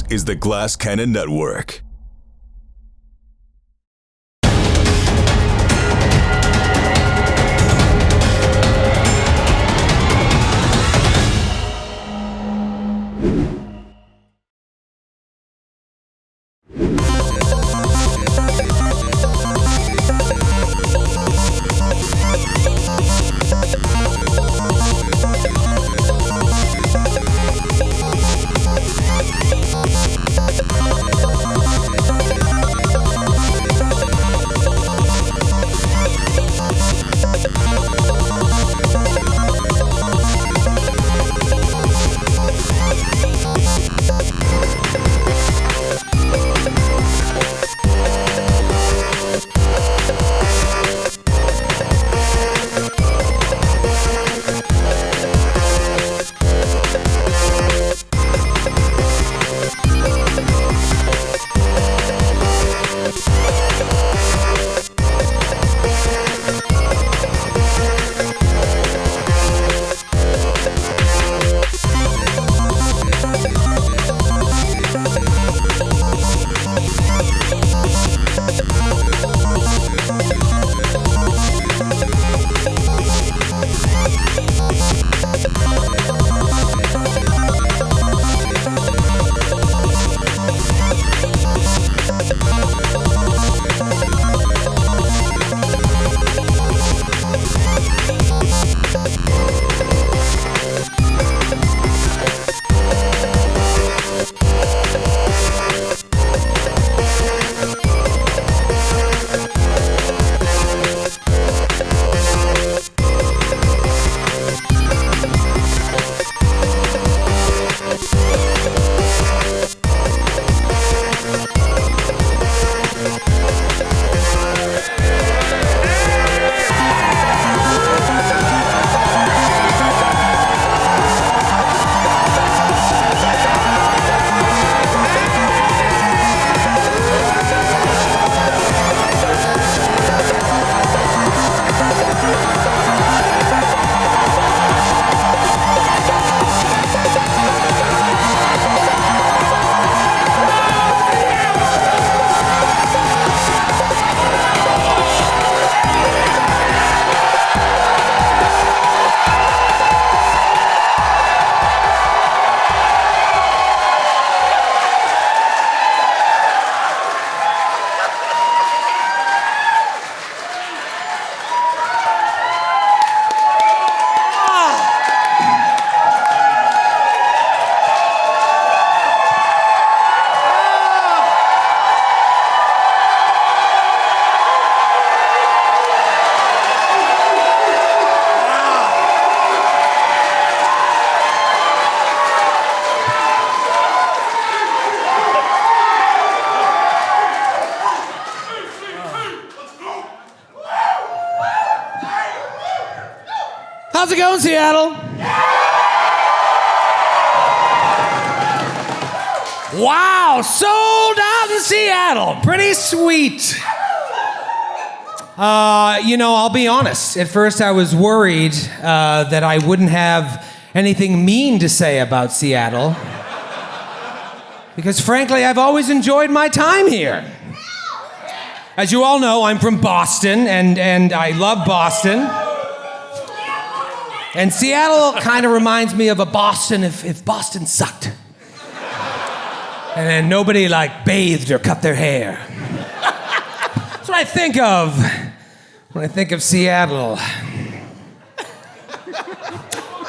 is the Glass Cannon Network. How's it going, Seattle? Wow, sold out in Seattle. Pretty sweet. I'll be honest. At first, I was worried that I wouldn't have anything mean to say about Seattle. Because frankly, I've always enjoyed my time here. As you all know, I'm from Boston, and I love Boston. And Seattle kind of reminds me of a Boston if Boston sucked. And then nobody bathed or cut their hair. That's what I think of when I think of Seattle.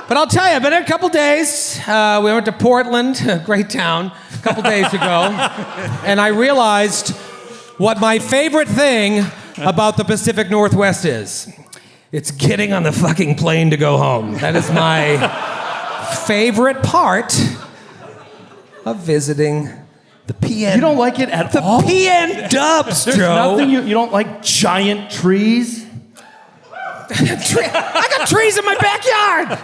But I'll tell you, I've been here a couple days. We went to Portland, a great town, a couple days ago. And I realized what my favorite thing about the Pacific Northwest is. It's getting on the fucking plane to go home. That is my favorite part of visiting the PN. You don't like it at all? The PN Dubs, There's Joe. nothing you don't like giant trees? I got trees in my backyard.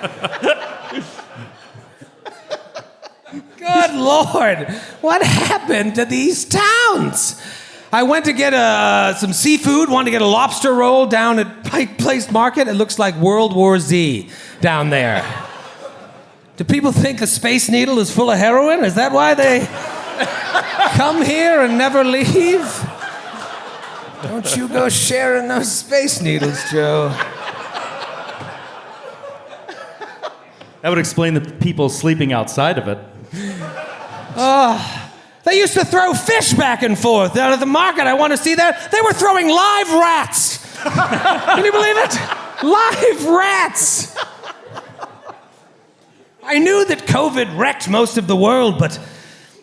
Good Lord. What happened to these towns? I went to get some seafood, wanted to get a lobster roll down at Pike Place Market. It looks like World War Z down there. Do people think the Space Needle is full of heroin? Is that why they Come here and never leave? Don't you go sharing those space needles, Joe. That would explain the people sleeping outside of it. They used to throw fish back and forth out of the market. I want to see that. They were throwing live rats. Can you believe it? Live rats. I knew that COVID wrecked most of the world, but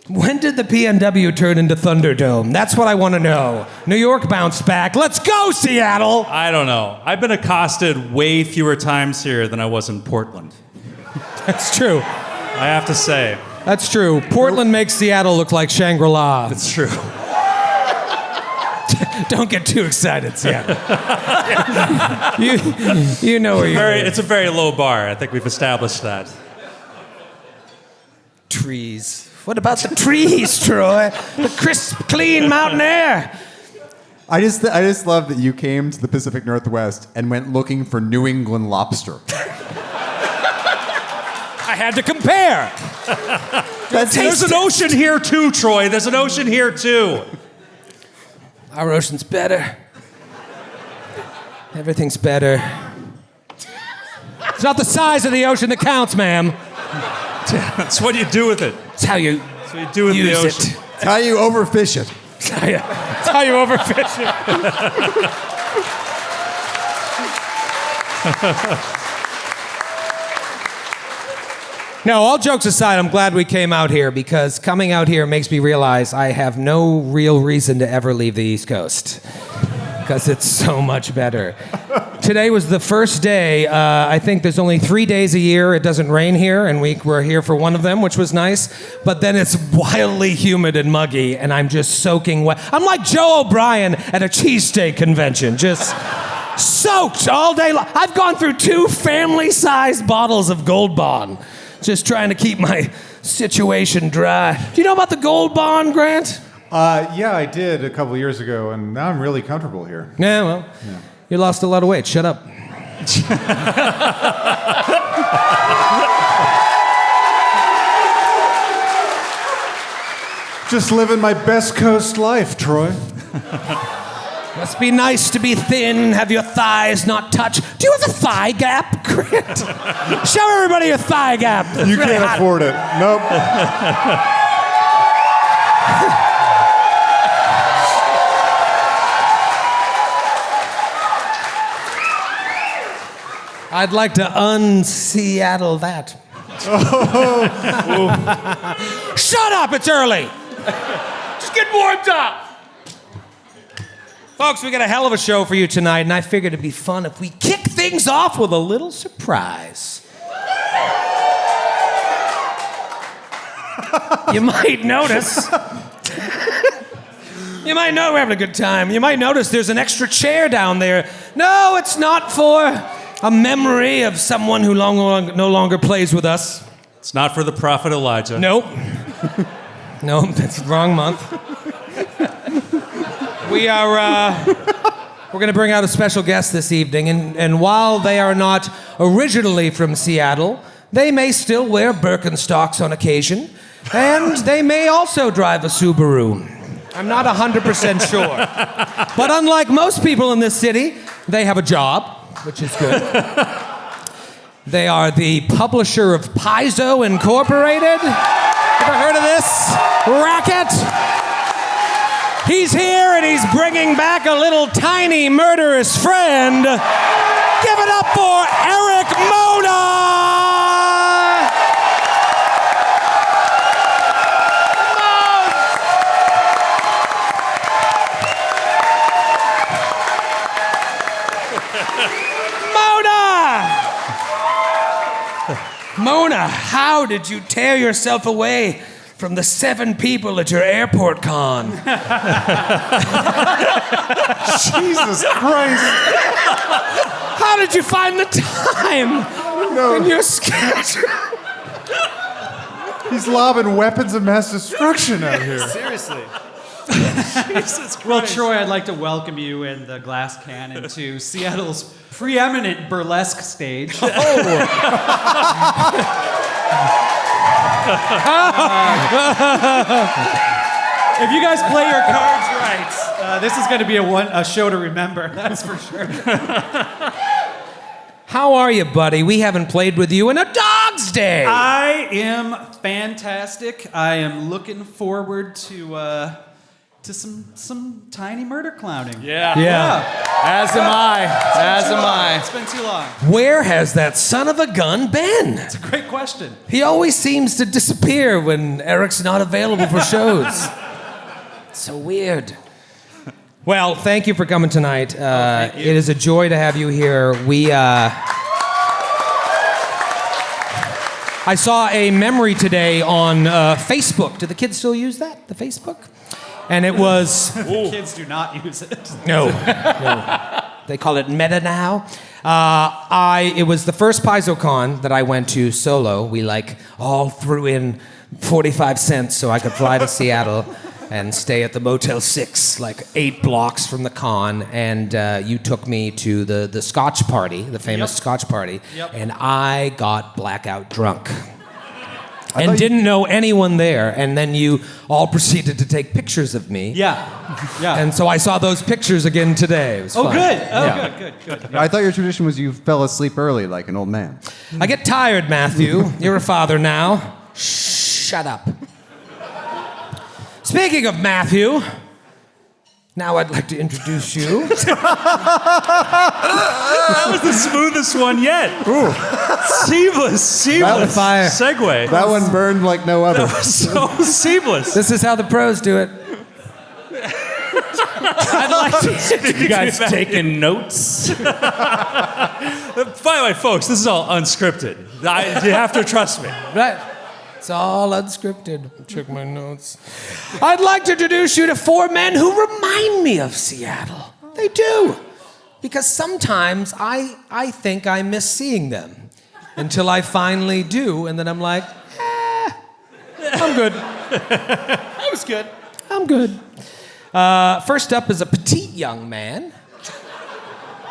when did the PNW turn into Thunderdome? That's what I want to know. New York bounced back. Let's go, Seattle! I don't know. I've been accosted way fewer times here than I was in Portland. That's true. I have to say. That's true. Portland makes Seattle look like Shangri-La. It's true. Don't get too excited, Seattle. you know where you're It's a very low bar. I think we've established that. Trees. What about the trees, Troy? The crisp, clean mountain air. I just love that you came to the Pacific Northwest and went looking for New England lobster. I had to compare. There's an ocean here too, Troy. There's an ocean here too. Our ocean's better. Everything's better. It's not the size of the ocean that counts, ma'am. That's what you do with it. It's how you That's what you do with the use ocean. it. It's how you overfish it. It's how you overfish it. No, all jokes aside, I'm glad we came out here because coming out here makes me realize I have no real reason to ever leave the East Coast because it's so much better. Today was the first day. I think there's only 3 days a year it doesn't rain here, and we were here for one of them, which was nice. But then it's wildly humid and muggy, and I'm just soaking wet. I'm like Joe O'Brien at a cheesesteak convention, just soaked all day long. I've gone through 2 family-sized bottles of Gold Bond, just trying to keep my situation dry. Do you know about the Gold Bond, Grant? Yeah, I did a couple years ago, and now I'm really comfortable here. Yeah, well, you lost a lot of weight. Shut up. Just living my best coast life, Troy. Must be nice to be thin, have your thighs not touch. Do you have a thigh gap, Grant? Show everybody your thigh gap. You can't afford it. Nope. I'd like to un-Seattle that. Shut up, it's early. Just get warmed up. Folks, we got a hell of a show for you tonight, and I figured it'd be fun if we kick things off with a little surprise. You might notice. You might know we're having a good time. You might notice there's an extra chair down there. No, it's not for a memory of someone who no longer plays with us. It's not for the prophet Elijah. Nope. Nope, that's the wrong month. We're going to bring out a special guest this evening, and while they are not originally from Seattle, they may still wear Birkenstocks on occasion, and they may also drive a Subaru. I'm not 100% sure. But unlike most people in this city, they have a job, which is good. They are the publisher of Paizo Incorporated. Ever heard of this racket? He's here and he's bringing back a little tiny murderous friend. Give it up for Erik Mona! Mona, how did you tear yourself away from the 7 people at your airport con? Jesus Christ. How did you find the time in your schedule? He's lobbing weapons of mass destruction out here. Seriously. Jesus Christ. Well, Troy, I'd like to welcome you and the Glass Cannon to Seattle's preeminent burlesque stage. If you guys play your cards right, this is going to be a show to remember. That's for sure. How are you, buddy? We haven't played with you in a dog's day. I am fantastic. I am looking forward to some tiny murder clowning. Yeah. As am I. It's been too long. Where has that son of a gun been? It's a great question. He always seems to disappear when Eric's not available for shows. It's so weird. Well, thank you for coming tonight. Thank you. It is a joy to have you here. I saw a memory today on Facebook. Do the kids still use that, the Facebook? And it was... Kids do not use it. No. They call it meta now. It was the first Paizo con that I went to solo. We all threw in 45 cents so I could fly to Seattle and stay at the Motel 6, 8 blocks from the con. And you took me to the Scotch party, the famous Scotch party. Yep. And I got blackout drunk. And didn't know anyone there. And then you all proceeded to take pictures of me. Yeah. And so I saw those pictures again today. It was fun. Good. Good. I thought your tradition was you fell asleep early like an old man. I get tired, Matthew. You're a father now. Shut up. Speaking of Matthew, now I'd like to introduce you. That was the smoothest one yet. Ooh, Seamless Fire. segue. that one burned like no other. That was so seamless. This is how the pros do it. I'd like to. You guys taking notes? By the way, folks, this is all unscripted. You have to trust me. Right. It's all unscripted. Check my notes. I'd like to introduce you to 4 men who remind me of Seattle. They do. Because sometimes I think I miss seeing them until I finally do, and then I'm like, I'm good. That was good. I'm good. First up is a petite young man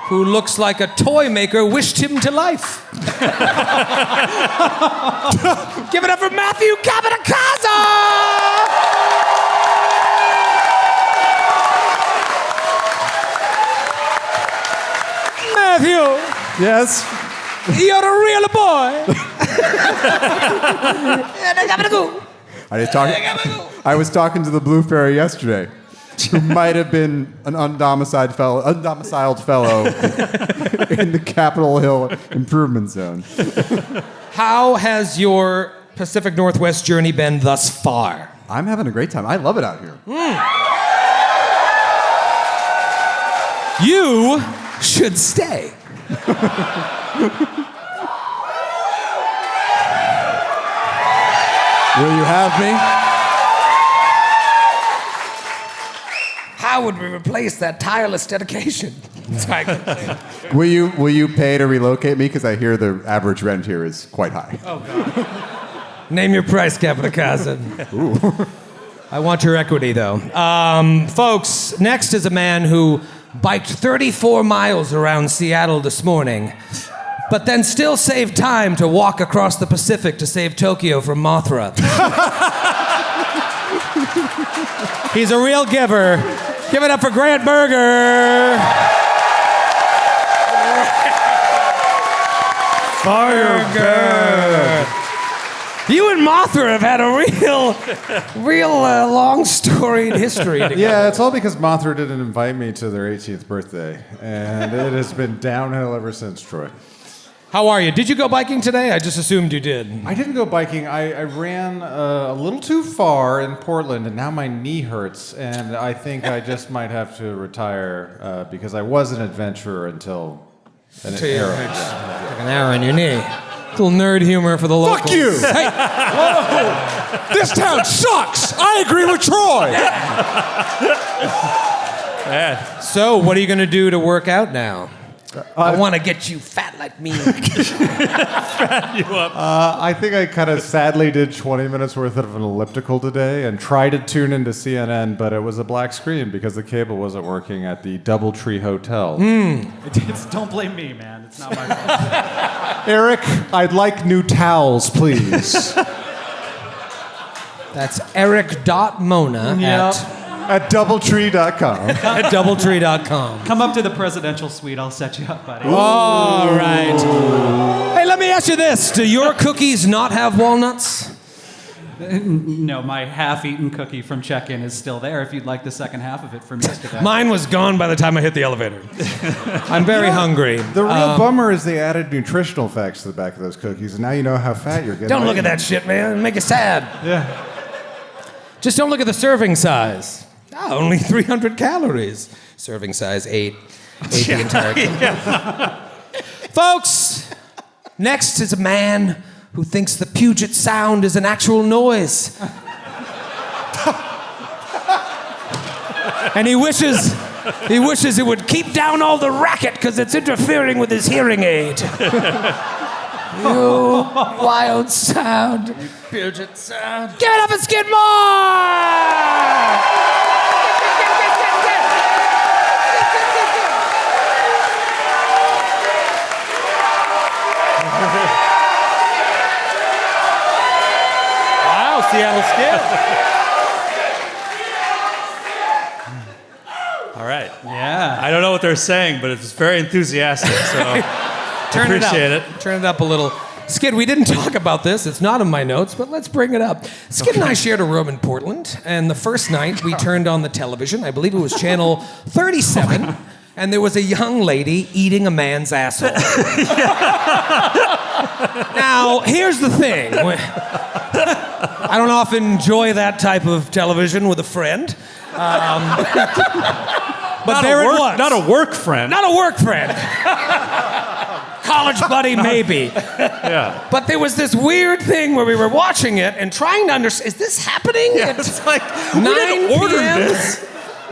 who looks like a toy maker wished him to life. Give it up for Matthew Capodicasa! Matthew, Yes. you're a real boy. I was talking to the Blue Fairy yesterday, who might have been an undomiciled fellow in the Capitol Hill Improvement Zone. How has your Pacific Northwest journey been thus far? I'm having a great time. I love it out here. You should stay. Will you have me? How would we replace that tireless dedication? Will you pay to relocate me? Because I hear the average rent here is quite high. Oh, God. Name your price, Capodicasa. I want your equity, though. Folks, next is a man who biked 34 miles around Seattle this morning, but then still saved time to walk across the Pacific to save Tokyo from Mothra. He's a real giver. Give it up for Grant Berger. Berger. You and Mothra have had a real long storied history together. Yeah, it's all because Mothra didn't invite me to their 18th birthday, and it has been downhill ever since, Troy. How are you? Did you go biking today? I just assumed you did. I didn't go biking. I ran a little too far in Portland, and now my knee hurts, and I think I just might have to retire because I was an adventurer until an arrow. Like an arrow in your knee. Little nerd humor for the locals. Fuck you! Hey, Whoa! This town sucks! I agree with Troy! so, what are you going to do to work out now? I want to get you fat like me. Fat you up. I think I kind of sadly did 20 minutes worth of an elliptical today and tried to tune into CNN, but it was a black screen because the cable wasn't working at the Doubletree Hotel. Don't blame me, man. It's not my fault. Erik, I'd like new towels, please. That's Erik.Mona At doubletree.com. at doubletree.com. Come up to the presidential suite. I'll set you up, buddy. All right. Hey, let me ask you this. Do your cookies not have walnuts? No, my half-eaten cookie from check-in is still there if you'd like the second half of it from yesterday. Mine was gone by the time I hit the elevator. I'm very hungry. The real bummer is they added nutritional facts to the back of those cookies, and now you know how fat you're getting. Don't look at that shit, man. It'll make you sad. Yeah. Just don't look at the serving size. Oh, only 300 calories. Serving size 8. 8 the entire cookie. Folks, next is a man who thinks the Puget Sound is an actual noise. And he wishes it would keep down all the racket because it's interfering with his hearing aid. You wild sound. Puget Sound. Give it up and Skidmore! Seattle Skid. All right. Yeah. I don't know what they're saying, but it's very enthusiastic, so appreciate it. Turn it up a little. Skid, we didn't talk about this. It's not in my notes, but let's bring it up. Skid and I shared a room in Portland, and the first night we turned on the television. I believe it was channel 37, and there was a young lady eating a man's asshole. Now, here's the thing. I don't often enjoy that type of television with a friend. But there it was. Not a work friend. Not a work friend. College buddy, maybe. Yeah. But there was this weird thing where we were watching it and trying to understand, is this happening? Yeah, at it's like, we 9 didn't order PM? this.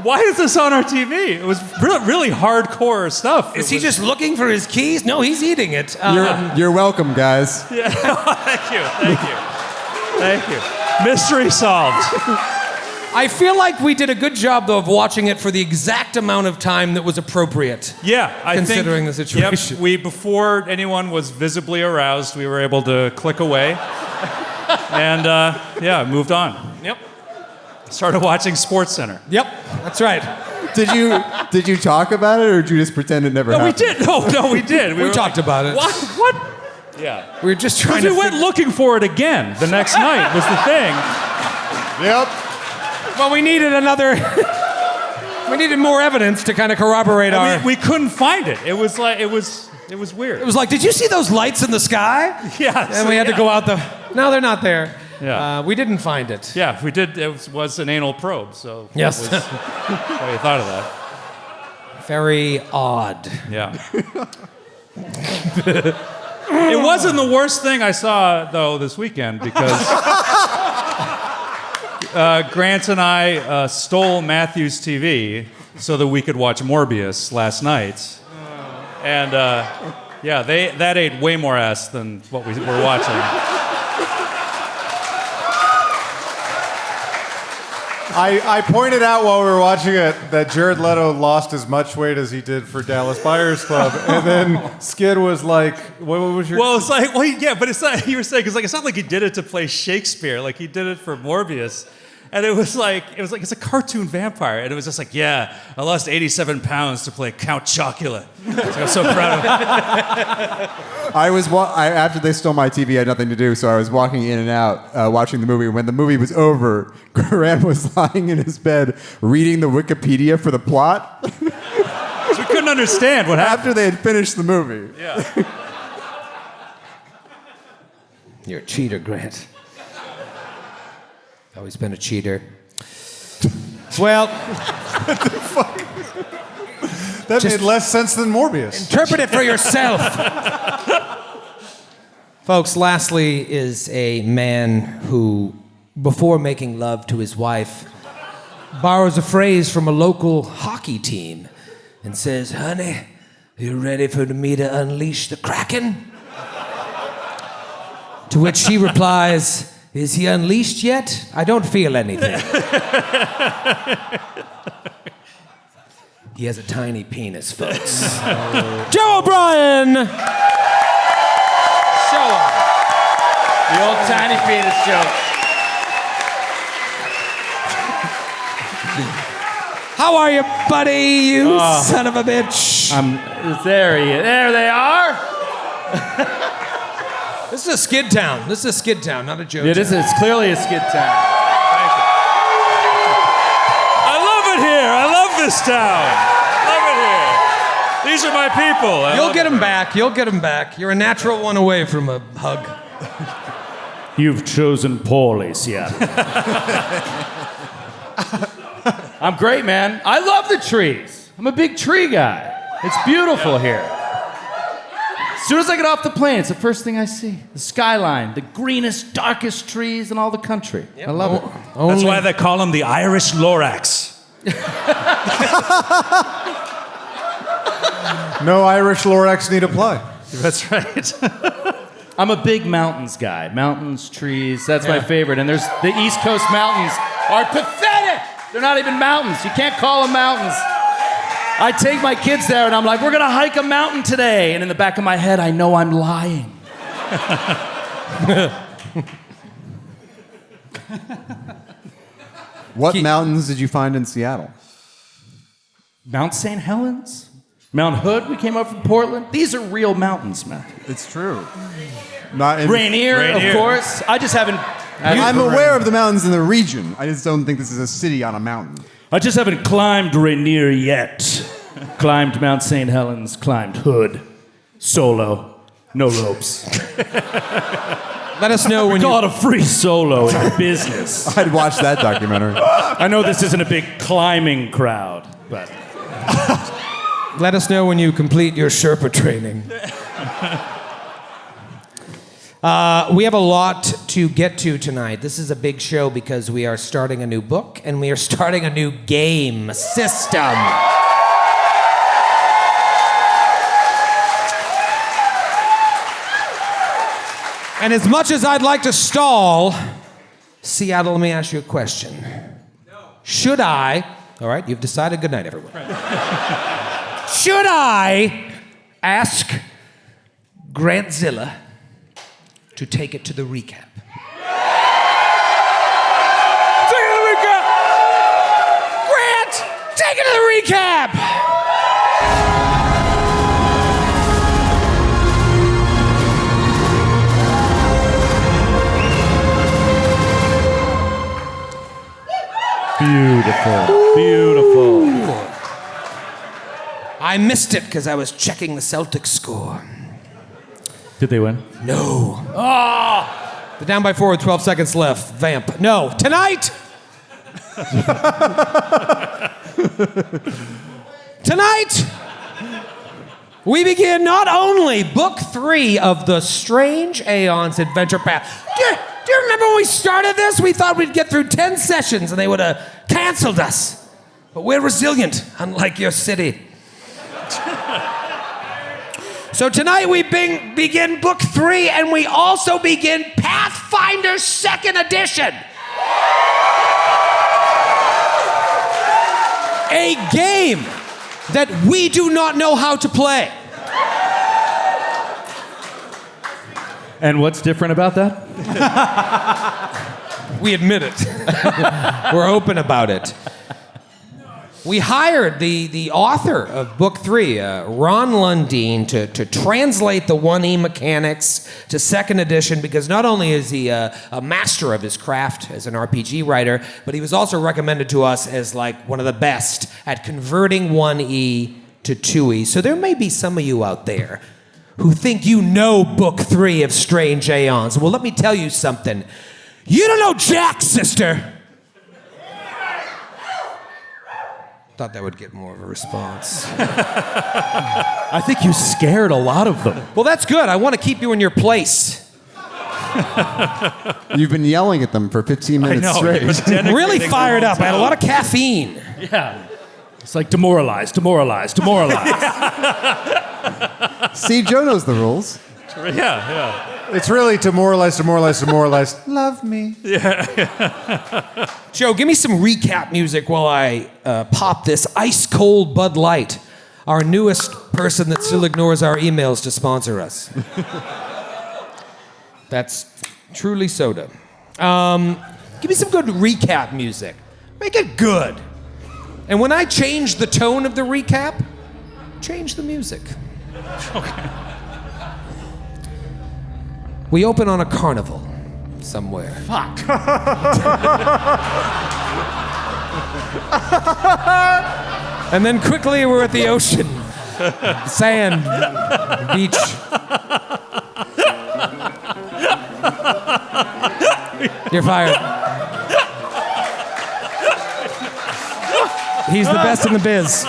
Why is this on our TV? It was really hardcore stuff. Is he just looking for his keys? No, he's eating it. You're welcome, guys. Yeah. Thank you. Mystery solved. I feel like we did a good job, though, of watching it for the exact amount of time that was appropriate. Yeah, Considering the situation. Yep, before anyone was visibly aroused, we were able to click away. And moved on. Yep. Started watching SportsCenter. Yep, that's right. Did you talk about it, or did you just pretend it never happened? We did. No, we did. We were talked about it. What? Yeah. We were just trying Because to. we went looking for it again the next night was the thing. Yep. Well, we needed another. We needed more evidence to kind of corroborate our. We couldn't find it. It was like it was weird. It was like, did you see those lights in the sky? Yeah. And we had to go out the. No, they're not there. Yeah. We didn't find it. Yeah, we did. It was an anal probe, so. Yes. What you thought of that? Very odd. Yeah. It wasn't the worst thing I saw, though, this weekend, because Grant and I stole Matthew's TV so that we could watch Morbius last night. And, that ate way more ass than what we were watching. I pointed out while we were watching it that Jared Leto lost as much weight as he did for Dallas Buyers Club, and then Skid was like, "What was your?" Well, it's like, but it's not. You were saying it's not like he did it to play Shakespeare. Like he did it for Morbius, and it was like it's a cartoon vampire, and it was just like, yeah, I lost 87 pounds to play Count Chocula. I'm so proud of him. After they stole my TV, I had nothing to do, so I was walking in and out watching the movie. When the movie was over, Graham was lying in his bed reading the Wikipedia for the plot. We couldn't understand what happened. After they had finished the movie. Yeah. You're a cheater, Grant. Always been a cheater. Well, That made less sense than Morbius. interpret it for yourself. Folks, lastly is a man who, before making love to his wife, borrows a phrase from a local hockey team and says, "Honey, you ready for me to unleash the Kraken?" To which she replies, "Is he unleashed yet? I don't feel anything." He has a tiny penis, folks. Joe O'Brien! Show him. The old tiny penis joke. How are you, buddy? You son of a bitch. There they are. This is a skid town. This is a skid town, not a joke. It is. It's clearly a skid town. I love it here. I love this town. Love it here. These are my people. You'll get them back. You'll get them back. You're a natural one away from a hug. You've chosen poorly, Seattle. I'm great, man. I love the trees. I'm a big tree guy. It's beautiful here. As soon as I get off the plane, it's the first thing I see. The skyline, the greenest, darkest trees in all the country. I love it. That's why they call them the Irish Lorax. No Irish Lorax need apply. That's right. I'm a big mountains guy. Mountains, trees, that's my favorite. And there's the East Coast mountains are pathetic. They're not even mountains. You can't call them mountains. I take my kids there and I'm like, we're gonna hike a mountain today. And in the back of my head, I know I'm lying. What mountains did you find in Seattle? Mount St. Helens, Mount Hood, we came up from Portland. These are real mountains, man. It's true. Not in, Rainier, of course. I just haven't... I'm aware of the mountains in the region. I just don't think this is a city on a mountain. I just haven't climbed Rainier yet. Climbed Mount St. Helens, climbed Hood, solo, no ropes. Let us know when Call it a free solo in business. I'd watch that documentary. I know this isn't a big climbing crowd, but... Let us know when you complete your Sherpa training. We have a lot to get to tonight. This is a big show because we are starting a new book and we are starting a new game system. And as much as I'd like to stall, Seattle, let me ask you a question. No. Should I, all right, you've decided, good night, everyone. Should I ask Grantzilla to take it to the recap? Take it to the recap! Grant, take it to the recap! Beautiful, beautiful. I missed it because I was checking the Celtics score. Did they win? No. Oh! They're down by 4 with 12 seconds left. Vamp. No. Tonight! Tonight, we begin not only book 3 of the Strange Aeons adventure path. Do you remember when we started this? We thought we'd get through 10 sessions and they would have canceled us. But we're resilient, unlike your city. So tonight we begin book 3 and we also begin Pathfinder Second Edition. A game that we do not know how to play. And what's different about that? We admit it. We're open about it. We hired the author of Book 3, Ron Lundeen, to translate the 1E mechanics to Second Edition because not only is he a master of his craft as an RPG writer, but he was also recommended to us as like one of the best at converting 1E to 2E. So there may be some of you out there who think you know Book 3 of Strange Aeons. Well, let me tell you something. You don't know Jack, sister. Thought that would get more of a response. I think you scared a lot of them. Well, that's good. I want to keep you in your place. You've been yelling at them for 15 minutes straight. Really fired up. I had a lot of caffeine. Yeah. It's like demoralize, demoralize, demoralize. See, Joe knows the rules. Yeah. It's really demoralize, demoralize, demoralize. Love me. Joe, give me some recap music while I pop this ice cold Bud Light, our newest person that still ignores our emails to sponsor us. That's truly soda. Give me some good recap music. Make it good. And when I change the tone of the recap, change the music. Okay. We open on a carnival somewhere. Fuck. And then quickly we're at the ocean. Sand. Beach. You're fired. He's the best in the biz.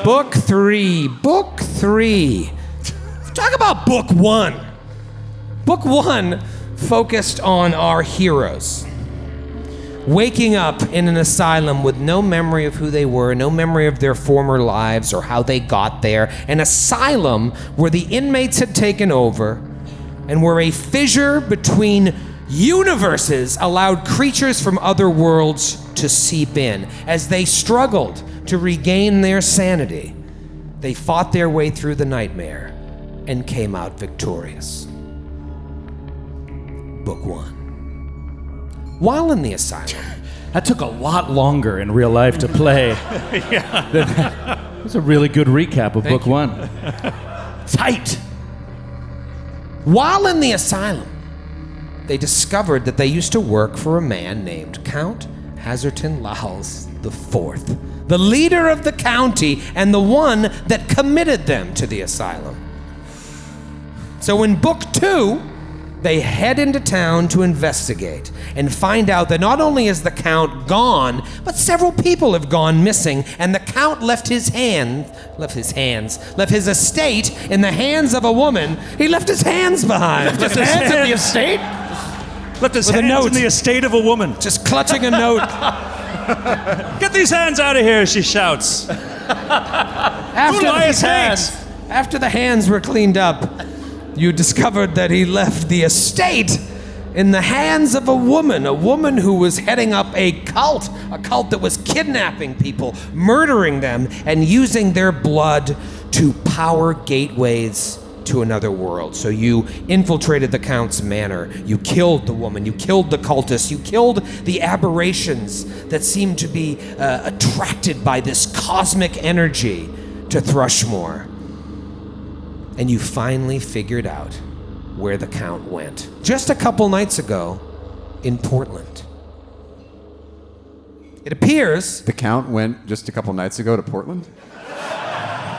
Book 3. Book 3. Talk about book 1. Book 1 focused on our heroes. Waking up in an asylum with no memory of who they were, no memory of their former lives or how they got there. An asylum where the inmates had taken over and where a fissure between universes allowed creatures from other worlds to seep in. As they struggled to regain their sanity, they fought their way through the nightmare and came out victorious. Book 1. While in the asylum, That took a lot longer in real life to play. Yeah. That was a really good recap of book 1. Tight. while in the asylum, they discovered that they used to work for a man named Count Hazerton Lowles IV, the leader of the county and the one that committed them to the asylum. So in book 2, they head into town to investigate and find out that not only is the Count gone, but several people have gone missing, and the Count left his estate in the hands of a woman. He left his hands behind. Just his hands in the estate? Left his With a hands note. in the estate of a woman. Just clutching a note. Get these hands out of here, she shouts. After the hands were cleaned up, you discovered that he left the estate in the hands of a woman who was heading up a cult that was kidnapping people, murdering them, and using their blood to power gateways to another world. So you infiltrated the Count's manor, you killed the woman, you killed the cultists, you killed the aberrations that seemed to be attracted by this cosmic energy to Thrushmore. And you finally figured out where the Count went. Just a couple nights ago in Portland. It appears... The Count went just a couple nights ago to Portland?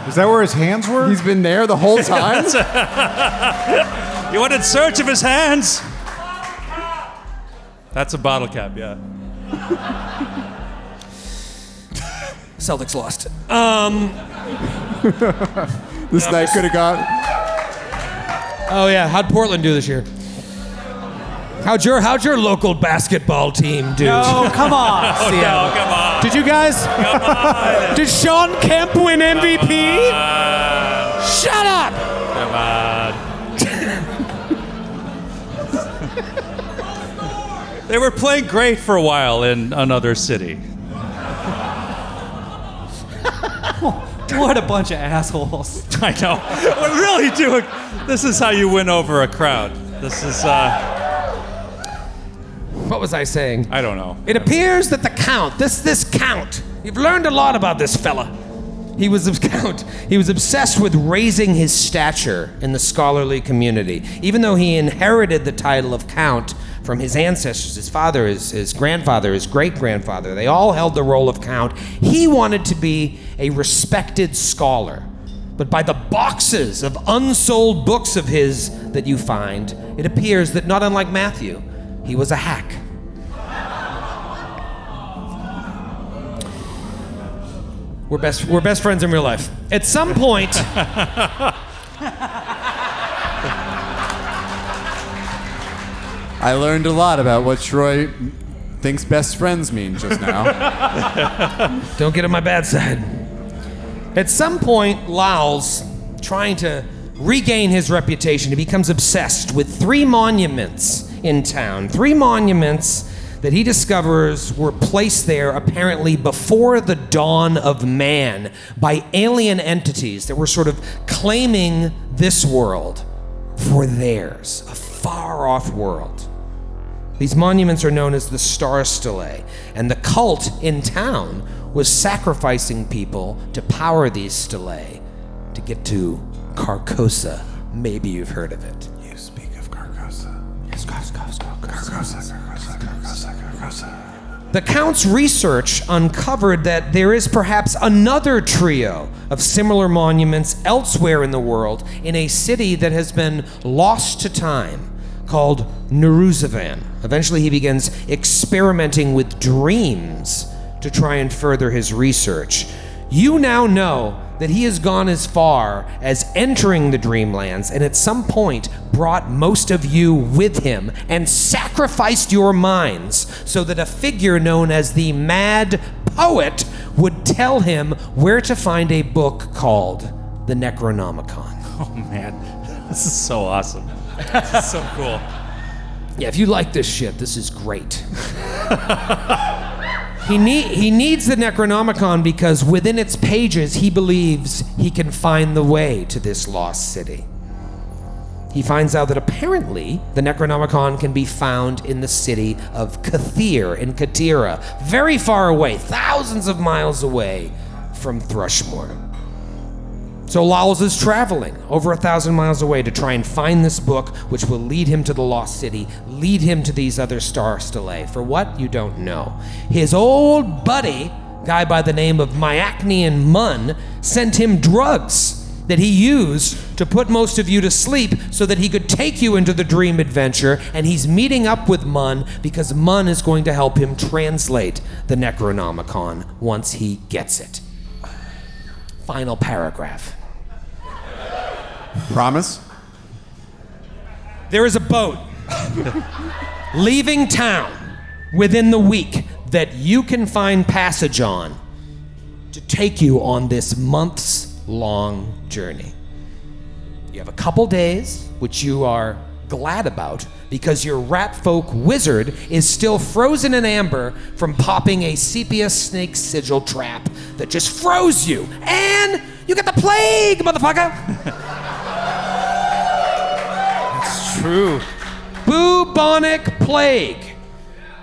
Is that where his hands were? He's been there the whole time? You went in search of his hands? That's a bottle cap, yeah. Celtics lost. This night could have gone. Oh yeah, how'd Portland do this year? How'd your local basketball team do? Oh, come on. Seattle. Come on. Did you guys? Did Sean Kemp win MVP? Shut up! Come on. They were playing great for a while in another city. What a bunch of assholes. I know. We're really doing. This is how you win over a crowd. This is. What was I saying? I don't know. It appears that the Count, this Count, you've learned a lot about this fella. He was obsessed with raising his stature in the scholarly community. Even though he inherited the title of Count from his ancestors, his father, his grandfather, his great-grandfather, they all held the role of Count. He wanted to be a respected scholar. But by the boxes of unsold books of his that you find, it appears that not unlike Matthew, he was a hack. We're best friends in real life. At some point, I learned a lot about what Troy thinks best friends mean just now. don't get on my bad side. At some point, Lowles, trying to regain his reputation, he becomes obsessed with 3 monuments in town. 3 monuments that he discovers were placed there apparently before the dawn of man by alien entities that were sort of claiming this world for theirs, a far-off world. These monuments are known as the Star Stelae, and the cult in town was sacrificing people to power these stelae to get to Carcosa. Maybe you've heard of it. You speak of Carcosa. Yes, Carcosa. Carcosa. The Count's research uncovered that there is perhaps another trio of similar monuments elsewhere in the world in a city that has been lost to time, called Neruzavan. Eventually he begins experimenting with dreams to try and further his research. You now know that he has gone as far as entering the Dreamlands and at some point brought most of you with him and sacrificed your minds so that a figure known as the Mad Poet would tell him where to find a book called the Necronomicon. Oh man, this is so awesome. This is so cool. Yeah, if you like this shit, this is great. He needs the Necronomicon because within its pages, he believes he can find the way to this lost city. He finds out that apparently the Necronomicon can be found in the city of Kathir in Katira, very far away, thousands of miles away from Thrushmore. So Lowls is traveling over 1,000 miles away to try and find this book, which will lead him to the lost city, lead him to these other Star Stelae. For what? You don't know. His old buddy, guy by the name of Myacnean Mun, sent him drugs that he used to put most of you to sleep so that he could take you into the dream adventure, and he's meeting up with Mun because Mun is going to help him translate the Necronomicon once he gets it. Final paragraph. Promise? There is a boat leaving town within the week that you can find passage on to take you on this months-long journey. You have a couple days, which you are glad about because your rat folk wizard is still frozen in amber from popping a sepia snake sigil trap that just froze you. And you got the plague, motherfucker! It's true. Bubonic plague.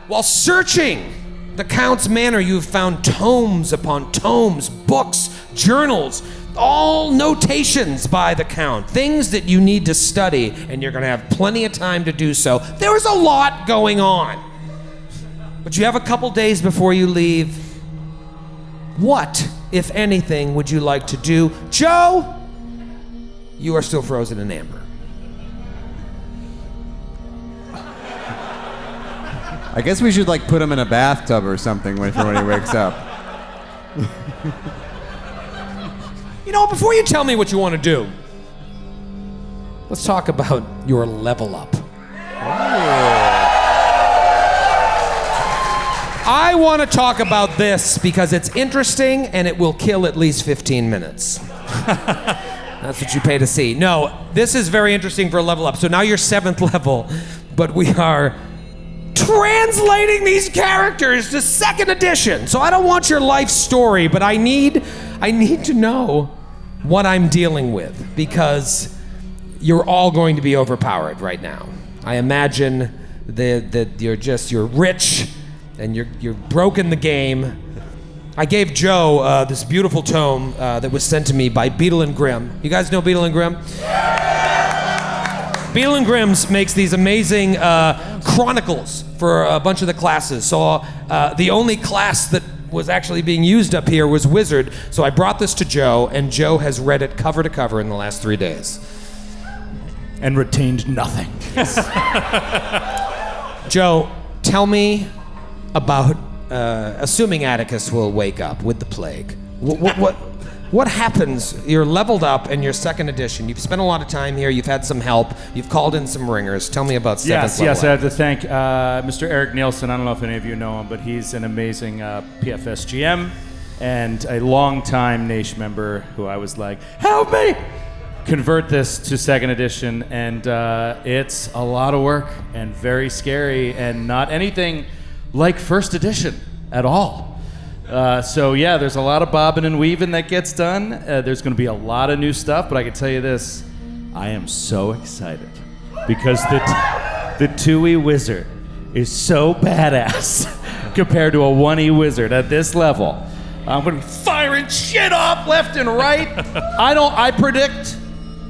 While searching the Count's manor, you've found tomes upon tomes, books, journals, all notations by the Count, things that you need to study, and you're going to have plenty of time to do so. There is a lot going on. But you have a couple days before you leave. What, if anything, would you like to do? Joe, you are still frozen in amber. I guess we should like put him in a bathtub or something when he wakes up. You know, before you tell me what you want to do, let's talk about your level up. I want to talk about this because it's interesting and it will kill at least 15 minutes. That's what you pay to see. No, this is very interesting for a level up. So now you're 7th level, but we are translating these characters to 2nd edition. So I don't want your life story, but I need to know what I'm dealing with because you're all going to be overpowered right now. I imagine that you're rich and you're broken the game. I gave Joe this beautiful tome that was sent to me by Beadle and Grimm. You guys know Beadle and Grimm? Beadle and Grimm's makes these amazing chronicles for a bunch of the classes. So the only class that was actually being used up here was Wizard. So I brought this to Joe, and Joe has read it cover to cover in the last 3 days. And retained nothing. Joe, tell me about, assuming Atticus will wake up with the plague. What happens? You're leveled up in your 2nd edition. You've spent a lot of time here. You've had some help. You've called in some ringers. Tell me about 7th level. Yes, I have to thank Mr. Erik Nielsen. I don't know if any of you know him, but he's an amazing PFS GM and a longtime Naish member who I was like, help me! Convert this to 2nd edition, and it's a lot of work and very scary and not anything like 1st edition at all. So yeah, there's a lot of bobbing and weaving that gets done. There's going to be a lot of new stuff, but I can tell you this, I am so excited because the Tui Wizard is so badass compared to a 1E wizard at this level. I'm gonna be firing shit off left and right. I predict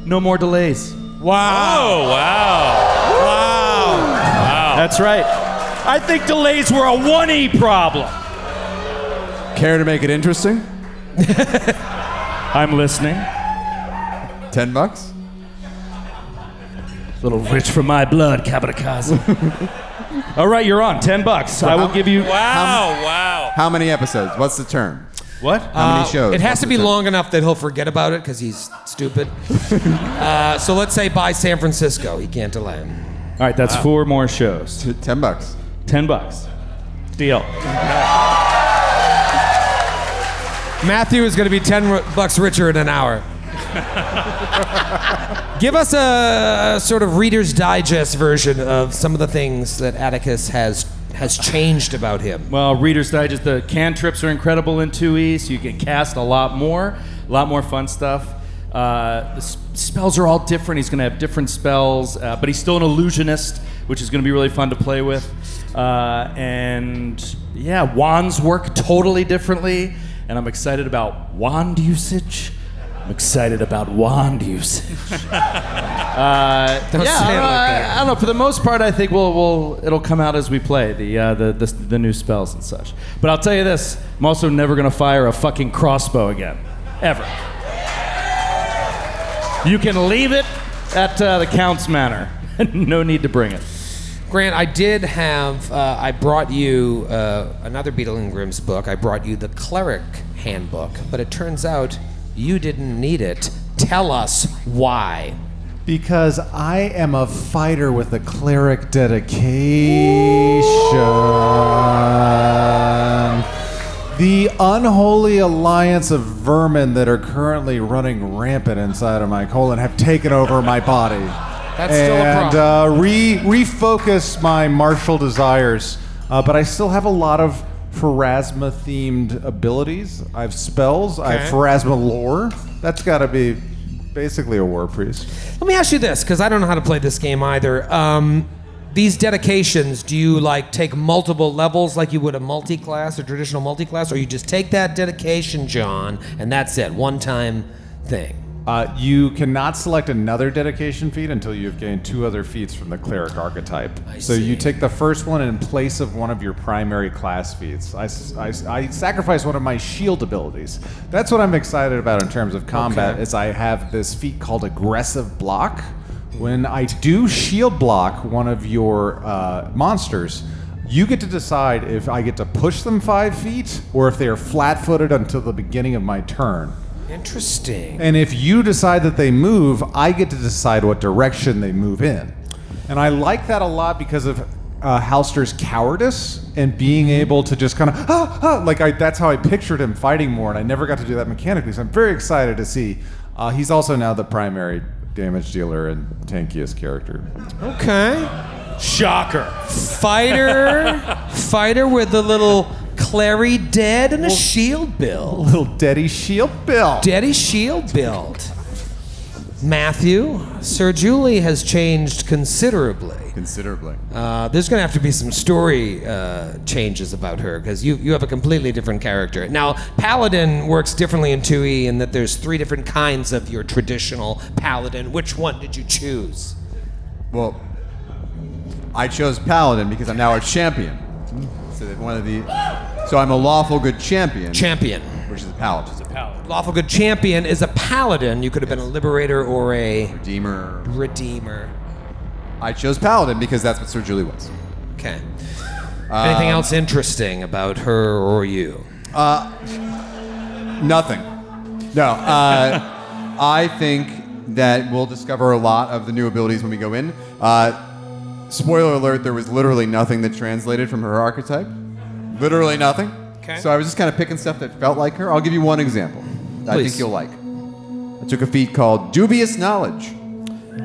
no more delays. Wow. Oh, wow. Wow. That's right. I think delays were a 1E problem. Care to make it interesting? I'm listening. $10? A little rich for my blood, Capodicasa. All right, you're on. $10. I will give you. Wow. How many episodes? What's the term? What? How many shows? It has What's to the be term? long enough that he'll forget about it because he's stupid. So let's say by San Francisco. He can't delay him. All right, that's 4 more shows. $10. $10. Deal. Matthew is going to be $10 richer in an hour. Give us a sort of Reader's Digest version of some of the things that Atticus has changed about him. Well, Reader's Digest, the cantrips are incredible in 2E, so you can cast a lot more fun stuff. The spells are all different. He's going to have different spells, but he's still an illusionist, which is going to be really fun to play with. And yeah, wands work totally differently, and I'm excited about wand usage. I don't know. For the most part, I think it'll come out as we play the new spells and such. But I'll tell you this: I'm also never gonna fire a fucking crossbow again, ever. You can leave it at the Count's Manor. No need to bring it. Grant, I did have, I brought you another Beetle and Grimm's book. I brought you the Cleric Handbook, but it turns out you didn't need it. Tell us why. Because I am a fighter with a cleric dedication. The unholy alliance of vermin that are currently running rampant inside of my colon have taken over my body. That's still a problem. Refocus my martial desires. But I still have a lot of Pharasma-themed abilities. I have spells. I have Pharasma lore. That's got to be basically a war priest. Let me ask you this, because I don't know how to play this game either. These dedications, do you take multiple levels like you would a multi-class, a traditional multi-class, or you just take that dedication, John, and that's it, one-time thing? You cannot select another dedication feat until you've gained 2 other feats from the cleric archetype. So you take the first one in place of one of your primary class feats. I sacrifice one of my shield abilities. That's what I'm excited about in terms of combat. Is I have this feat called aggressive block. When I do shield block one of your monsters, you get to decide if I get to push them 5 feet or if they are flat-footed until the beginning of my turn. Interesting. And if you decide that they move, I get to decide what direction they move in. And I like that a lot because of Halster's cowardice and being able to just kind of, that's how I pictured him fighting more, and I never got to do that mechanically, so I'm very excited to see. He's also now the primary damage dealer and tankiest character. Okay. Shocker. Fighter with the little Clary dead and a shield build. Little Daddy shield build. Daddy shield build. Matthew, Sir Julie has changed considerably. There's going to have to be some story changes about her because you have a completely different character. Now, Paladin works differently in 2E in that there's 3 different kinds of your traditional Paladin. Which one did you choose? Well, I chose Paladin because I'm now a champion. So I'm a lawful good champion. Which is a paladin. Lawful good champion is a paladin. You could have been a liberator or a redeemer. I chose paladin because that's what Sir Julie was. Okay. Anything else interesting about her or you? Nothing. No. I think that we'll discover a lot of the new abilities when we go in. Spoiler alert, there was literally nothing that translated from her archetype. Literally nothing. Okay. So I was just kind of picking stuff that felt like her. I'll give you one example that I think you'll like. I took a feat called Dubious Knowledge.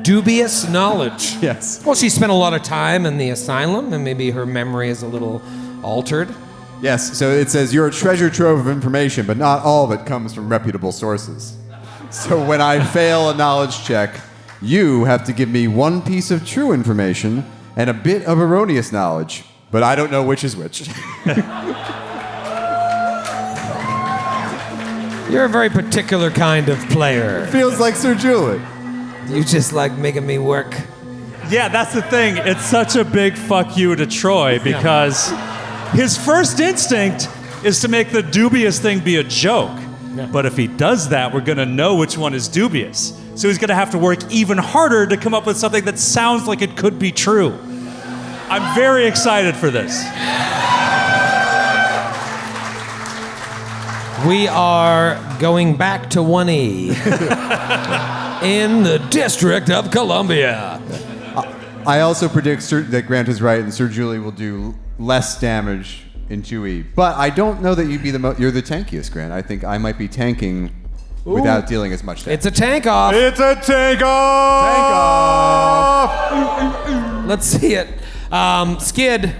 Dubious Knowledge? Yes. Well, she spent a lot of time in the asylum, and maybe her memory is a little altered. Yes, so it says you're a treasure trove of information, but not all of it comes from reputable sources. So when I fail a knowledge check, you have to give me one piece of true information and a bit of erroneous knowledge but I don't know which is which. You're a very particular kind of player. Feels like Sir Julie. You just like making me work. Yeah, that's the thing. It's such a big fuck you to Troy because his first instinct is to make the dubious thing be a joke. Yeah. But if he does that, we're going to know which one is dubious. So he's going to have to work even harder to come up with something that sounds like it could be true. I'm very excited for this. We are going back to 1E in the District of Columbia. I also predict that Grant is right and Sir Julie will do less damage in 2E. But I don't know that you'd be you're the tankiest, Grant. I think I might be tanking without dealing as much damage. It's a tank off. It's a tank off! Tank off! Let's see it. Skid,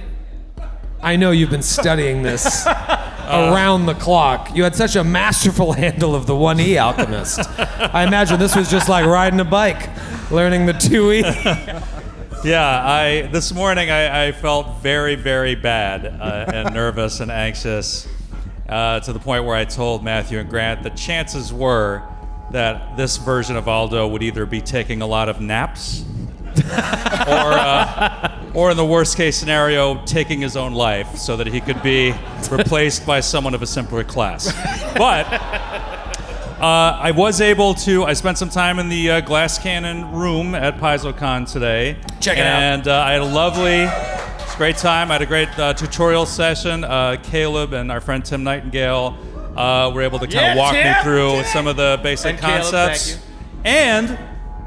I know you've been studying this around the clock. You had such a masterful handle of the 1E Alchemist. I imagine this was just like riding a bike, learning the 2E. Yeah, this morning I felt very, very bad and nervous and anxious to the point where I told Matthew and Grant that chances were that this version of Aldo would either be taking a lot of naps or in the worst case scenario, taking his own life so that he could be replaced by someone of a simpler class. But I was able to, I spent some time in the glass cannon room at PaizoCon today. Check it out. And I had a lovely, it's a great time. I had a great tutorial session. Caleb and our friend Tim Nightingale were able to kind of walk me through some of the basic And Caleb, concepts. thank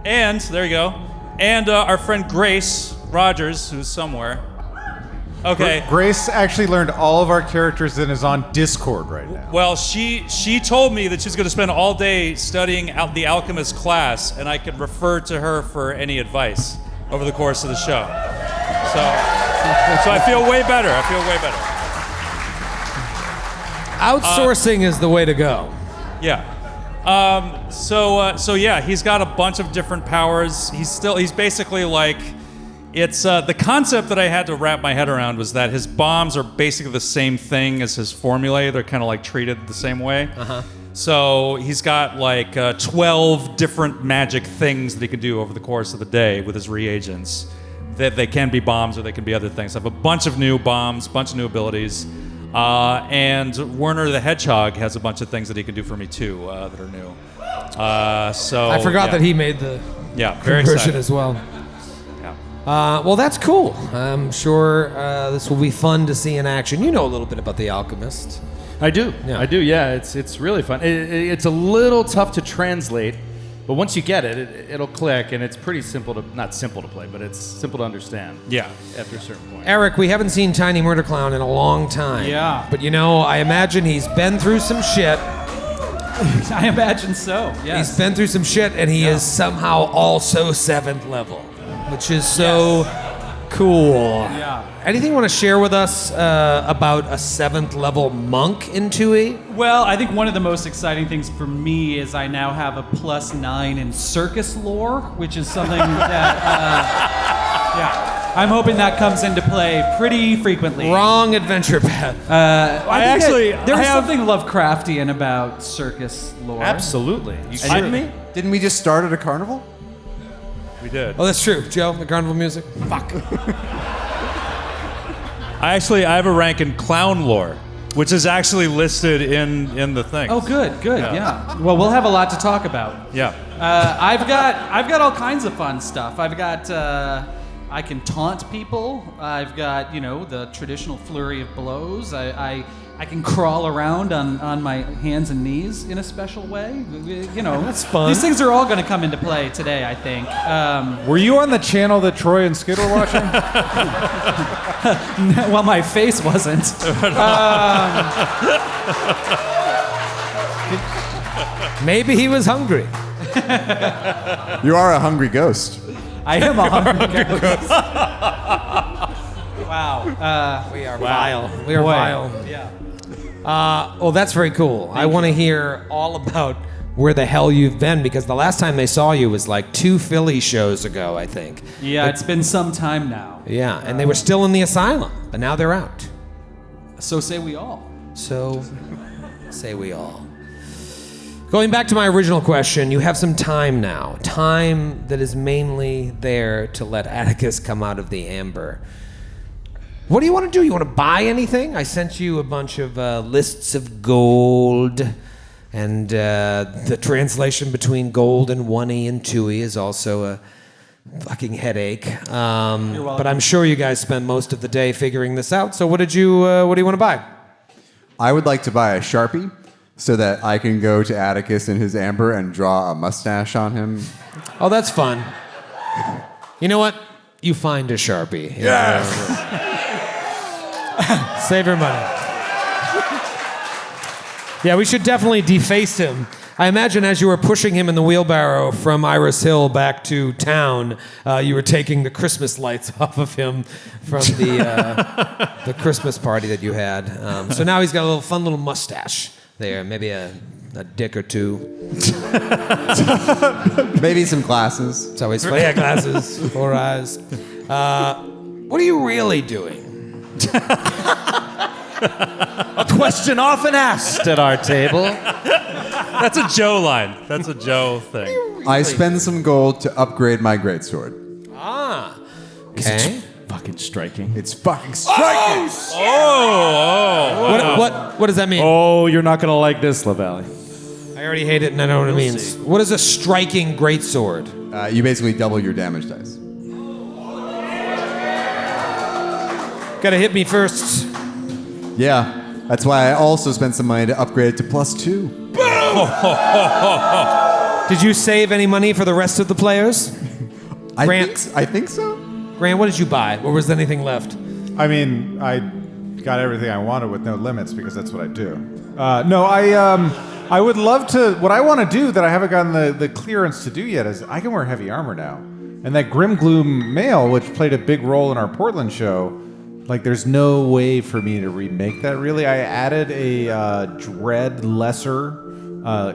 And there you go. And our friend Grace Rogers, who's somewhere. Okay. Grace actually learned all of our characters and is on Discord right now. Well, she told me that she's going to spend all day studying out the alchemist class, and I could refer to her for any advice over the course of the show. So I feel way better. Outsourcing is the way to go. Yeah. So yeah, he's got a bunch of different powers. He's basically like, it's the concept that I had to wrap my head around was that his bombs are basically the same thing as his formulae. They're kind of like treated the same way. Uh-huh. So he's got like 12 different magic things that he can do over the course of the day with his reagents. That they can be bombs or they can be other things. I have a bunch of new bombs, bunch of new abilities. And Werner the Hedgehog has a bunch of things that he can do for me too that are new. So I forgot that he made the very conversion excited as well. Yeah. Well, that's cool. I'm sure this will be fun to see in action. You know a little bit about the Alchemist. I do. Yeah. I do. Yeah, it's really fun. It's a little tough to translate, but once you get it, it'll click, and it's pretty simple to not simple to play, but it's simple to understand. Yeah. After a certain point. Eric, we haven't seen Tiny Murder Clown in a long time. Yeah. But I imagine he's been through some shit. I imagine so. Yes. He's been through some shit, and he is somehow also 7th level, which is so cool. Yeah. Anything you want to share with us about a 7th level monk in 2E? Well, I think one of the most exciting things for me is I now have a +9 in circus lore, which is something that, I'm hoping that comes into play pretty frequently. Wrong adventure path. I think there was something Lovecraftian about circus lore. Absolutely. You And kidding me? Didn't we just start at a carnival? We did. Oh, that's true. Joe, the carnival music. Fuck. I have a rank in clown lore, which is actually listed in the thing. Oh, good, yeah. Well, we'll have a lot to talk about. Yeah. I've got all kinds of fun stuff. I've got I can taunt people. I've got the traditional flurry of blows. I can crawl around on my hands and knees in a special way. That's fun. These things are all going to come into play today, I think. Were you on the channel that Troy and Skid were watching? Well, my face wasn't. Maybe he was hungry. You are a hungry ghost. I am a hungry ghost. Wow. We are vile. We are Boy. vile. Yeah. Well, that's very cool. I want to hear all about where the hell you've been, because the last time they saw you was like 2 Philly shows ago, I think. Yeah, it's been some time now. Yeah, and they were still in the asylum, but now they're out. So say we all. So say we all. Going back to my original question, you have some time now. Time that is mainly there to let Atticus come out of the amber. What do you want to do? You want to buy anything? I sent you a bunch of lists of gold, and the translation between gold and 1E and 2E is also a fucking headache. But I'm sure you guys spend most of the day figuring this out. So what do you want to buy? I would like to buy a Sharpie so that I can go to Atticus in his amber and draw a mustache on him. Oh, that's fun. You know what? You find a Sharpie. Yes! Save your money. Yeah, we should definitely deface him. I imagine as you were pushing him in the wheelbarrow from Iris Hill back to town, you were taking the Christmas lights off of him from the Christmas party that you had. So now he's got a little fun little mustache there, maybe a dick or two. Maybe some glasses. It's always fun. Yeah, glasses, 4 eyes. What are you really doing? A question often asked at our table. That's a Joe line. That's a Joe thing. I spend some gold to upgrade my greatsword. Ah. Okay. Fucking striking. It's fucking striking! What does that mean? Oh, you're not gonna like this, Lavallee. I already hate it and I know what it means. What is a striking greatsword? You basically double your damage dice. Gotta hit me first. Yeah, that's why I also spent some money to upgrade it to +2. Did you save any money for the rest of the players? I Grant. think so. Grant, what did you buy? Or was there anything left? I mean, I got everything I wanted with no limits because that's what I do. No, I would love to. What I want to do that I haven't gotten the clearance to do yet is I can wear heavy armor now, and that Grim Gloom mail, which played a big role in our Portland show. Like, there's no way for me to remake that, really. I added a Dread Lesser,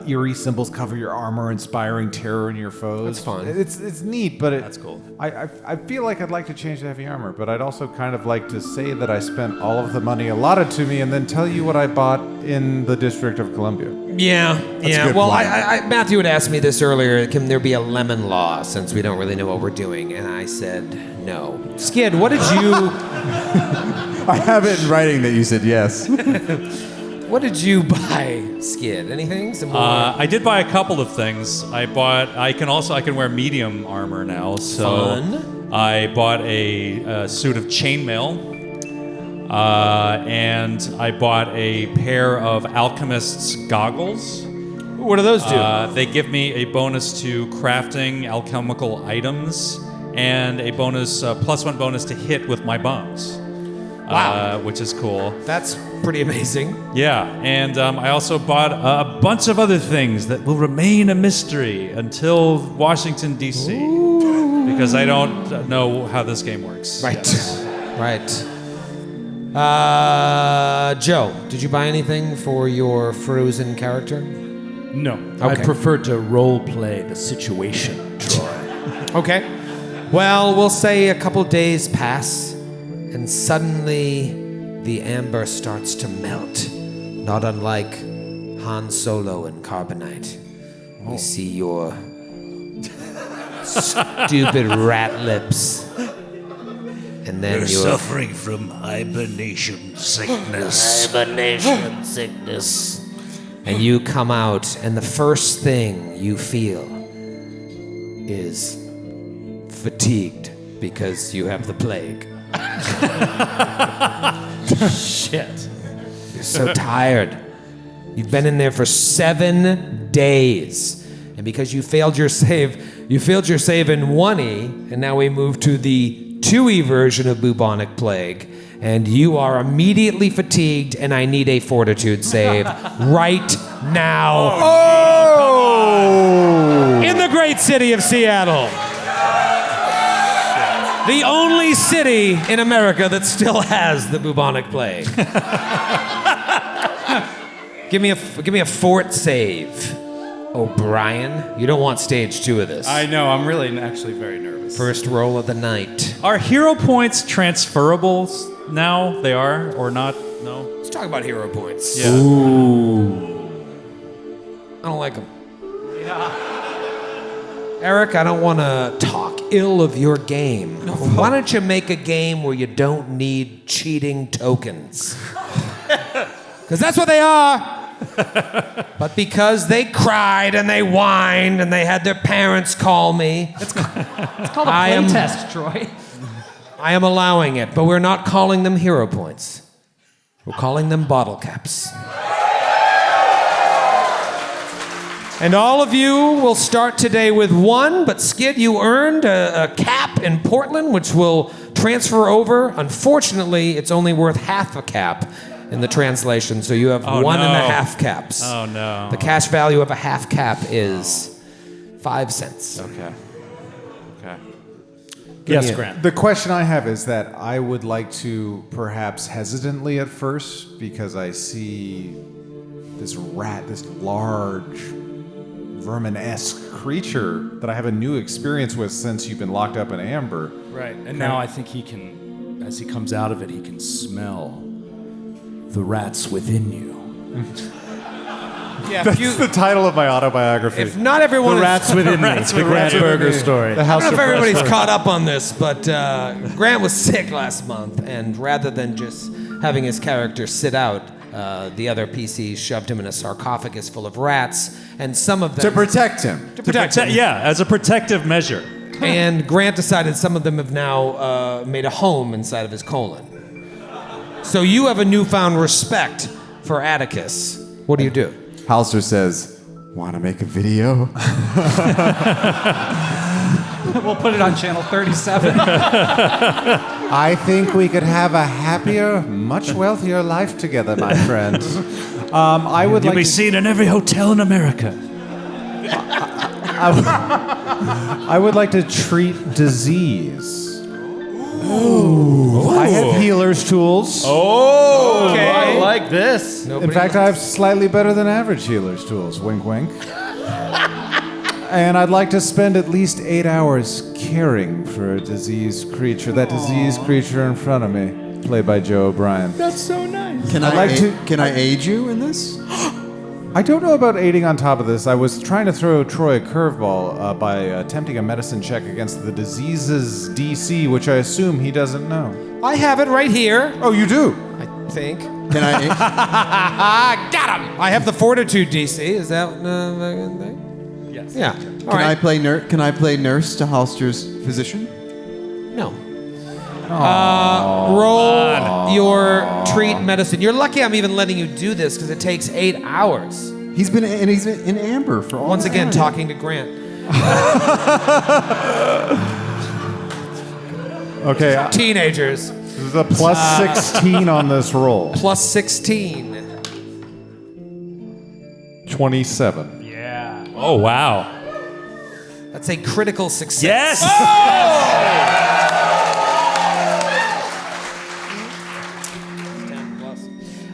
eerie symbols cover your armor, inspiring terror in your foes. That's fun. It's neat, but That's cool. I feel like I'd like to change the heavy armor, but I'd also kind of like to say that I spent all of the money allotted to me and then tell you what I bought in the District of Columbia. Yeah. good Well, plan. Matthew had asked me this earlier. Can there be a lemon law since we don't really know what we're doing? And I said no. Skid, what did you? I have it in writing that you said yes. What did you buy, Skid? Anything? Some more? I did buy a couple of things. I can wear medium armor now. So Fun. I bought a suit of chainmail. And I bought a pair of alchemist's goggles. What do those do? They give me a bonus to crafting alchemical items and a bonus +1 bonus to hit with my bones. Wow. Which is cool. That's pretty amazing. Yeah, and I also bought a bunch of other things that will remain a mystery until Washington, D.C. Because I don't know how this game works. Right. Yes. Right. Joe, did you buy anything for your frozen character? No. Okay. I prefer to role play the situation, Troy. Okay. Well, we'll say a couple days pass, and suddenly the amber starts to melt, not unlike Han Solo in Carbonite. We see your stupid rat lips. And then you're suffering from hibernation sickness. hibernation sickness. And you come out, and the first thing you feel is fatigued because you have the plague. Shit. You're so tired. You've been in there for 7 days. And because you failed your save in 1E, and now we move to the 2E version of bubonic plague, and you are immediately fatigued, and I need a fortitude save right now. Oh! In the great city of Seattle. The only city in America that still has the bubonic plague. Give me a fort save. O'Brien. You don't want stage 2 of this. I know. I'm really actually very nervous. First roll of the night. Are hero points transferable now? They are or not? No. Let's talk about hero points. Yeah. I don't like them. Eric, I don't want to talk ill of your game. Why don't you make a game where you don't need cheating tokens? Because that's what they are. But because they cried and they whined and they had their parents call me, It's called a play test, Troy. I am allowing it. But we're not calling them hero points. We're calling them bottle caps. And all of you will start today with 1, but Skid, you earned a cap in Portland, which will transfer over. Unfortunately, it's only worth half a cap in the translation, so you have 1.5 caps. Oh, no. The cash value of a half cap is 5 cents. Okay. Yes, Grant. The question I have is that I would like to, perhaps hesitantly at first, because I see this rat, this large, vermin-esque creature that I have a new experience with since you've been locked up in amber. Right. And now I think he can, as he comes out of it, he can smell the rats within you. Yeah, That's the title of my autobiography. if not everyone The is... rats within me. The Grant Berger story. The I House don't know if of everybody's Rats. caught up on this, but Grant was sick last month, and rather than just having his character sit out, the other PCs shoved him in a sarcophagus full of rats, and some of them... To protect him. To protect him. Yeah, as a protective measure. And Grant decided some of them have now made a home inside of his colon. So you have a newfound respect for Atticus. What do you do? Halster says, "Want to make a video?" We'll put it on channel 37. I think we could have a happier, much wealthier life together, my friend. I would You'll like be to, seen in every hotel in America. I would like to treat disease. Ooh. I have healer's tools. Oh, Okay. I like this. In fact, I have slightly better than average healer's tools. Wink, wink. And I'd like to spend at least 8 hours caring for a diseased creature. That diseased creature in front of me, played by Joe O'Brien. That's so nice. Can I'd I aid you in this? I don't know about aiding on top of this. I was trying to throw Troy a curveball by attempting a medicine check against the disease's DC, which I assume he doesn't know. I have it right here, Oh, you do? I think. Can I? Got him! I have the Fortitude DC. Is that the thing? Yes. Yeah. Can I play nurse? Can I play nurse to Halster's physician? No. Roll your treat medicine. You're lucky I'm even letting you do this because it takes 8 hours. He's been in amber for all. Once that again, time. talking to Grant. Okay, Teenagers. this is a plus 16 on this roll. Plus 16. 27. Oh, wow. That's a critical success. Yes!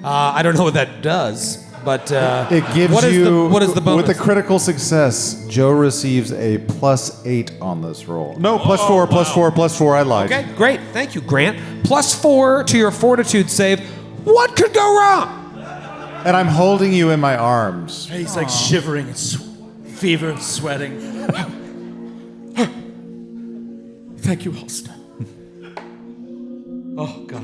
I don't know what that does, but It gives what is you. what is the bonus? With a critical success, Joe receives a plus 8 on this roll. No, plus 4, plus 4, plus 4. I lied. Okay, great. Thank you, Grant. Plus 4 to your fortitude save. What could go wrong? And I'm holding you in my arms. He's like shivering and fever, sweating. Thank you, Holster. Oh, God.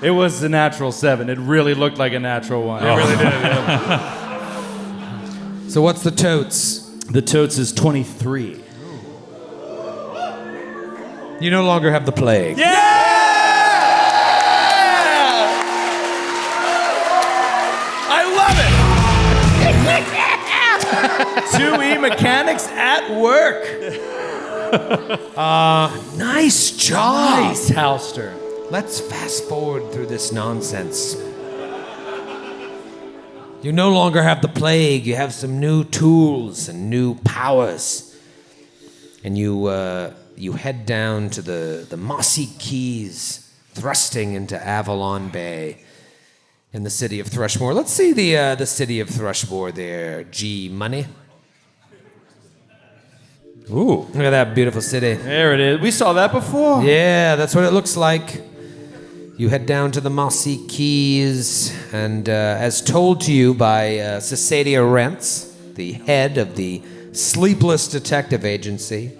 It was the natural 7. It really looked like a natural 1. It really did. So what's the totes? The totes is 23. You no longer have the plague. I love it! 2E mechanics at work. Nice job. Nice, Halster. Let's fast forward through this nonsense. You no longer have the plague. You have some new tools and new powers. And you head down to the mossy quays thrusting into Avalon Bay in the city of Thrushmore. Let's see the city of Thrushmore there, G Money. Ooh. Look at that beautiful city. There it is. We saw that before. Yeah, that's what it looks like. You head down to the Mossy Keys, and as told to you by Cecilia Rents, the head of the Sleepless Detective Agency,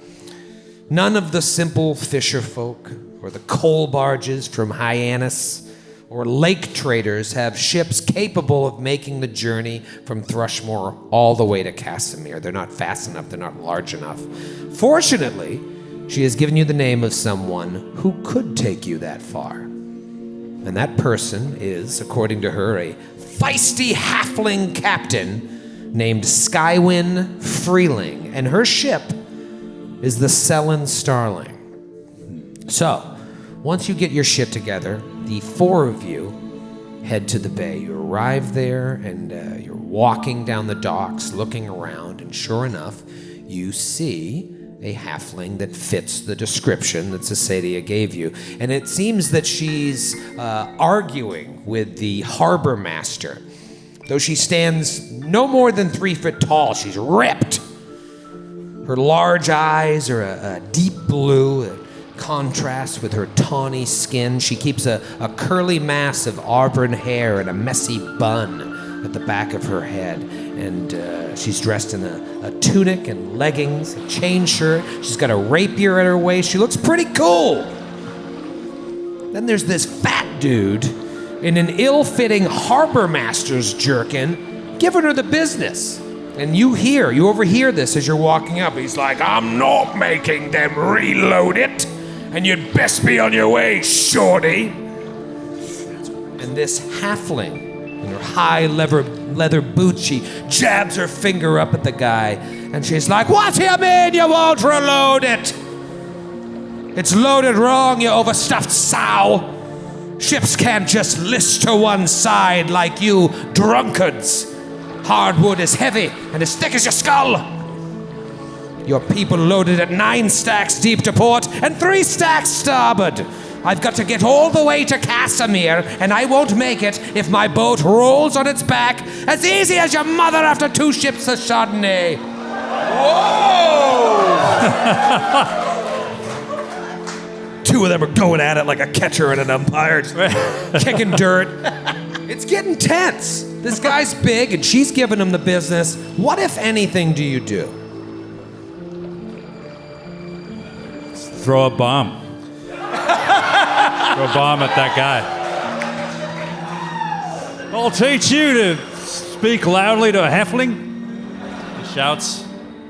none of the simple fisher folk or the coal barges from Hyannis or lake traders have ships capable of making the journey from Thrushmore all the way to Casimir. They're not fast enough, they're not large enough. Fortunately, she has given you the name of someone who could take you that far. And that person is, according to her, a feisty halfling captain named Skywin Freeling, and her ship is the Sellen Starling. So, once you get your shit together, the four of you head to the bay. You arrive there, and you're walking down the docks, looking around, and sure enough, you see a halfling that fits the description that Cecilia gave you. And it seems that she's arguing with the harbor master. Though she stands no more than 3 feet tall, she's ripped. Her large eyes are a deep blue, a contrast with her tawny skin. She keeps a curly mass of auburn hair and a messy bun at the back of her head. And she's dressed in a tunic and leggings, a chain shirt. She's got a rapier at her waist. She looks pretty cool. Then there's this fat dude in an ill-fitting harbor master's jerkin giving her the business. And you overhear this as you're walking up. He's like, I'm not making them reload it, and you'd best be on your way, shorty. And this halfling, in her high leather boots, she jabs her finger up at the guy, and she's like, what do you mean you won't reload it? It's loaded wrong, you overstuffed sow. Ships can't just list to one side like you drunkards. Hardwood is heavy and as thick as your skull. Your people loaded at 9 stacks deep to port and 3 stacks starboard. I've got to get all the way to Casimir, and I won't make it if my boat rolls on its back as easy as your mother after 2 ships of Chardonnay. Whoa! 2 of them are going at it like a catcher and an umpire, kicking dirt. It's getting tense. This guy's big, and she's giving him the business. What, if anything, do you do? Throw a bomb. Throw a bomb at that guy. I'll teach you to speak loudly to a halfling. He shouts.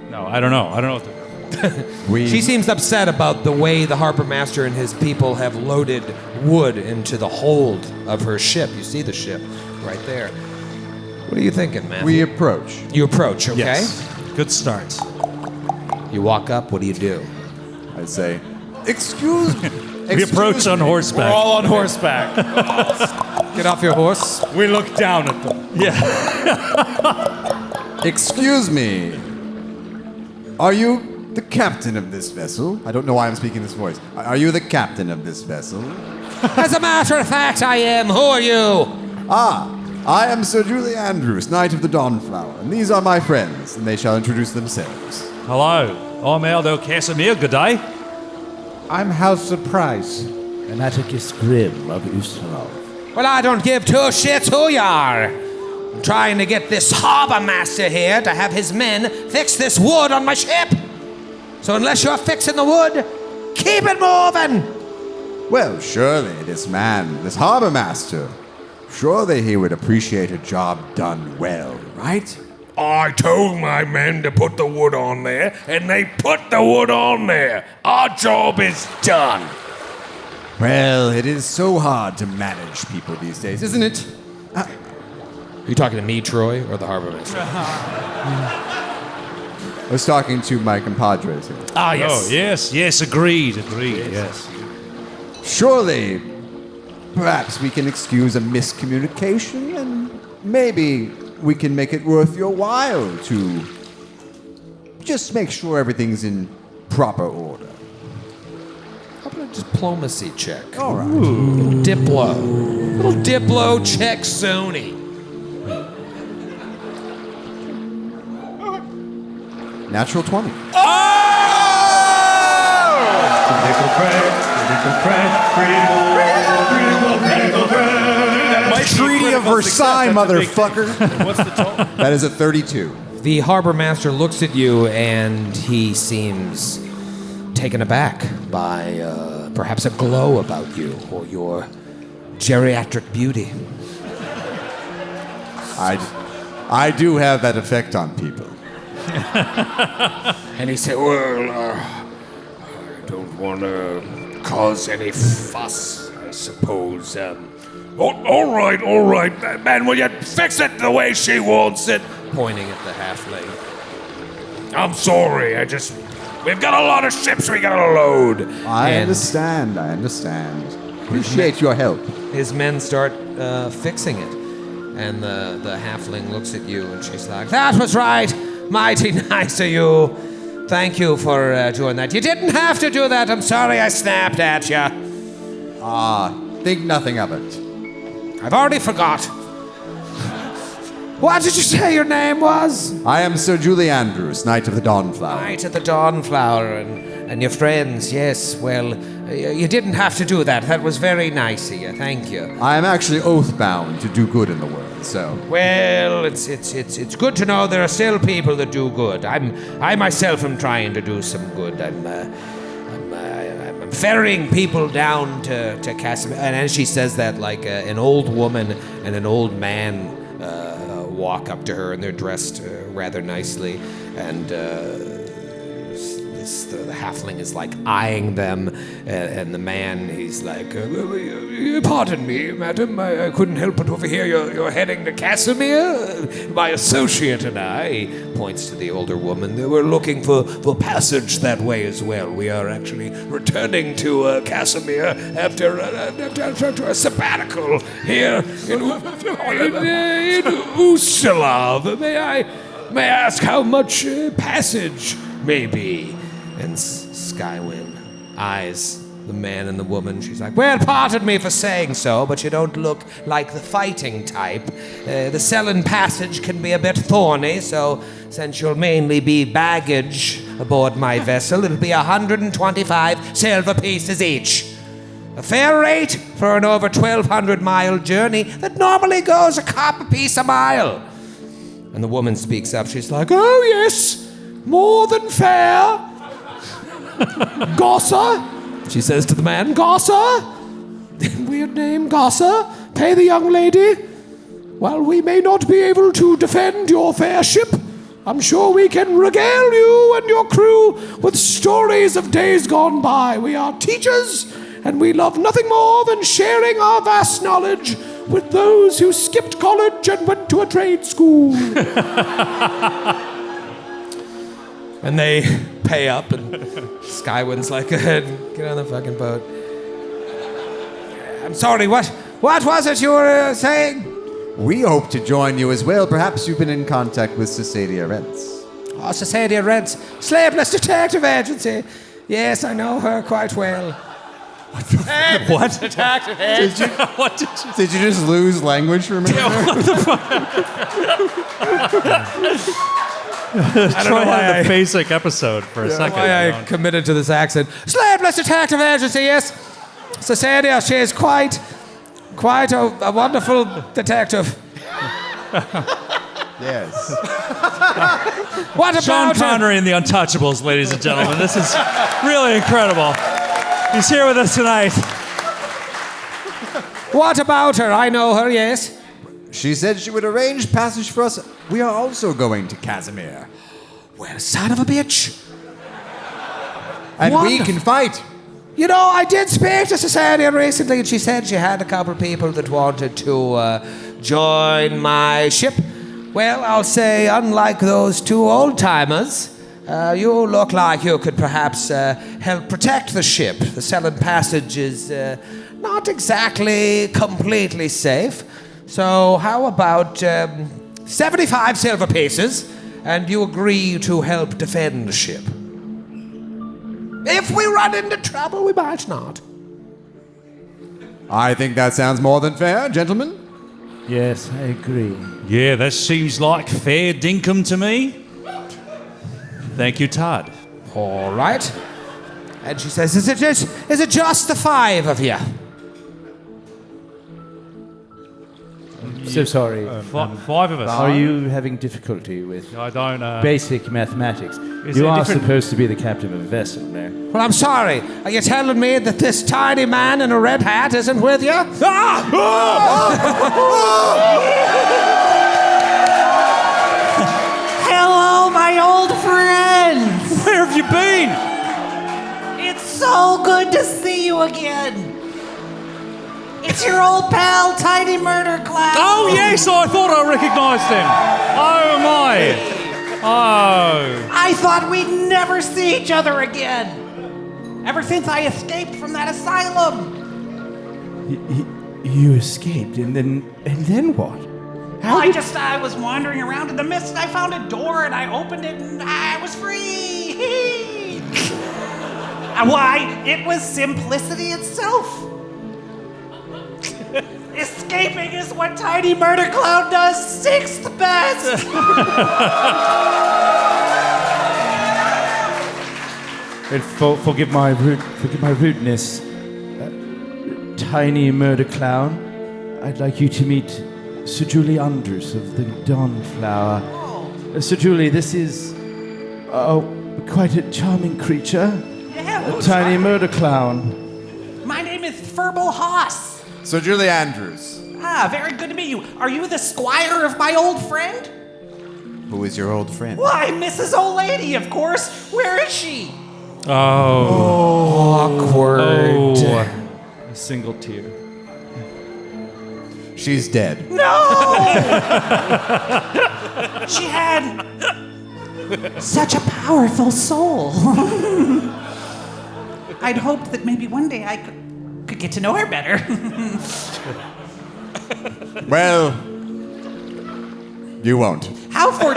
No, I don't know. I don't know what to do. She seems upset about the way the harbor master and his people have loaded wood into the hold of her ship. You see the ship right there. What are you thinking, man? We approach. You approach, okay? Yes. Good start. You walk up, what do you do? I say, excuse me. We approach on horseback. We're all on horseback. Get off your horse. We look down at them. Excuse me. Are you the captain of this vessel? I don't know why I'm speaking this voice. Are you the captain of this vessel? As a matter of fact, I am. Who are you? I am Sir Julie Andrews, Knight of the Dawnflower, and these are my friends, and they shall introduce themselves. Hello. I'm Aldo Casimir. Good day. I'm House Surprise. And Atticus Grimm of Ustrov. Well, I don't give 2 shits who you are. I'm trying to get this harbor master here to have his men fix this wood on my ship. So unless you're fixing the wood, keep it moving. Well, surely this harbor master, surely he would appreciate a job done well, right? I told my men to put the wood on there, and they put the wood on there. Our job is done. Well, it is so hard to manage people these days, isn't it? Are you talking to me, Troy, or the harbor master? I was talking to my compadres here. Ah, yes. Oh, yes. Agreed. Yes. Surely, perhaps we can excuse a miscommunication, and maybe we can make it worth your while to just make sure everything's in proper order. How about diplomacy check. All right. Little Diplo check, Sony. Natural 20. Treaty of Versailles, motherfucker. What's the total? That is a 32. The harbor master looks at you and he seems taken aback by perhaps a glow about you or your geriatric beauty. I do have that effect on people. And he said, well, I don't want to cause any fuss, I suppose. All right, man, will you fix it the way she wants it? Pointing at the halfling. I'm sorry, we've got a lot of ships we gotta load. I And- understand. Appreciate your help. His men start fixing it. And the halfling looks at you and she's like, that was right. Mighty nice of you. Thank you for doing that. You didn't have to do that. I'm sorry I snapped at you. Think nothing of it. I've already forgot. What did you say your name was? I am Sir Julie Andrews, Knight of the Dawnflower. Knight of the Dawnflower and your friends, yes. Well, you didn't have to do that. That was very nice of you. Thank you. I am actually oath-bound to do good in the world, so... Well, it's good to know there are still people that do good. I myself am trying to do some good. I'm ferrying people down to Casimir. And as she says that, like an old woman and an old man walk up to her, and they're dressed rather nicely, and the halfling is like eyeing them, and the man, he's like, pardon me, madam, I couldn't help but overhear you're heading to Casimir. My associate and I, points to the older woman, we're looking for passage that way as well. We are actually returning to Casimir after a sabbatical here in Ustalav. May I ask how much passage may be? And Skywind eyes the man and the woman. She's like, well, pardon me for saying so, but you don't look like the fighting type. The Sellen passage can be a bit thorny, so since you'll mainly be baggage aboard my vessel, it'll be 125 silver pieces each. A fair rate for an over 1,200-mile journey that normally goes a copper piece a mile. And the woman speaks up. She's like, oh, yes, more than fair. Gosser, she says to the man, Gosser, weird name, Gosser, pay the young lady. While we may not be able to defend your fair ship, I'm sure we can regale you and your crew with stories of days gone by. We are teachers, and we love nothing more than sharing our vast knowledge with those who skipped college and went to a trade school. And they pay up, and Skywind's like, go ahead, get on the fucking boat. I'm sorry, what was it you were saying? We hope to join you as well. Perhaps you've been in contact with Sociedia Rents. Oh, Sociedia Rents, Slaveless Detective Agency. Yes, I know her quite well. What? Detective Agency. What did you Did you just lose language for a minute? I don't know why the basic episode for a second. Why I committed to this accent. Slaveless Detective Agency, yes. Society, she is quite a wonderful detective. Yes. What about Sean her? Connery and the Untouchables, ladies and gentlemen. This is really incredible. He's here with us tonight. What about her? I know her, yes. She said she would arrange passage for us. We are also going to Casimir. Well, son of a bitch. And we Wonderful. can fight. You know, I did speak to Society recently, and she said she had a couple of people that wanted to join my ship. Well, I'll say, unlike those two old-timers, you look like you could perhaps help protect the ship. The Sellen Passage is not exactly completely safe. So how about 75 silver pieces, and you agree to help defend the ship? If we run into trouble, we might not. I think that sounds more than fair, gentlemen. Yes, I agree. Yeah, that seems like fair dinkum to me. Thank you, Todd. All right. And she says, is it just the 5 of you? So sorry. Five of us. Are you having difficulty with I don't. basic mathematics? Is You there are different- supposed to be the captain of a vessel, Mayor. Well, I'm sorry. Are you telling me that this tiny man in a red hat isn't with you? Hello, my old friends! Where have you been? It's so good to see you again. It's your old pal, Tiny Murder Clown. Oh yes, I thought I recognised him. Oh my. Oh. I thought we'd never see each other again. Ever since I escaped from that asylum. You escaped, and then what? I was wandering around in the mist and I found a door and I opened it and I was free. Why? It was simplicity itself. Escaping is what Tiny Murder Clown does 6th best. And forgive my rudeness, Tiny Murder Clown. I'd like you to meet Sir Julie Andrews of the Dawnflower. Sir Julie, this is quite a charming creature. Yeah, A tiny murder clown. My name is Furball Haas. So Julie Andrews, Ah, very good to meet you. Are you the squire of my old friend? who is your old friend? Why, Mrs. Old Lady, of course. Where is she? Awkward. A single tear. She's dead. No! She had such a powerful soul. I'd hoped that maybe one day I could get to know her better. Well, you won't. How well,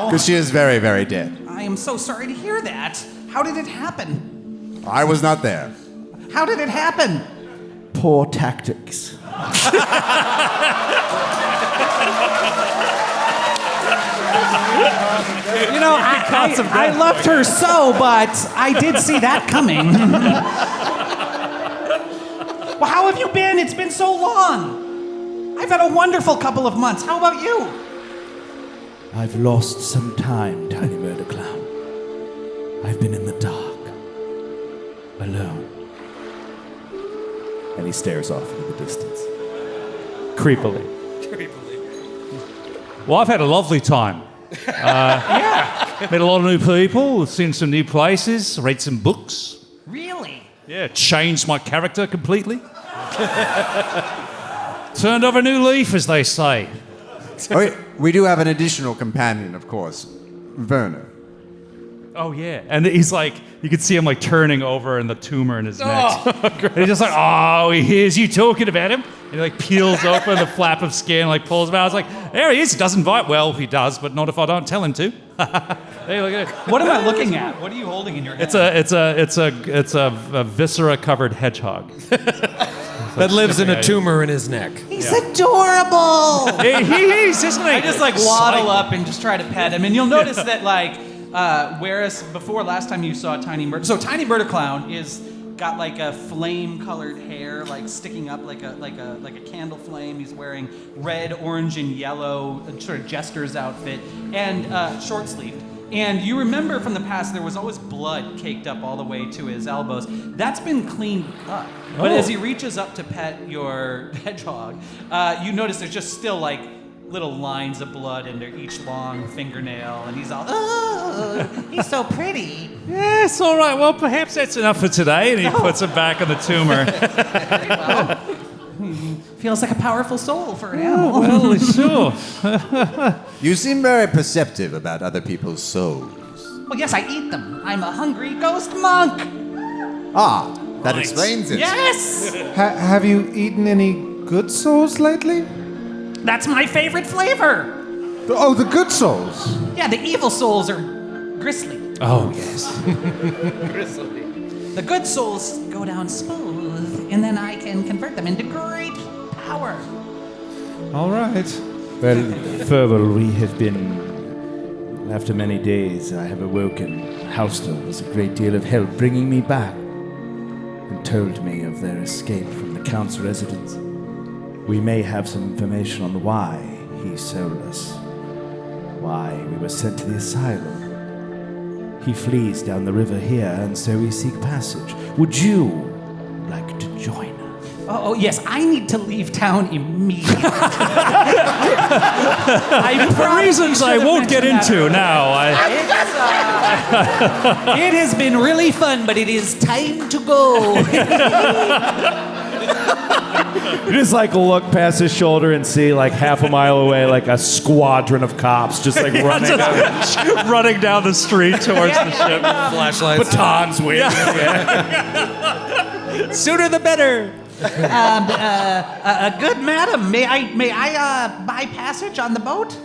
Because she is very, very dead. I am so sorry to hear that. How did it happen? I was not there. How did it happen? Poor tactics. You know, I loved her so, but I did see that coming. Well, how have you been? It's been so long. I've had a wonderful couple of months. How about you? I've lost some time, Tiny Murder Clown. I've been in the dark, alone. And he stares off into the distance. Creepily. Well, I've had a lovely time. Met a lot of new people, seen some new places, read some books. Really? Yeah, changed my character completely. Turned over a new leaf, as they say. Oh, we do have an additional companion, of course, Werner. Oh yeah, and he's like, you can see him like turning over and the tumor in his neck. And he's just like, oh, he hears you talking about him. And he like peels open the flap of skin, like pulls him out. I was like, there he is. He doesn't bite. Well, he does, but not if I don't tell him to. Hey, look at it. What am I looking at? What are you holding in your hand? It's a viscera-covered hedgehog. That lives in a tumor in his neck. He's adorable. He is, isn't he? I just like waddle up and just try to pet him, and you'll notice that like, whereas before last time you saw Tiny Murder, so Tiny Murder Clown is got like a flame-colored hair, like sticking up like a candle flame. He's wearing red, orange, and yellow sort of jester's outfit and short sleeved. And you remember from the past there was always blood caked up all the way to his elbows. That's been cleaned up. But as he reaches up to pet your hedgehog, you notice there's just still like little lines of blood under each long fingernail, and he's all, Oh, he's so pretty. Yes, all right. Well, perhaps that's enough for today. And he puts him back on the tumor. Very well. Feels like a powerful soul for an animal. Well, sure. You seem very perceptive about other people's souls. Well, yes, I eat them. I'm a hungry ghost monk. Ah, that explains it. Yes! Have you eaten any good souls lately? That's my favorite flavor. Oh, the good souls. Yeah, the evil souls are gristly. Oh, yes. The good souls go down smooth, and then I can convert them into great power. All right. Well, Furwell, we have been. After many days, I have awoken. Halster was a great deal of help bringing me back and told me of their escape from the Count's residence. We may have some information on why he sold us, why we were sent to the asylum. He flees down the river here, and so we seek passage. Would you like to join us? Oh, yes, I need to leave town immediately. For reasons I won't get into now. It has been really fun, but it is time to go. You just like look past his shoulder and see like half a mile away like a squadron of cops just like running Running down the street towards the ship. Flashlights. batons waving. Sooner the better. Good madam, may I buy passage on the boat?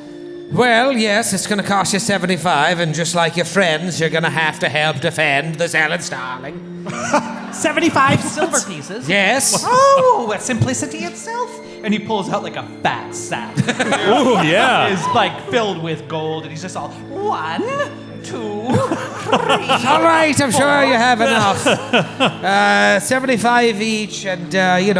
Well, yes, it's going to cost you 75, and just like your friends, you're going to have to help defend the Sellen Starling. 75 silver pieces? Yes. Oh, simplicity itself. And he pulls out like a fat sack. Ooh, yeah. Is like filled with gold, and he's just all 1, 2, 3. All right, I'm sure you have enough. 75 each, and,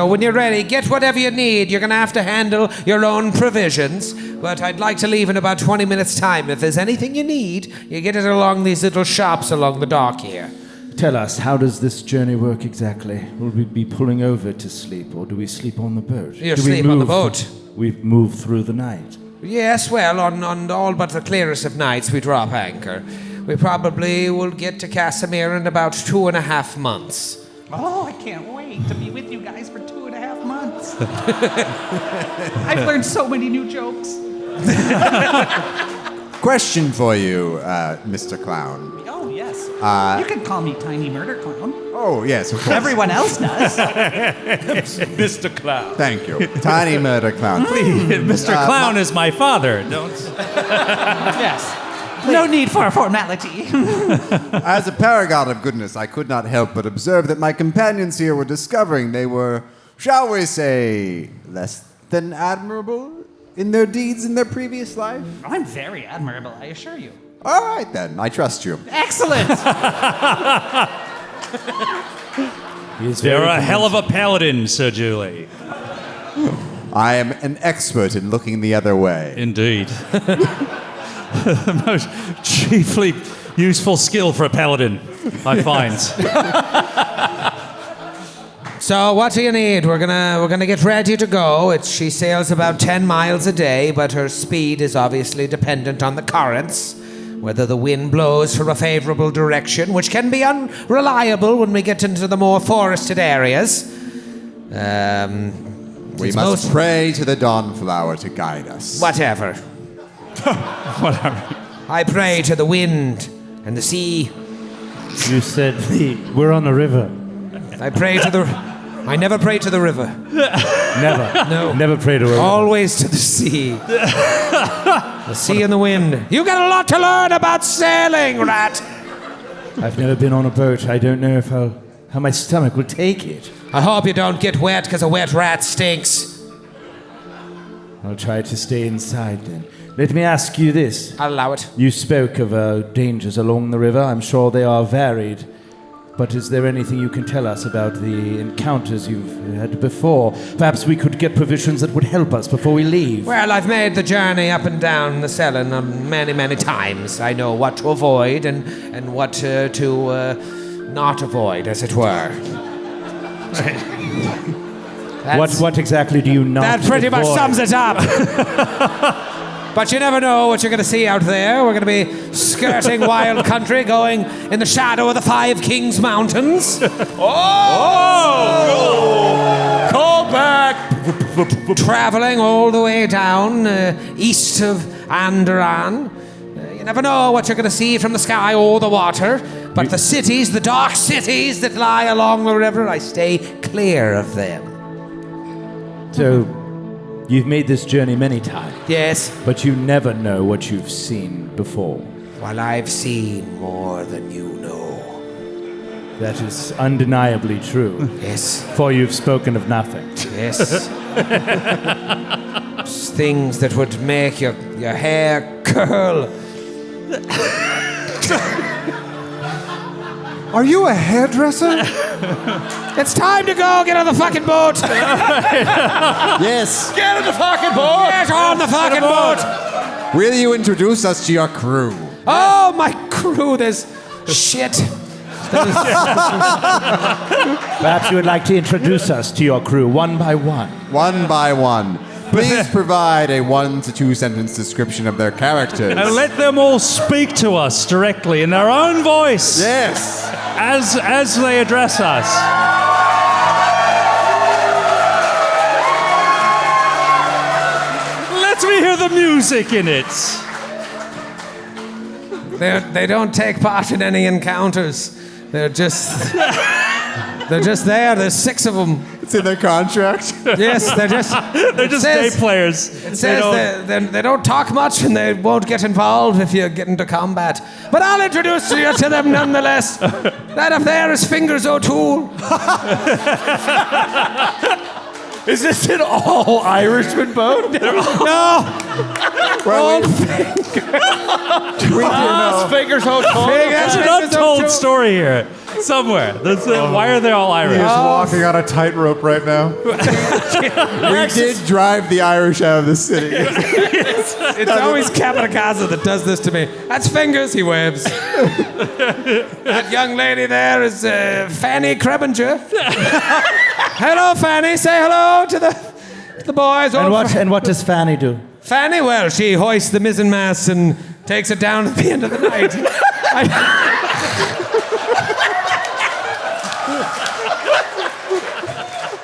when you're ready, get whatever you need. You're going to have to handle your own provisions, but I'd like to leave in about 20 minutes' time. If there's anything you need, you get it along these little shops along the dock here. Tell us, how does this journey work exactly? Will we be pulling over to sleep, or do we sleep on the boat? You sleep on the boat. We move through the night. Yes, well, on all but the clearest of nights, we drop anchor. We probably will get to Casimir in about 2.5 months. Oh, I can't wait to be with you guys for 2.5 months. I've learned so many new jokes. Question for you, Mr. Clown. Oh, yes. You can call me Tiny Murder Clown. Oh, yes, of course. Everyone else does. Mr. Clown. Thank you. Tiny Murder Clown. Mr. Clown is my father. Don't. Yes. No need for a formality. As a paragon of goodness, I could not help but observe that my companions here were discovering they were, shall we say, less than admirable in their deeds in their previous life. I'm very admirable, I assure you. All right, then. I trust you. Excellent. You're a hell of a paladin, Sir Julie. I am an expert in looking the other way. Indeed. The most chiefly useful skill for a paladin, I find. So what do you need? We're gonna get ready to go. She sails about 10 miles a day, but her speed is obviously dependent on the currents, whether the wind blows from a favorable direction, which can be unreliable when we get into the more forested areas. We must pray to the Dawnflower to guide us. Whatever. Whatever. I pray to the wind and the sea. You said we're on a river. I never pray to the river. Never. No. Never pray to a river. Always to the sea. The sea and the wind. You got a lot to learn about sailing, rat. I've never been on a boat. I don't know how my stomach will take it. I hope you don't get wet, because a wet rat stinks. I'll try to stay inside then. Let me ask you this. I'll allow it. You spoke of dangers along the river. I'm sure they are varied. But is there anything you can tell us about the encounters you've had before? Perhaps we could get provisions that would help us before we leave. Well, I've made the journey up and down the Sellen many, many times. I know what to avoid and what to not avoid, as it were. What exactly do you not That pretty much avoid? sums it up. But you never know what you're going to see out there. We're going to be skirting wild country, going in the shadow of the 5 Kings Mountains. Call back! Traveling all the way down east of Andoran. You never know what you're going to see from the sky or the water. But the cities, the dark cities that lie along the river, I stay clear of them. So, you've made this journey many times. Yes. But you never know what you've seen before. Well, I've seen more than you know. That is undeniably true. Yes. For you've spoken of nothing. Yes. Things that would make your hair curl. Are you a hairdresser? It's time to go. Get on the fucking boat. Yes. Get on the fucking boat. Get on the fucking boat. Will you introduce us to your crew? Oh, my crew. There's shit. Perhaps you would like to introduce us to your crew one by one. One by one. Please provide a 1 to 2 sentence description of their characters. And let them all speak to us directly in their own voice. Yes. As they address us. Let me hear the music in it. They don't take part in any encounters. They're just there. There's 6 of them. It's in their contract. Yes, they're just day players. It says they don't talk much and they won't get involved if you get into combat. But I'll introduce you to them nonetheless. That up there is Fingers O'Toole. Is this an all Irishman boat? No. Well, we do know. Fingers O'Toole. There's an untold story here somewhere. Why are they all Irish? He's walking on a tightrope right now. We did drive the Irish out of the city. It's always Capodicasa that does this to me. That's Fingers, he waves. That young lady there is Fanny Crebinger. Hello, Fanny. Say hello to the boys. And what does Fanny do? Fanny, well, she hoists the mizzenmast and takes it down at the end of the night.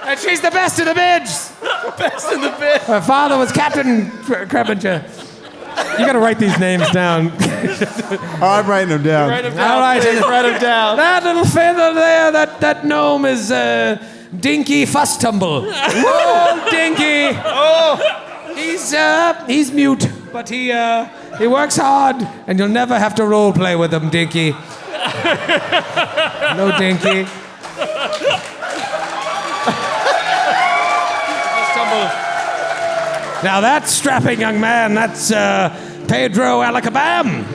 And she's the best of the bids. Best in the bit. Her father was Captain Crebinger. You gotta write these names down. Oh, I'm writing them down. Write him down. All right, Please, write him down. That little feather there, that gnome is Dinky Fusstumble. Oh, Dinky. Oh. He's mute, but he works hard, and you'll never have to role play with him, Dinky. No, Dinky. Now that strapping young man, that's Pedro Alacabam.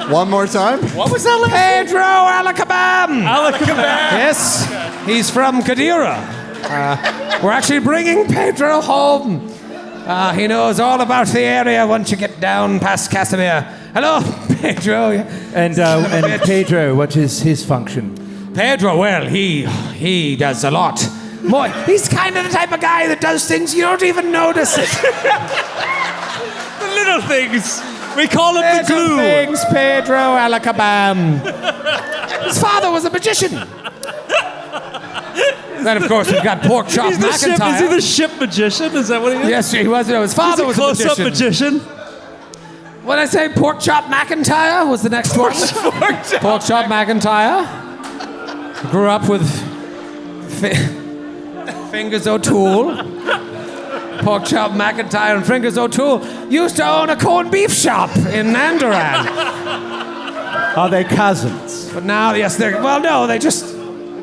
One more time. What was that last Pedro Alacabam. Alacabam. Yes, he's from Kadira. We're actually bringing Pedro home. He knows all about the area once you get down past Casimir. Hello, Pedro. And Pedro, what is his function? Pedro, well, he does a lot. More, he's kind of the type of guy that does things you don't even notice it. The little things. We call him the glue. Things, Pedro Alacabam. His father was a magician. Then, of course, we've got Pork Chop Is he McIntyre. the ship magician? Is that what he is? Yes, he was. No, his father was a close-up magician. What did I say? Pork Chop McIntyre was the next one. Pork Chop McIntyre. Grew up with Fingers O'Toole. Pork Chop McIntyre and Fingers O'Toole used to own a corned beef shop in Nandoran. Are they cousins? But now, yes, it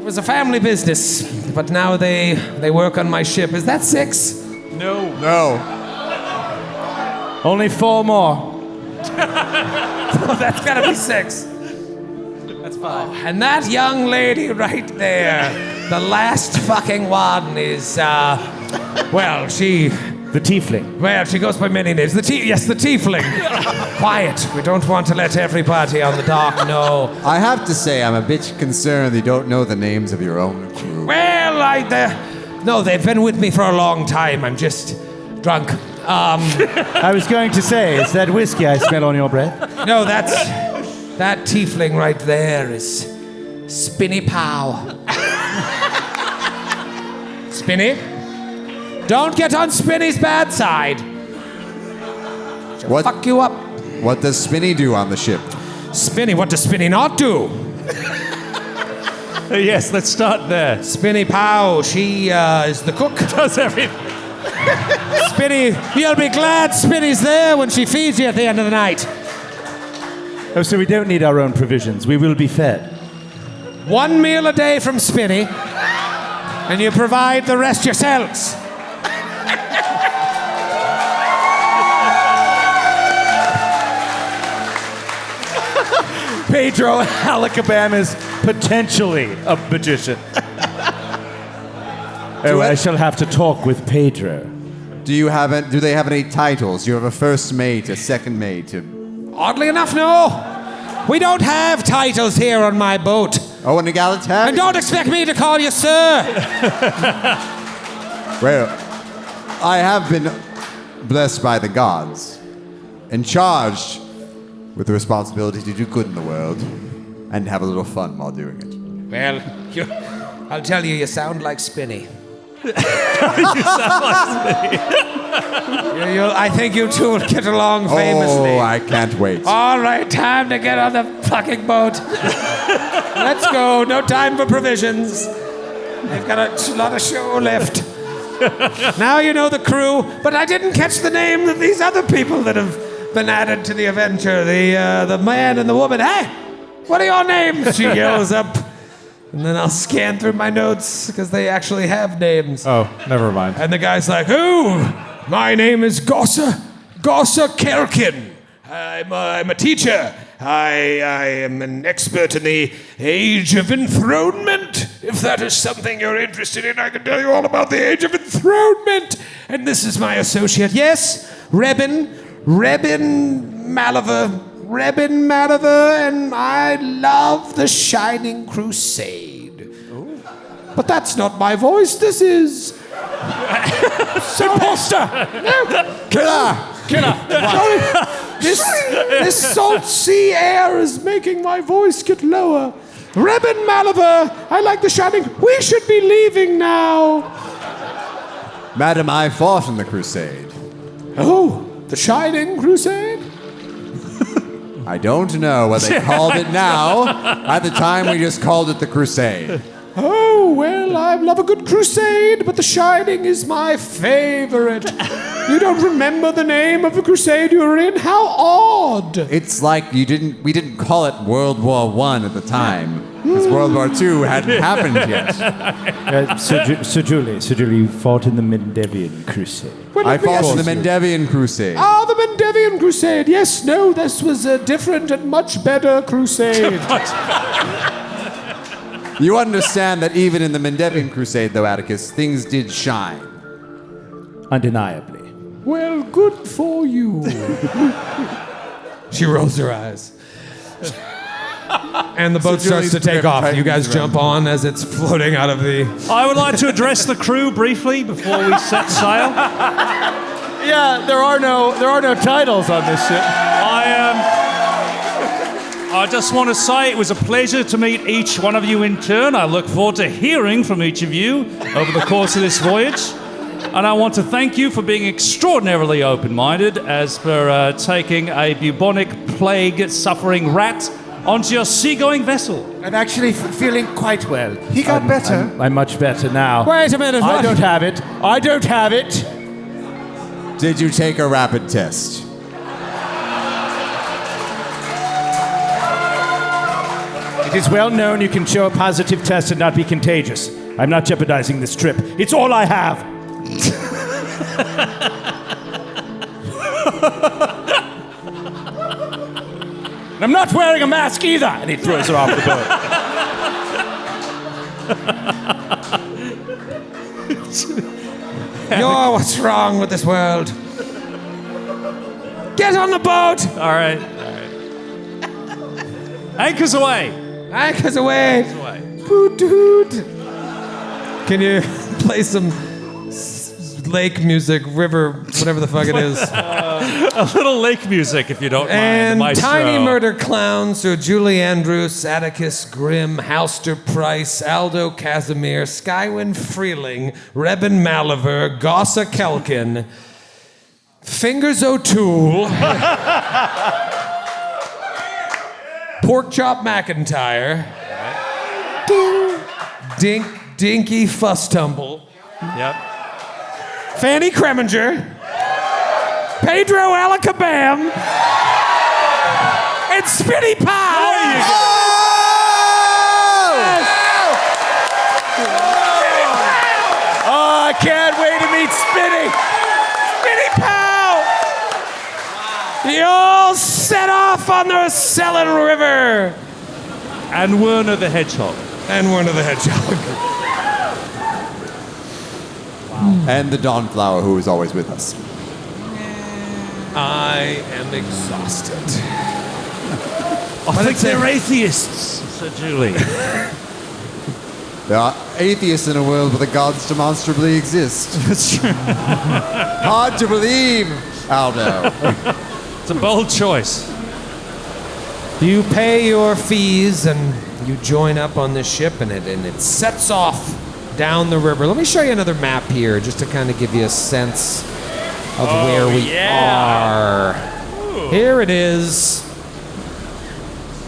was a family business. But now they work on my ship. Is that 6? No. Only 4 more. Oh, that's gotta be 6. That's 5. And that young lady right there, the last fucking one is, The tiefling. Well, she goes by many names. The tiefling. Quiet. We don't want to let everybody on the dock know. I have to say, I'm a bit concerned you don't know the names of your own crew. Well, no, they've been with me for a long time. I'm just drunk. I was going to say, is that whiskey I smell on your breath? No, that tiefling right there is Spinny Pow. Spinny? Don't get on Spinny's bad side. What? Fuck you up. What does Spinny do on the ship? Spinny, what does Spinny not do? Yes, let's start there. Spinny Pow, she is the cook. Does everything. Spinny, you'll be glad Spinny's there when she feeds you at the end of the night. Oh, so we don't need our own provisions. We will be fed. 1 meal a day from Spinny, and you provide the rest yourselves. Pedro Alakabam is potentially a magician. Oh, I shall have to talk with Pedro. Do they have any titles? You have a first mate, a second mate. Oddly enough, no. We don't have titles here on my boat. Oh, an egalitarian? And don't expect me to call you sir. Well, I have been blessed by the gods and charged with the responsibility to do good in the world and have a little fun while doing it. Well, I'll tell you, you sound like Spinny. You sound like Spinny. I think you two will get along famously. Oh, I can't wait. All right, time to get on the fucking boat. Let's go. No time for provisions. They've got a lot of show left. Now you know the crew, but I didn't catch the name of these other people that have been added to the adventure. The man and the woman. Hey, what are your names? She yells up. And then I'll scan through my notes because they actually have names. Oh, never mind. And the guy's like, "Who? My name is Gossa Kelkin. I'm a teacher. I am an expert in the Age of Enthronement. If that is something you're interested in, I can tell you all about the Age of Enthronement. And this is my associate. Yes, Rebin Malaver, and I love the Shining Crusade. Ooh. But that's not my voice. This is... Imposter! Killer! Sorry. This salt sea air is making my voice get lower. Rebin Malaver, I like the Shining... We should be leaving now. Madam, I fought in the crusade. Oh, the Shining Crusade? I don't know what they called it now. At the time, we just called it the crusade. Oh, well, I love a good crusade, but The Shining is my favorite. You don't remember the name of the crusade you were in? How odd. It's like we didn't call it World War I at the time. Because World War II hadn't happened yet. Sir Julie, you fought in the Mendevian Crusade. Well, I fought in the Mendevian Crusade. Ah, the Mendevian Crusade. Yes, no, this was a different and much better crusade. You understand that even in the Mendevian Crusade, though, Atticus, things did shine. Undeniably. Well, good for you. She rolls her eyes. And the boat starts to take off. You guys jump on as it's floating out of the... I would like to address the crew briefly before we set sail. Yeah, there are no titles on this ship. I just want to say it was a pleasure to meet each one of you in turn. I look forward to hearing from each of you over the course of this voyage. And I want to thank you for being extraordinarily open-minded as per taking a bubonic plague-suffering rat onto your seagoing vessel. I'm actually feeling quite well. He got better. I'm much better now. Wait a minute. I don't have it. Did you take a rapid test? It is well known you can show a positive test and not be contagious. I'm not jeopardizing this trip. It's all I have. And I'm not wearing a mask either. And he throws her off the boat. You're what's wrong with this world. Get on the boat. All right. Anchors away. Anchors away. Boot doot. Can you play some lake music, river, whatever the fuck it is? A little lake music, if you don't And mind. Tiny Murder Clowns, so Julie Andrews, Atticus Grimm, Halster Price, Aldo Casimir, Skywin Freeling, Rebin Malaver, Gossa Kelkin, Fingers O'Toole, Porkchop McIntyre, Dinky Fusstumble, Yep. Fanny Kreminger, Pedro Alakabam, and Spitty Pal! Oh, I can't wait to meet Spitty. Spitty Pal! You all set off on the Sellen River. And Werner the Hedgehog. And one of the hedgehog. And the Dawnflower, who is always with us. I am exhausted. I think they're atheists, said Julie. There are atheists in a world where the gods demonstrably exist. Hard to believe, Aldo. It's a bold choice. You pay your fees and you join up on this ship and it sets off down the river. Let me show you another map here just to kind of give you a sense of where we are. Here it is.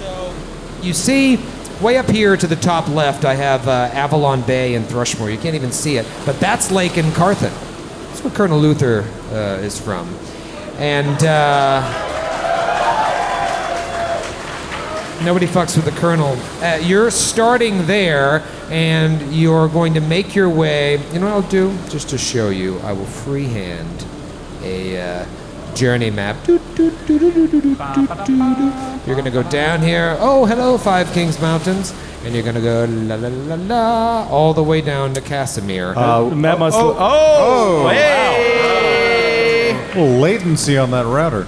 So you see, way up here to the top left, I have Avalon Bay and Thrushmore. You can't even see it, but that's Lake in Carthen. That's where Colonel Luther is from. And nobody fucks with the Colonel. You're starting there, and you're going to make your way. You know what I'll do? Just to show you, I will freehand a journey map. You're going to go down here. Oh, hello, Five Kings Mountains. And you're going to go la la la la all the way down to Casimir. Map must. A little latency on that router.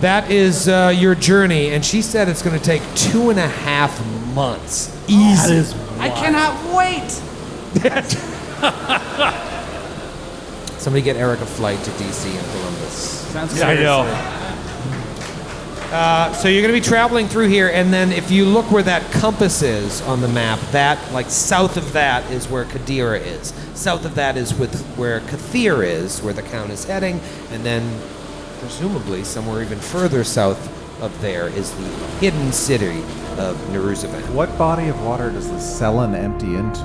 That is your journey, and she said it's going to take 2.5 months. Easy. I cannot wait. Somebody get Eric a flight to DC and Columbus. Sounds Yeah, I know. So you're going to be traveling through here, and then if you look where that compass is on the map, that, like, south of that is where Kadira is. South of that is where Kathir is, where the Count is heading, and then presumably somewhere even further south of there is the hidden city of Neruzavan. What body of water does the Sellen empty into?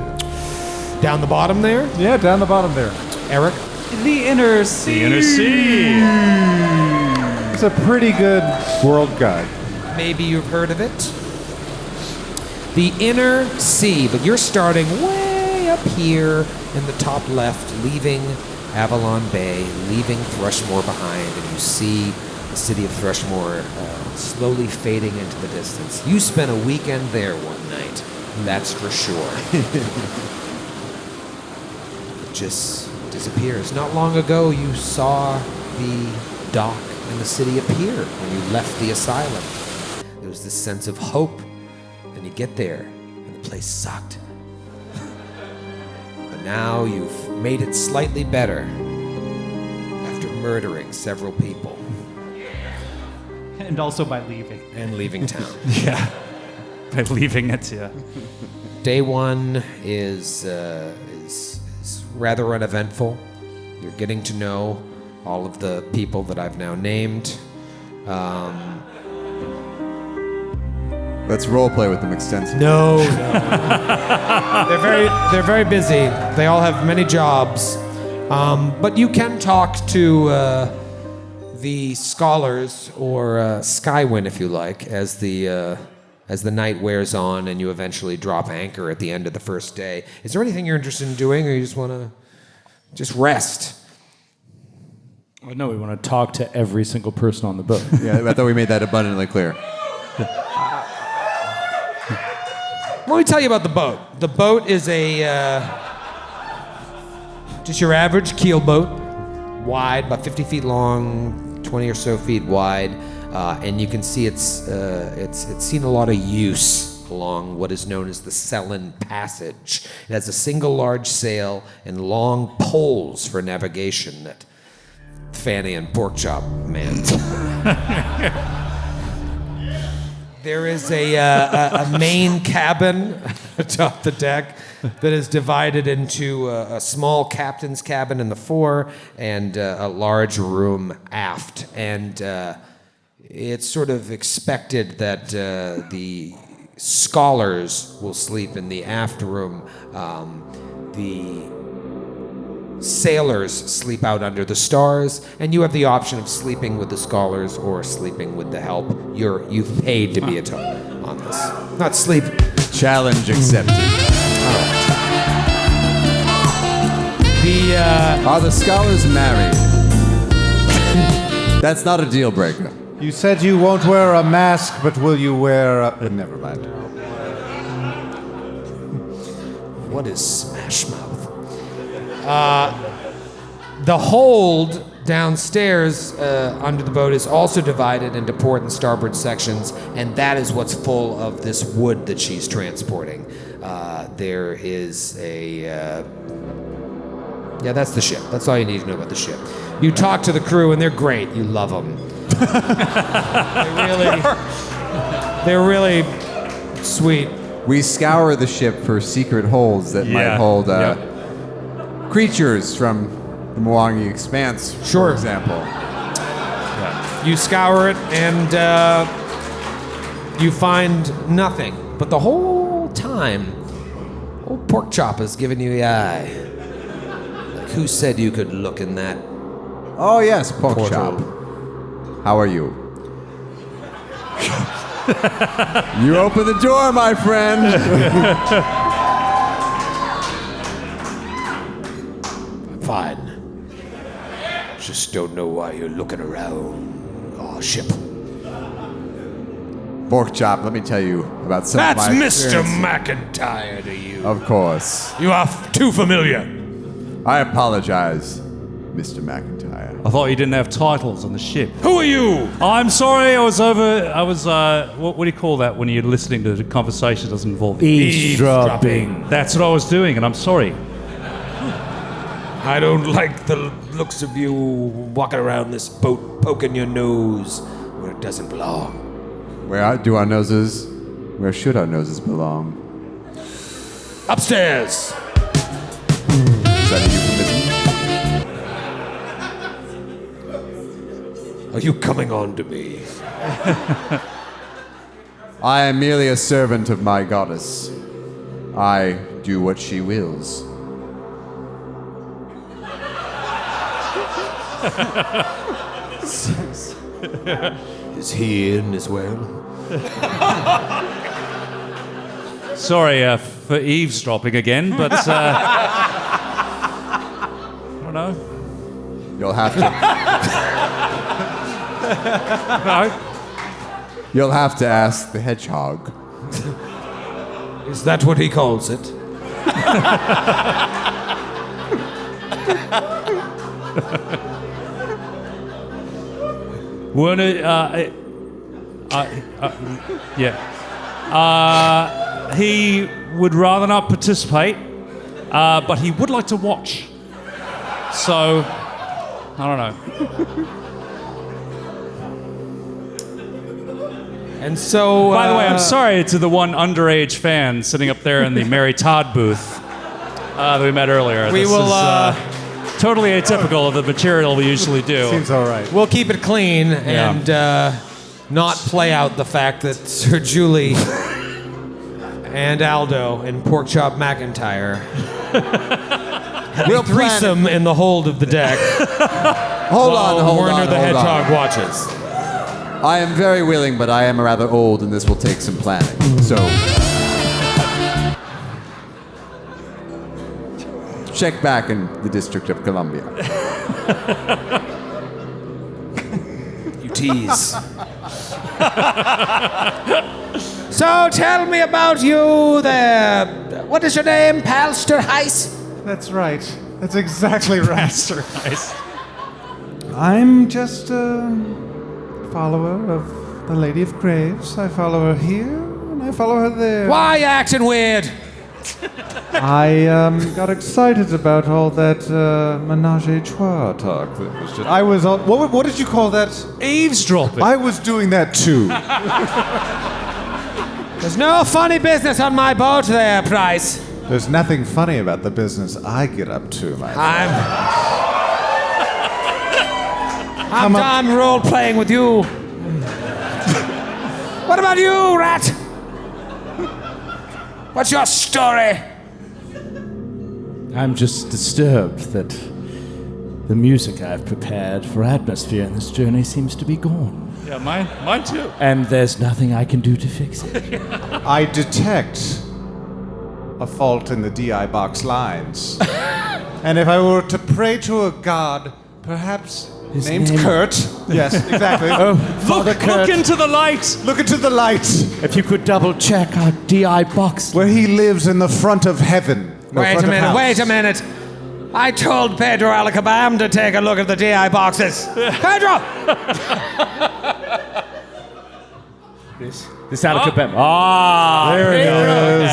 Down the bottom there, Yeah, down the bottom there. Eric? The inner sea. The inner sea. It's a pretty good world guide. Maybe you've heard of it. The inner sea, but you're starting way up here in the top left, leaving Avalon Bay, leaving Thrushmore behind, and you see the city of Thrushmore slowly fading into the distance. You spent a weekend there one night, that's for sure. It just disappears. Not long ago, you saw the dock and the city appear when you left the asylum. There was this sense of hope, and you get there, and the place sucked. But now you've made it slightly better after murdering several people And also by leaving. and leaving town. Yeah. By leaving it, yeah. Day one is rather uneventful. You're getting to know all of the people that I've now named. Let's role play with them extensively. No. They're very busy. They all have many jobs. But you can talk to the scholars or Skywind, if you like, as the night wears on and you eventually drop anchor at the end of the first day. Is there anything you're interested in doing, or you just want to just rest? Oh, no, we want to talk to every single person on the boat. Yeah, I thought we made that abundantly clear. Let me tell you about the boat. The boat is just your average keel boat, wide, about 50 feet long, 20 or so feet wide, and you can see it's seen a lot of use along what is known as the Sellen Passage. It has a single large sail and long poles for navigation that Fanny and Porkchop man. There is a main cabin atop the deck that is divided into a small captain's cabin in the fore and a large room aft. And it's sort of expected that the scholars will sleep in the aft room. The sailors sleep out under the stars, and you have the option of sleeping with the scholars or sleeping with the help. You've paid to be on this. Not sleep. Challenge accepted. Are the scholars married? That's not a deal breaker. You said you won't wear a mask, but will you wear a... Never mind. What is Smash Mouth? The hold downstairs under the boat is also divided into port and starboard sections, and that is what's full of this wood that she's transporting. There is a... yeah, that's the ship. That's all you need to know about the ship. You talk to the crew, and they're great. You love them. They're really sweet. We scour the ship for secret holds that might hold creatures from the Mwangi Expanse, for example. You scour it, and you find nothing. But the whole time, old Pork Chop is giving you the eye. Like, who said you could look in that? Oh yes, Pork Chop. How are you? You open the door, my friend. I'm fine. Just don't know why you're looking around our ship. Pork Chop, let me tell you about some That's of my Mr. experience. McIntyre to you. Of course. You are too familiar. I apologize, Mr. McIntyre. I thought you didn't have titles on the ship. Who are you? I'm sorry, I was, what do you call that when you're listening to the conversation that doesn't involve Eavesdropping. That's what I was doing, and I'm sorry. I don't like the looks of you walking around this boat poking your nose where it doesn't belong. Where should our noses belong? Upstairs! Is that a euphemism? Are you coming on to me? I am merely a servant of my goddess. I do what she wills. Is he in as well? Sorry for eavesdropping again, but I don't know. You'll have to. No. You'll have to ask the hedgehog. Is that what he calls it? Weren't it? Yeah. He would rather not participate, but he would like to watch. So, I don't know. And so... By the way, I'm sorry to the one underage fan sitting up there in the Mary Todd booth that we met earlier. We This will... is, totally atypical of the material we usually do. Seems all right. We'll keep it clean and not play out the fact that Sir Julie and Aldo and Porkchop McIntyre had a threesome in the hold of the deck. Hold while on, Werner the Hedgehog watches. I am very willing, but I am rather old, and this will take some planning. So, check back in the District of Columbia. You tease. So tell me about you there. What is your name, Palster Heiss? That's right. That's exactly right. Master Nice. I'm just a follower of the Lady of Graves. I follow her here, and I follow her there. Why are you acting weird? I got excited about all that menage a trois talk. That was just. I was on. What did you call that? Eavesdropping. I was doing that too. There's no funny business on my boat there, Price. There's nothing funny about the business I get up to, my friend. I'm done role-playing with you. What about you, Rat? What's your story? I'm just disturbed that The music I've prepared for atmosphere in this journey seems to be gone. Yeah, mine too. And there's nothing I can do to fix it. I detect a fault in the DI box lines. And if I were to pray to a god, perhaps His named name- Kurt. Yes, exactly. Father Kurt, Look into the light. Look into the light, if you could double check our DI box. where he lives in the front of heaven. No, Wait front a of minute, house. wait a minute. I told Pedro Alacabam to take a look at the DI boxes. Pedro! This Alacabam. Ah, There it is.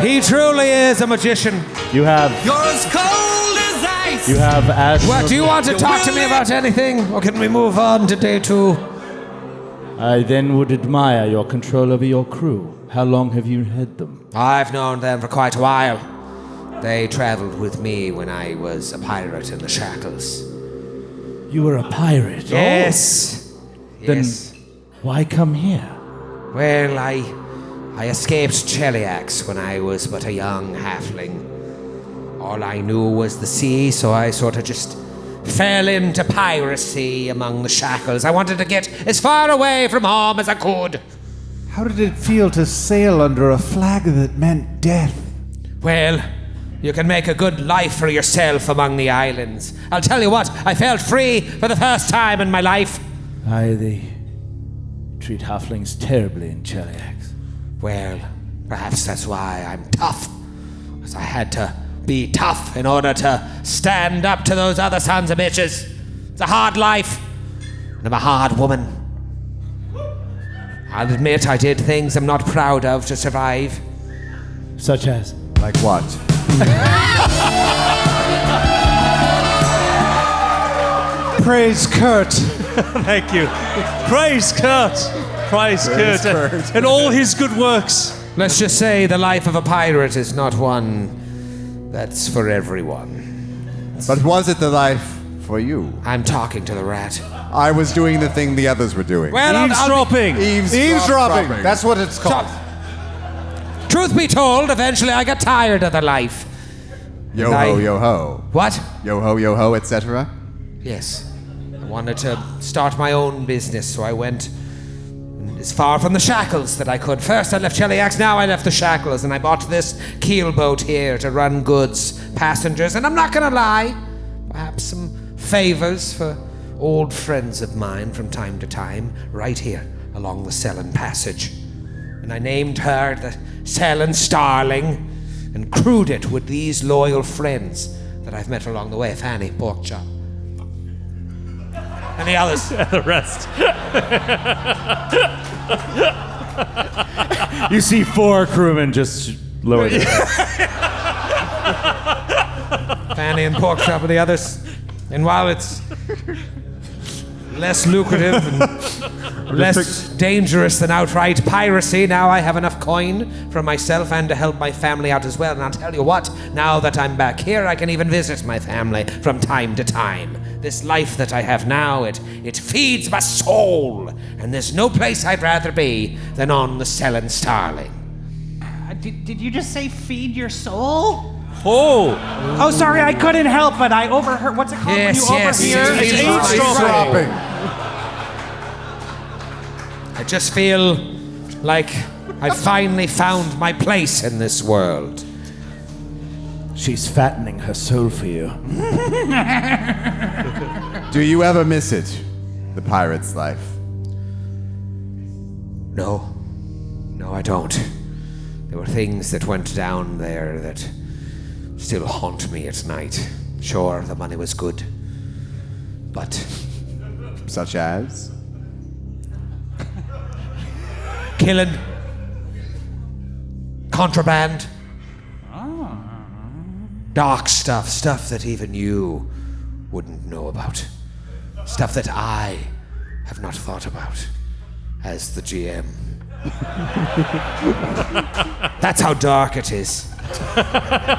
He truly is a magician. you have You're as cold as ice. you have asked. What, do you want to talk to me about anything? Or can we move on to day 2? I then would admire your control over your crew. How long have you had them? I've known them for quite a while. They traveled with me when I was a pirate in the shackles. You were a pirate. Yes. Then Yes. why come here? Well, I escaped Cheliax when I was but a young halfling. All I knew was the sea, so I sort of just fell into piracy among the shackles. I wanted to get as far away from home as I could. How did it feel to sail under a flag that meant death? Well, you can make a good life for yourself among the islands. I'll tell you what, I felt free for the first time in my life. They treat halflings terribly in Cheliax. Well, perhaps that's why I'm tough. Because I had to be tough in order to stand up to those other sons of bitches. It's a hard life. And I'm a hard woman. I'll admit I did things I'm not proud of to survive. Such as? Like what? Praise Kurt. Thank you. Praise Kurt. Praise Kurt. Kurt. And all his good works. Let's just say the life of a pirate is not one that's for everyone. But was it the life for you? I'm talking to the rat. I was doing the thing the others were doing. Well, Eavesdropping. Eavesdropping. That's what it's called. truth be told, eventually I got tired of the life. Yo ho, yo ho. What? Yo ho, etc. Yes. I wanted to start my own business, so I went as far from the shackles that I could. First I left Cheliax, now I left the shackles, and I bought this keelboat here to run goods, passengers, and I'm not gonna lie, perhaps some favors for old friends of mine from time to time, right here along the Sellen Passage. And I named her the Sellen Starling and crewed it with these loyal friends that I've met along the way, Fanny, Porkchop, and the others. The rest. You see 4 crewmen just lower their heads. Fanny and Porkchop and the others. And while it's less lucrative and less dangerous than outright piracy, now I have enough coin for myself and to help my family out as well. And I'll tell you what, now that I'm back here, I can even visit my family from time to time. This life that I have now, it feeds my soul. And there's no place I'd rather be than on the Sellen Starling. Did you just say feed your soul? Oh. Oh, sorry, I couldn't help it. I overheard. What's it called Yes, when you yes, overhear? it's It's eavesdropping. Eavesdropping. I just feel like I finally found my place in this world. She's fattening her soul for you. Do you ever miss it? The pirate's life. No, I don't. There were things that went down there that still haunt me at night. Sure, the money was good, but Such as? killing, contraband, dark stuff that even you wouldn't know about, stuff that I have not thought about as the GM. That's how dark it is.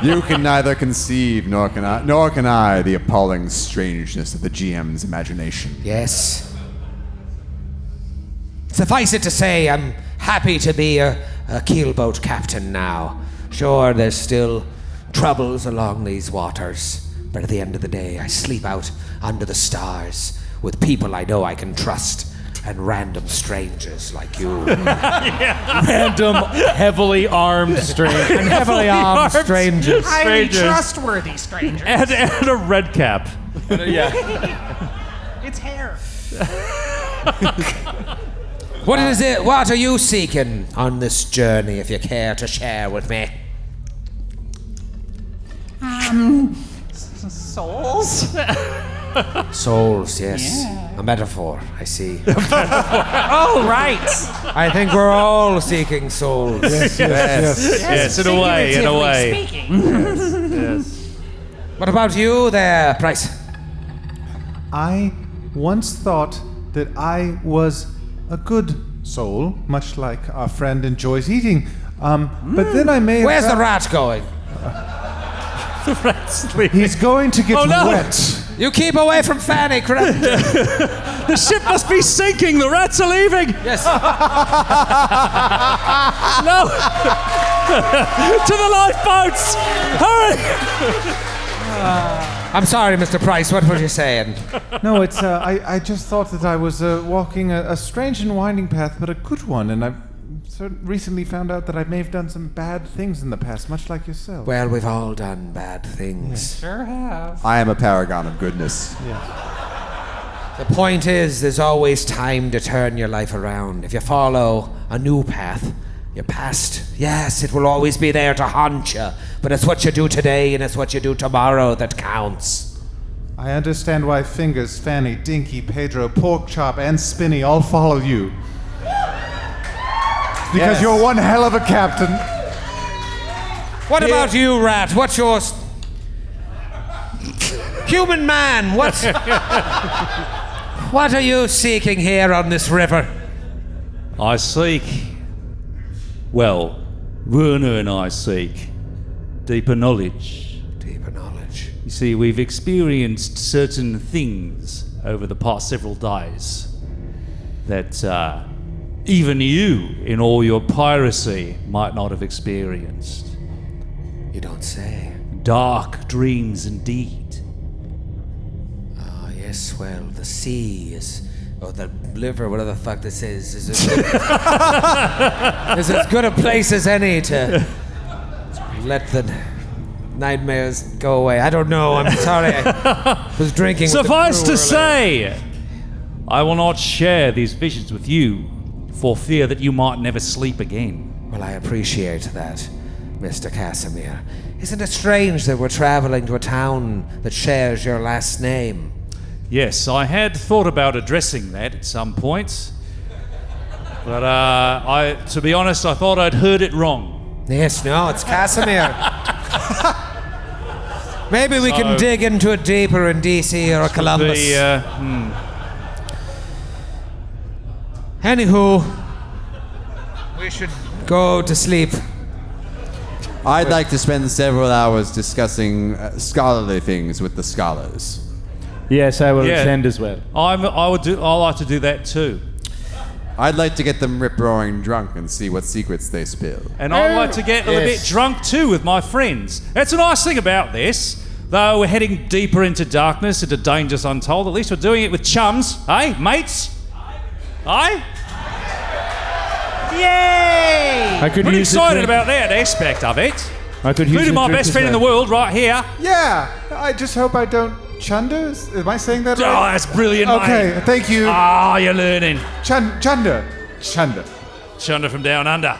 You can neither conceive nor can I the appalling strangeness of the GM's imagination. Yes. Suffice it to say, I'm happy to be a keelboat captain now. Sure, there's still troubles along these waters, But at the end of the day, I sleep out under the stars with people I know I can trust and random strangers like you. Random, heavily armed strangers. And heavily armed strangers. Highly trustworthy strangers. And a red cap. It's hair. What is it? What are you seeking on this journey, if you care to share with me? Souls. Souls, yes. A metaphor, I see. Oh, right. I think we're all seeking souls. Yes, in a way, in a way. Speaking. Yes. What about you there, Price? I once thought that I was a good soul, much like our friend enjoys eating. But then I may have Where's the rat going? The rat's leaving. He's going to get wet. You keep away from Fanny, correct? The ship must be sinking. The rats are leaving. Yes. No. To the lifeboats. Hurry. I'm sorry, Mr. Price. What were you saying? No, it's I just thought that I was walking a strange and winding path, but a good one, and I recently found out that I may have done some bad things in the past, much like yourself. Well, we've all done bad things. Sure have. I am a paragon of goodness. The point is, there's always time to turn your life around. If you follow a new path, your past, yes, it will always be there to haunt you. But it's what you do today and it's what you do tomorrow that counts. I understand why Fingers, Fanny, Dinky, Pedro, Porkchop, and Spinny all follow you. Because you're one hell of a captain. What about you, Rat? What's yours? Human man, what are you seeking here on this river? I seek. Well, Werner and I seek deeper knowledge. Deeper knowledge. You see, we've experienced certain things over the past several days that even you, in all your piracy, might not have experienced. You don't say. Dark dreams indeed. Oh, yes, well, the sea is... or the liver, whatever the fuck this is as good a place as any to let the nightmares go away. I don't know, I'm sorry. I was drinking. Suffice to say, I will not share these visions with you for fear that you might never sleep again. Well, I appreciate that, Mr. Casimir. Isn't it strange that we're traveling to a town that shares your last name? Yes, I had thought about addressing that at some point. But to be honest, I thought I'd heard it wrong. Yes, no, it's Casimir. Maybe we can dig into it deeper in DC or Columbus. Anywho, we should go to sleep. I'd like to spend several hours discussing scholarly things with the scholars. Yes, I will attend as well. I like to do that too. I'd like to get them rip-roaring drunk and see what secrets they spill. And I'd like to get a little bit drunk too with my friends. That's a nice thing about this. Though we're heading deeper into darkness, into dangers untold, at least we're doing it with chums. Eh, mates? Aye? Yay! I could Pretty use excited about that aspect of it. I could use Including my best friend in the world right here. Yeah, I just hope I don't chunder. Am I saying that Oh, right? that's brilliant, Okay, mate. thank you. Ah, you're learning. Chunder. Chunder from down under.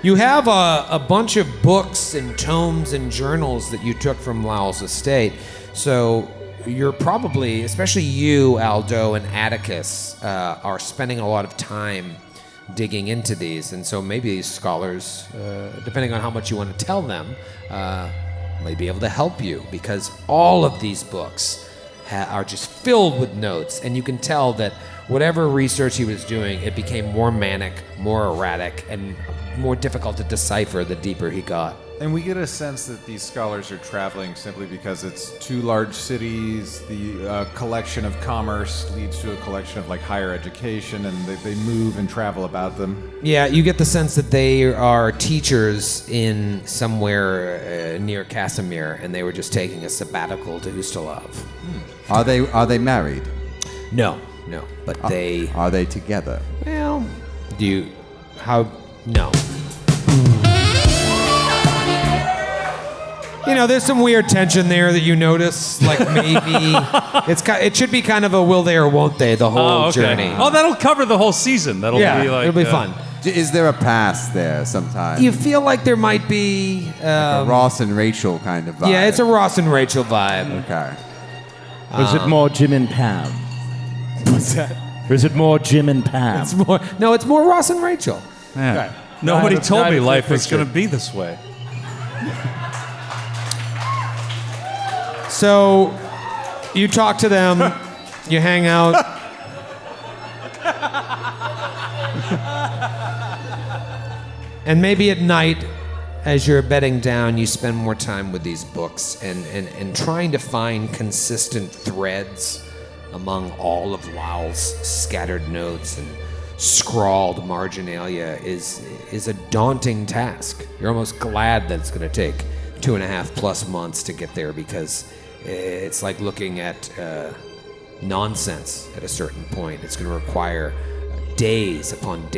You have a bunch of books and tomes and journals that you took from Lyle's estate. So you're probably, especially you, Aldo, and Atticus, are spending a lot of time digging into these. And so maybe these scholars, depending on how much you want to tell them, may be able to help you, because all of these books are just filled with notes, and you can tell that whatever research he was doing, it became more manic, more erratic, and more difficult to decipher the deeper he got. And we get a sense that these scholars are traveling simply because it's two large cities. The collection of commerce leads to a collection of like higher education, and they move and travel about them. Yeah, you get the sense that they are teachers in somewhere near Casimir, and they were just taking a sabbatical to Ustalav. Are they married? No, but they. Are they together? Well, no. You know, there's some weird tension there that you notice. Like maybe it should be kind of a will they or won't they the whole journey. Oh, that'll cover the whole season. That'll be like it'll be fun. Is there a past there sometime? You feel like there might be a Ross and Rachel kind of vibe. Yeah, it's a Ross and Rachel vibe. Okay. Or is it more Jim and Pam? What's that? Or is it more Jim and Pam? It's more Ross and Rachel. Yeah. Right. Nobody told me life was picture. going to be this way. So, you talk to them, you hang out. And maybe at night, as you're bedding down, you spend more time with these books and trying to find consistent threads among all of Lal's scattered notes and scrawled marginalia is a daunting task. You're almost glad that it's going to take 2.5+ months to get there, because it's like looking at nonsense at a certain point. It's going to require days upon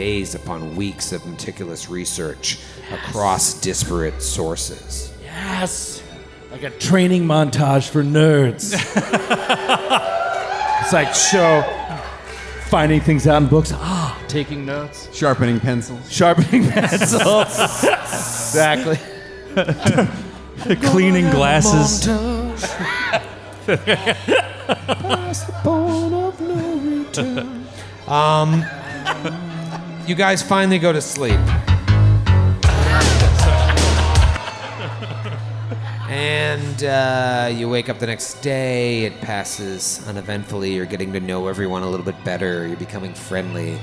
weeks of meticulous research across disparate sources. Yes! Like a training montage for nerds. It's like finding things out in books. Taking notes. Sharpening pencils. Sharpening pencils. Exactly. Cleaning glasses. You guys finally go to sleep. And you wake up the next day. It passes uneventfully. You're getting to know everyone a little bit better. You're becoming friendly.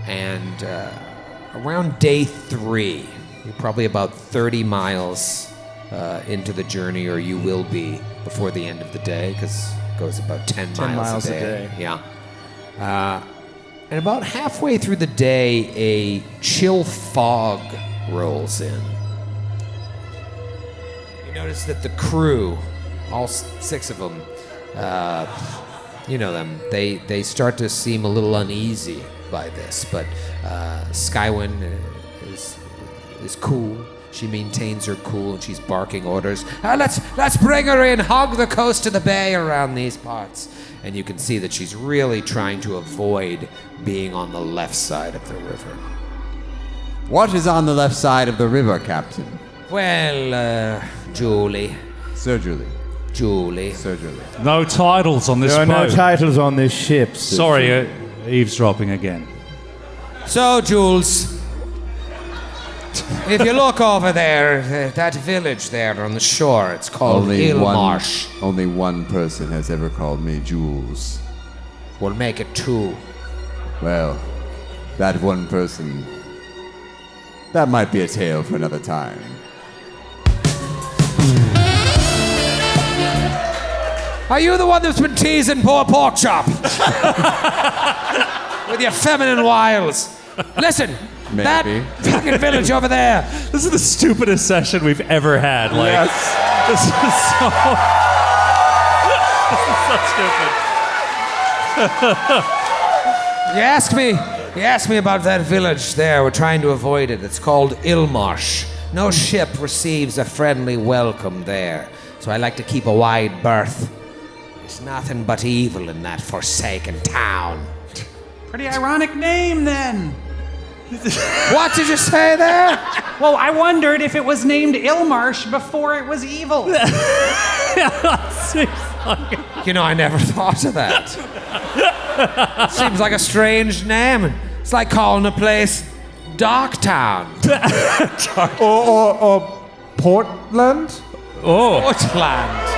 And around day 3, you're probably about 30 miles into the journey, or you will be before the end of the day, because it goes about 10 miles a day. Yeah. And about halfway through the day, a chill fog rolls in. You notice that the crew, all 6 of them, you know them, they start to seem a little uneasy by this, but Skywin is cool. She maintains her cool, and she's barking orders. Let's bring her in, hog the coast of the bay around these parts. And you can see that she's really trying to avoid being on the left side of the river. What is on the left side of the river, Captain? Well, Julie. Sir Julie. Julie. Sir Julie. No titles on this There are boat. no titles on this ship. Sorry, eavesdropping again. So, Jules, if you look over there, that village there on the shore, it's called Ilmarsh. Only one person has ever called me Jules. We'll make it 2. Well, that one person, that might be a tale for another time. Are you the one that's been teasing poor Porkchop? With your feminine wiles. Listen, Maybe. that fucking village over there. This is the stupidest session we've ever had. Like, Yes. this is so You asked me about that village there. We're trying to avoid it. It's called Ilmarsh. No ship receives a friendly welcome there, so I like to keep a wide berth. There's nothing but evil in that forsaken town. Pretty ironic name, then. What did you say there? Well, I wondered if it was named Ilmarsh before it was evil. You know, I never thought of that. Seems like a strange name. It's like calling a place Darktown. Or Portland? Portland.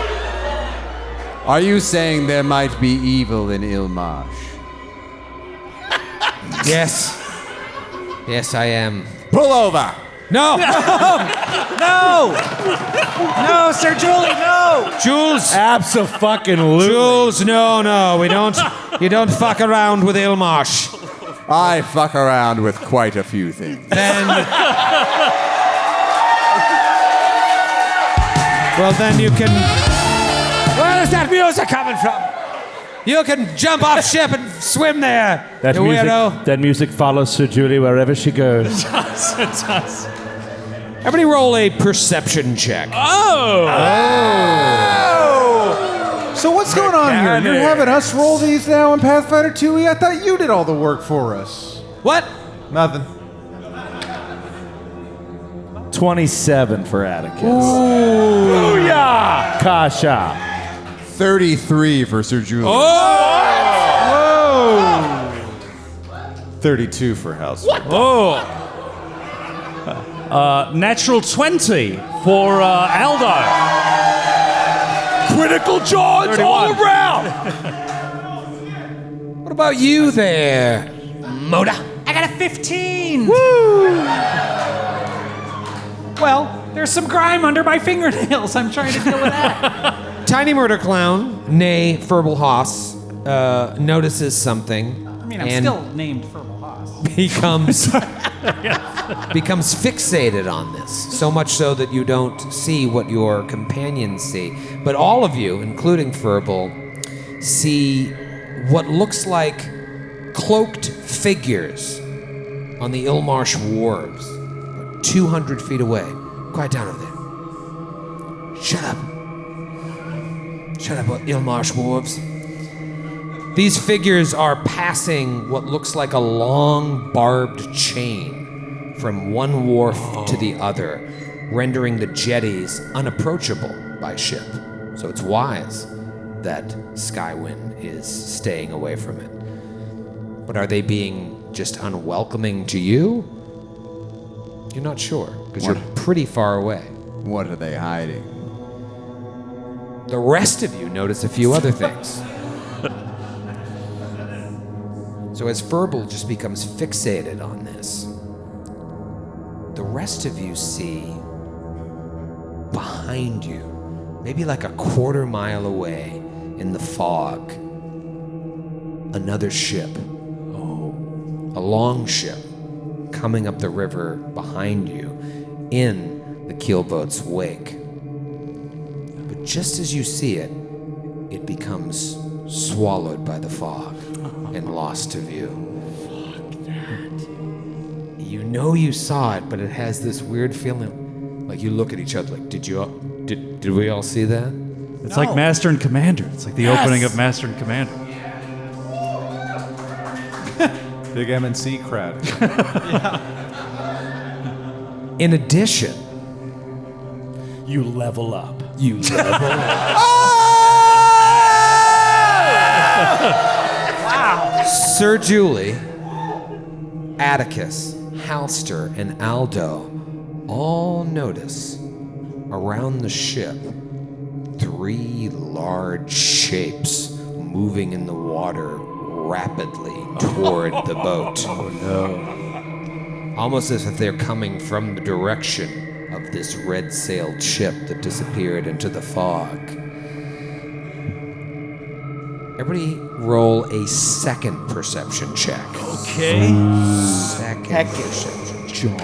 Are you saying there might be evil in Ilmarsh? Yes. Yes, I am. Pull over. No! No, Sir Julie, no! Jules! Abso-fucking-lutely. Jules, no. We don't. You don't fuck around with Ilmarsh. I fuck around with quite a few things. Then. Well, then you can. Where is that music coming from? You can jump off ship and swim there, you weirdo. That music follows Sir Julie wherever she goes. It does. Everybody roll a perception check. So what's going on here? You're having us roll these now in Pathfinder 2e? I thought you did all the work for us. What? Nothing. 27 for Atticus. Booyah! Kasha. 33 for Sir Julian. Whoa! 32 for House. Natural 20 for Aldo. Critical George all around. What about you there, Mona? I got a 15. Well, there's some grime under my fingernails. I'm trying to deal with that. Tiny Murder Clown, nay Ferbal Haas, notices something. I mean, I'm and still named Ferbal Haas. becomes fixated on this, so much so that you don't see what your companions see. But all of you, including Ferbal, see what looks like cloaked figures on the Ilmarsh wharves, about 200 feet away. Quiet down over there. Shut up. Shut up, Ilmarsh wharves. These figures are passing what looks like a long barbed chain from one wharf to the other, rendering the jetties unapproachable by ship. So it's wise that Skywind is staying away from it. But are they being just unwelcoming to you? You're not sure, because you're pretty far away. What are they hiding? The rest of you notice a few other things. So as Ferbal just becomes fixated on this, the rest of you see behind you, maybe like a quarter mile away in the fog, another ship. A long ship coming up the river behind you in the keelboat's wake. But just as you see it, it becomes swallowed by the fog and lost to view. Fuck that. You know you saw it, but it has this weird feeling. Like you look at each other like, did we all see that? It's like Master and Commander. It's like the opening of Master and Commander. Big MNC crowd. In addition, You level up. you level up. Wow. Sir Julie, Atticus, Halster, and Aldo all notice around the ship 3 large shapes moving in the water rapidly toward the boat. Oh no. Almost as if they're coming from the direction of this red-sailed ship that disappeared into the fog. Everybody roll a second perception check. Okay. Second perception check.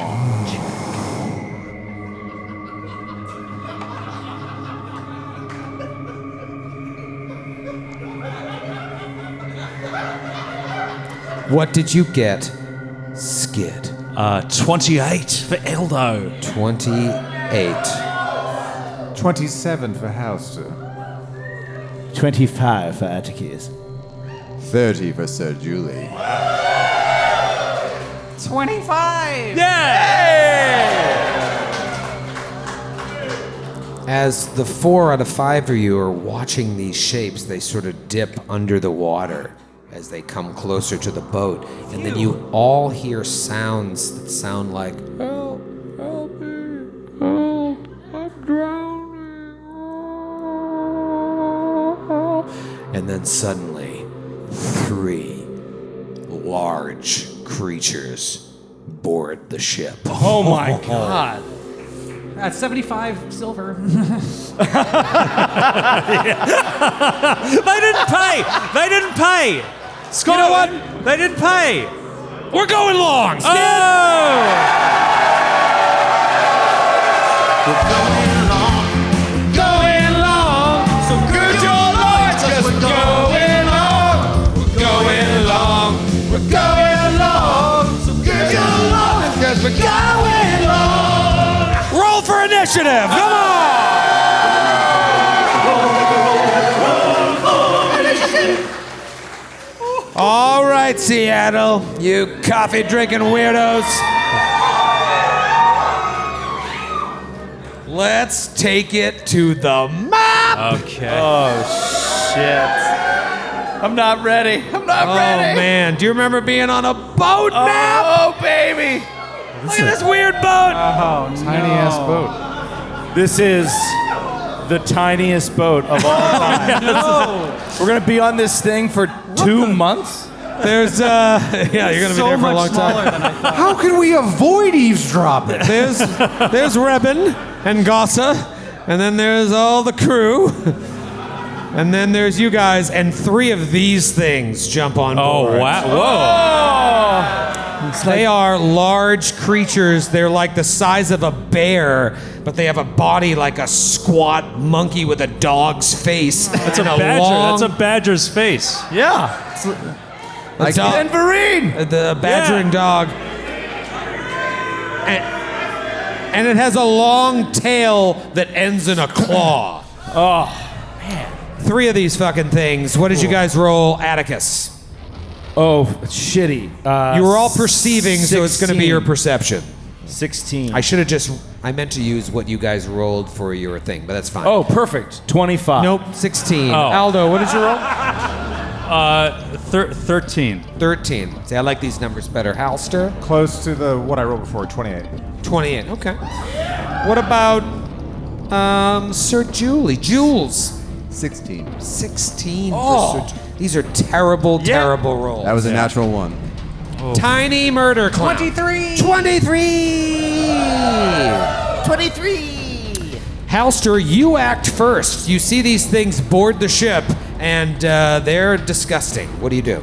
What did you get, Skid? 28 for Eldo. 28. 27 for Halster. 25 for Atticus. 30 for Sir Julie. 25. As the 4 out of 5 of you are watching these shapes, they sort of dip under the water as they come closer to the boat. And then you all hear sounds that sound like, help, help me, help, I'm drowning. And then suddenly, 3 large creatures board the ship. Oh my God. That's 75 silver. They didn't pay. They didn't pay. Scott, You know what? They didn't pay. We're going long. Oh! Going long. So good your Lord, just we're going long. We're going long. We're going long. So good your Lord, just we're going long. Roll for initiative. Come on. All right, Seattle, you coffee drinking weirdos. Let's take it to the map. Okay. Oh, shit. I'm not ready. I'm not ready. Oh man, do you remember being on a boat map? Oh, baby. Look at this weird boat. Oh, tiny ass boat. This is the tiniest boat of all time. We're going to be on this thing for 2 months? There's yeah, you're gonna be there for a long time. How can we avoid eavesdropping? There's Rebin and Gossa, and then there's all the crew, and then there's you guys, and 3 of these things jump on board. Oh, wow. Whoa. They are large creatures. They're like the size of a bear, but they have a body like a squat monkey with a dog's face. That's a badger. That's a badger's face. Yeah. Like Denverine. the badgering dog. And it has a long tail that ends in a claw. Oh, 3 of these fucking things. What did you guys roll, Atticus? Oh, shitty. You were all perceiving, so it's going to be your perception. 16. I meant to use what you guys rolled for your thing, but that's fine. Oh, perfect. 25. Nope, 16. Oh. Aldo, what did you roll? 13. 13. See, I like these numbers better. Halster? Close to the what I rolled before, 28. 28, okay. What about Sir Julie? Jules? 16. 16 for Sir These are terrible, terrible rolls. That was a natural 1. Tiny murder clown. 23. 23! Halster, you act first. You see these things board the ship, and they're disgusting. What do you do?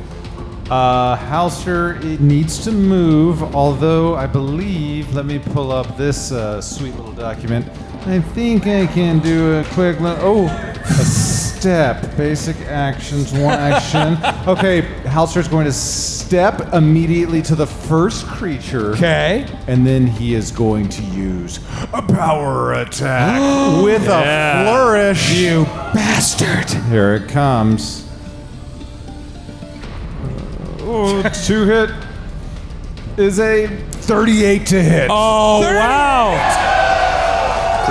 Halster, it needs to move, although I believe, let me pull up this sweet little document. I think I can do a quick, a step. Basic actions, 1 action. Okay, Halster's going to step immediately to the first creature. Okay. And then he is going to use a power attack with a flourish. You bastard. Here it comes. 2 hit is a 38 to hit. Oh, wow.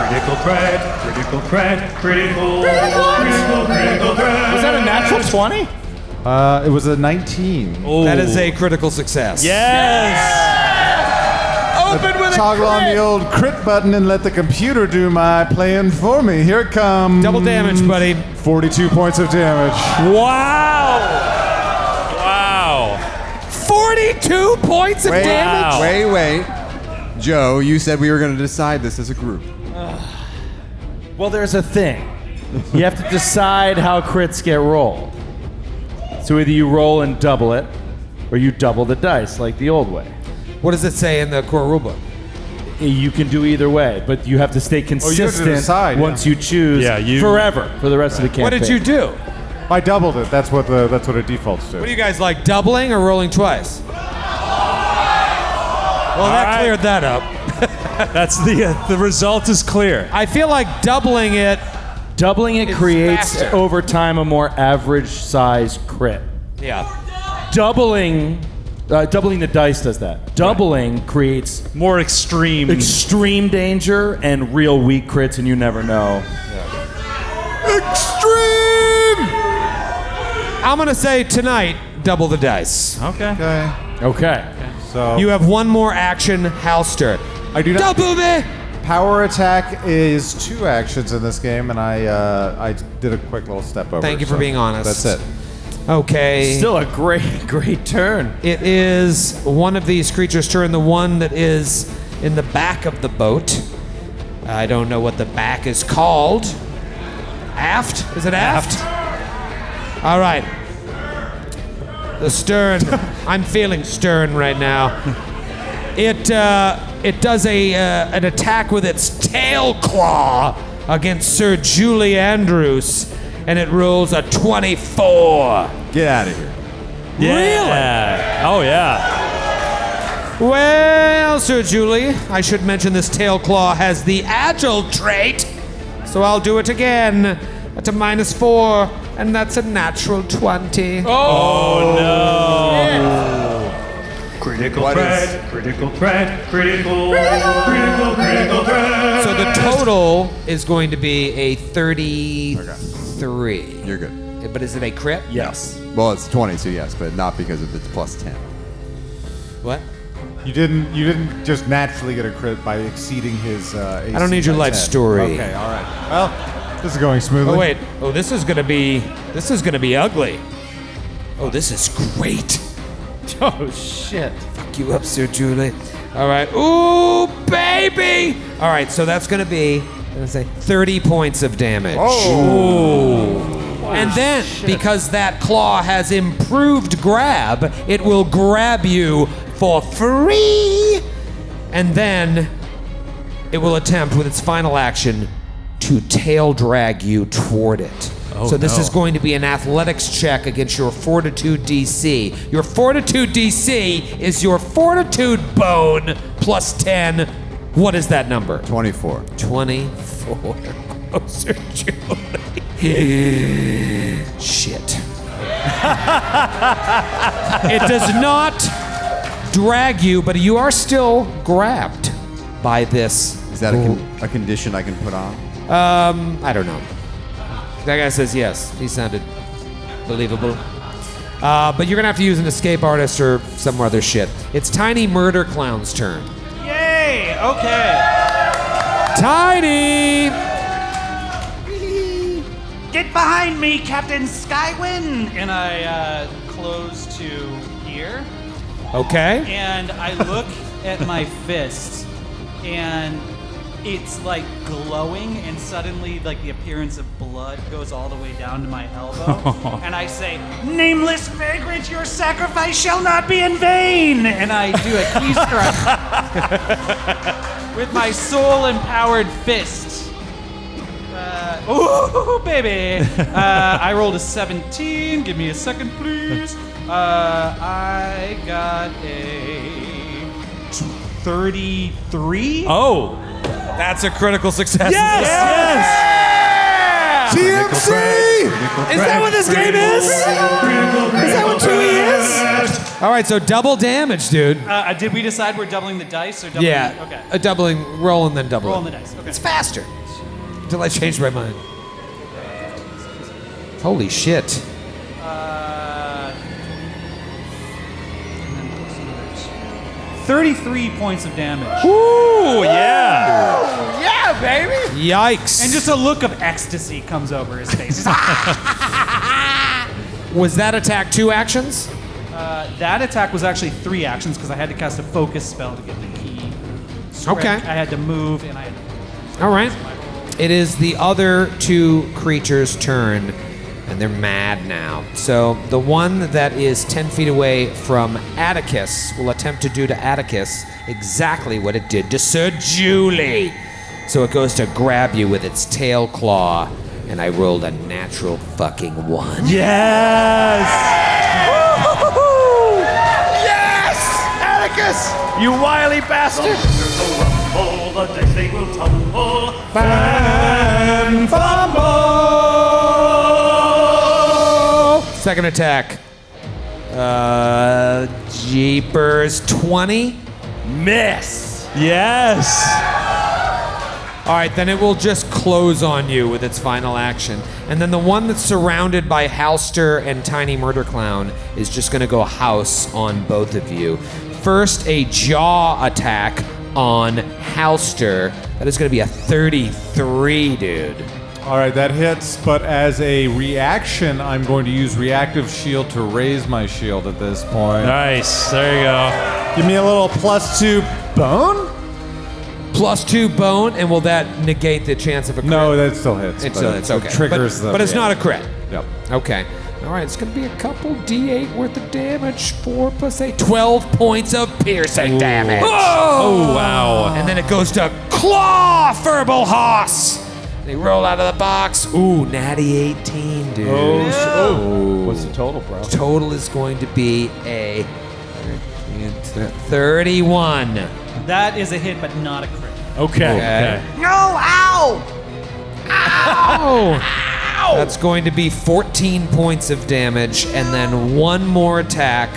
Critical threat, critical threat, critical threat. Was that a natural 20? It was a 19. That is a critical success. Yes. Open with a Toggle on the crit. old crit button and let the computer do my plan for me. Here it comes. Double damage, buddy. 42 points of damage. Wow. Wow. 42 points of damage? Wait. Joe, you said we were going to decide this as a group. Well, there's a thing. You have to decide how crits get rolled. So either you roll and double it, or you double the dice like the old way. What does it say in the core rulebook? You can do either way, but you have to stay consistent decide, once you choose forever for the rest of the campaign. What did you do? I doubled it. That's what it defaults to. What do you guys like, doubling or rolling twice? Well, that cleared that up. That's the result is clear. I feel like doubling it. Doubling it creates faster. over time a more average size crit. Yeah. Doubling the dice does that. Doubling creates More extreme. extreme danger and real weak crits, and you never know. Extreme! I'm going to say tonight, double the dice. Okay. Okay. Okay. So You have one more action, Halster. I do not. Double me! Power attack is 2 actions in this game, and I did a quick little step over. Thank you for being honest. That's it. Okay. Still a great turn. It is one of these creatures' turn, the one that is in the back of the boat. I don't know what the back is called. Aft? Is it aft? All right. The stern. I'm feeling stern right now. It does an attack with its tail claw against Sir Julie Andrews, and it rolls a 24. Get out of here. Yeah. Oh, yeah. Well, Sir Julie, I should mention this tail claw has the agile trait, so I'll do it again at a -4, and that's a natural 20. Oh, no. Critical What threat, is- critical threat, critical threat. So the total is going to be a 33. You're good. But is it a crit? Yes. Well, it's 20, so yes, but not because of its +10. What? You didn't just naturally get a crit by exceeding his AC. I don't need your by life 10. story. Okay, all right. Well, this is going smoothly. Oh wait. Oh, this is gonna be ugly. Oh, this is great. Oh shit. Fuck you up, Sir Julie. All right. Ooh, baby. All right. So that's gonna be, I'm gonna say, 30 points of damage. Oh. And then, because that claw has improved grab, it will grab you for free. And then it will attempt with its final action to tail drag you toward it. So this is going to be an athletics check against your fortitude DC. Your fortitude DC is your fortitude bone plus 10. What is that number? 24. 24. Oh, Sir Julie. Shit. It does not drag you, but you are still grabbed by this. Is that a condition I can put on? I don't know. That guy says yes. He sounded believable. But you're gonna have to use an escape artist or some other shit. It's Tiny Murder Clown's turn. Yay! Okay. Tiny! Get behind me, Captain Skywind! And I close to here, Okay. and I look at my fist, and it's like glowing, and suddenly like the appearance of blood goes all the way down to my elbow. And I say, "Nameless vagrant, your sacrifice shall not be in vain!" And I do a key strike with my soul-empowered fist. Ooh, baby! I rolled a 17. Give me a second, please. I got a 33. Oh. That's a critical success. Yes! TMC! Is that what this game is? Is that what 2E is? All right, so double damage, dude. Did we decide we're doubling the dice or doubling? Yeah. Okay. A doubling, roll and then doubling. Rolling the dice. Okay. It's faster. Until I changed my mind. Holy shit. 33 points of damage. Ooh, yeah. Yikes. And just a look of ecstasy comes over his face. He's like, Was that attack 2 actions? that attack was actually 3 actions because I had to cast a focus spell to get the key. Okay. I had to move and I had to... All right. It is the other 2 creatures' turn, and they're mad now. So the one that is 10 feet away from Atticus will attempt to do to Atticus exactly what it did to Sir Julie. So it goes to grab you with its tail claw, and I rolled a natural fucking 1. Yes! Yes! Atticus! You wily bastard! The dice they will tumble. Second attack. Jeepers, 20. Miss. Yes. All right, then it will just close on you with its final action. And then the one that's surrounded by Halster and Tiny Murder Clown is just gonna go house on both of you. First, a jaw attack on Halster. That is gonna be a 33, dude. All right, that hits, but as a reaction, I'm going to use reactive shield to raise my shield at this point. Nice. There you go. Give me a little +2 bone? +2 bone, and will that negate the chance of a crit? No, that still hits. It's but okay. It triggers but it's not a crit. Yep. Okay. All right, it's going to be a couple D8 worth of damage. 4 + 8, 12 points of piercing damage. Oh, wow. And then it goes to Claw Furble-Hoss. They roll out of the box. Ooh, natty 18, dude. What's the total, bro? Total is going to be a 31. That is a hit, but not a crit. Okay. No, ow! Oh! That's going to be 14 points of damage, and then one more attack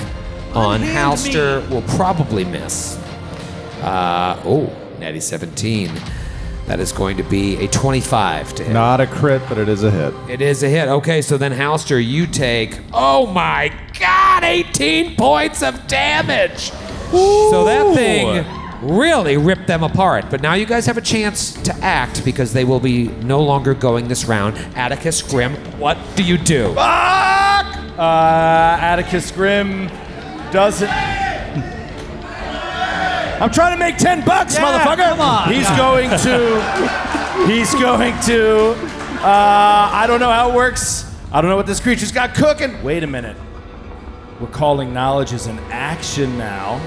on Halster will probably miss. Natty 17. That is going to be a 25 to hit. Not a crit, but it is a hit. It is a hit. Okay, so then Halster, you take, oh my God, 18 points of damage. So that thing really ripped them apart. But now you guys have a chance to act because they will be no longer going this round. Atticus Grimm, what do you do? Atticus Grimm doesn't. I'm trying to make $10, motherfucker. Come on. He's going to. I don't know how it works. I don't know what this creature's got cooking. Wait a minute. Recalling knowledge is an action now.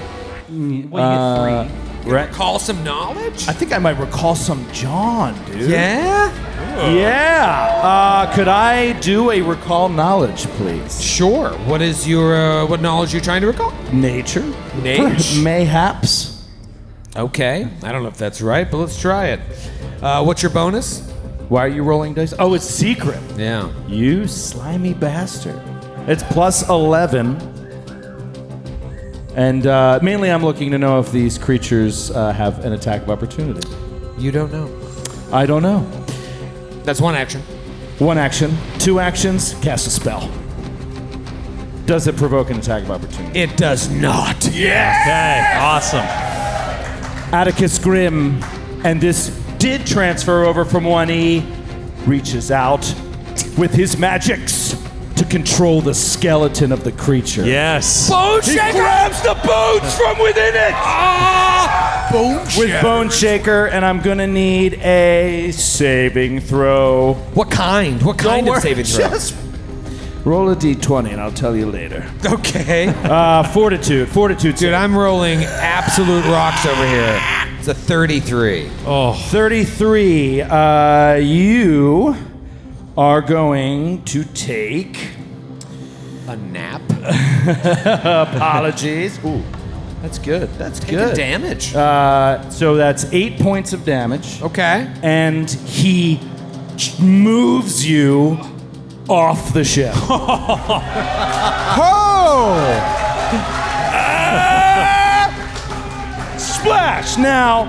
Well, you get 3. Recall some knowledge? I think I might recall some John, dude. Yeah? Yeah. Could I do a recall knowledge, please? Sure. What is your, what knowledge you're trying to recall? Nature. Nature? Mayhaps. Okay. I don't know if that's right, but let's try it. What's your bonus? Why are you rolling dice? Oh, it's secret. Yeah. You slimy bastard. It's +11. And mainly I'm looking to know if these creatures have an attack of opportunity. You don't know. I don't know. That's one action. One action. 2 actions. Cast a spell. Does it provoke an attack of opportunity? It does not. Okay. Awesome. Atticus Grimm, and this did transfer over from 1E, reaches out with his magics to control the skeleton of the creature. Yes. Bone He grabs the bones from within it! Bone With Bone Shaker, and I'm gonna need a saving throw. What kind? What kind of saving throw? Just roll a d20 and I'll tell you later. Okay. Fortitude. Dude, I'm rolling absolute rocks over here. It's a 33. 33. You are going to take... A nap? Apologies. Ooh, that's good. That's good. Damage. So that's 8 points of damage. Okay. And he moves you off the ship. Splash! Now,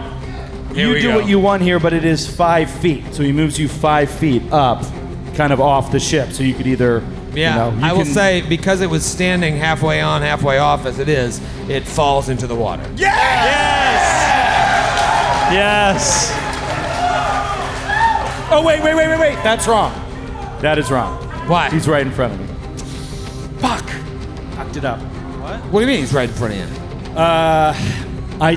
Here you we do go. what you want here, but it is 5 feet. So he moves you 5 feet up, kind of off the ship. So you could either, Yeah, you I will can- say because it was standing halfway on, halfway off as it is, it falls into the water. Yes. Oh, wait. That's wrong. That is wrong. Why? He's right in front of me. Fuck. Fucked it up. What do you mean he's right in front of you?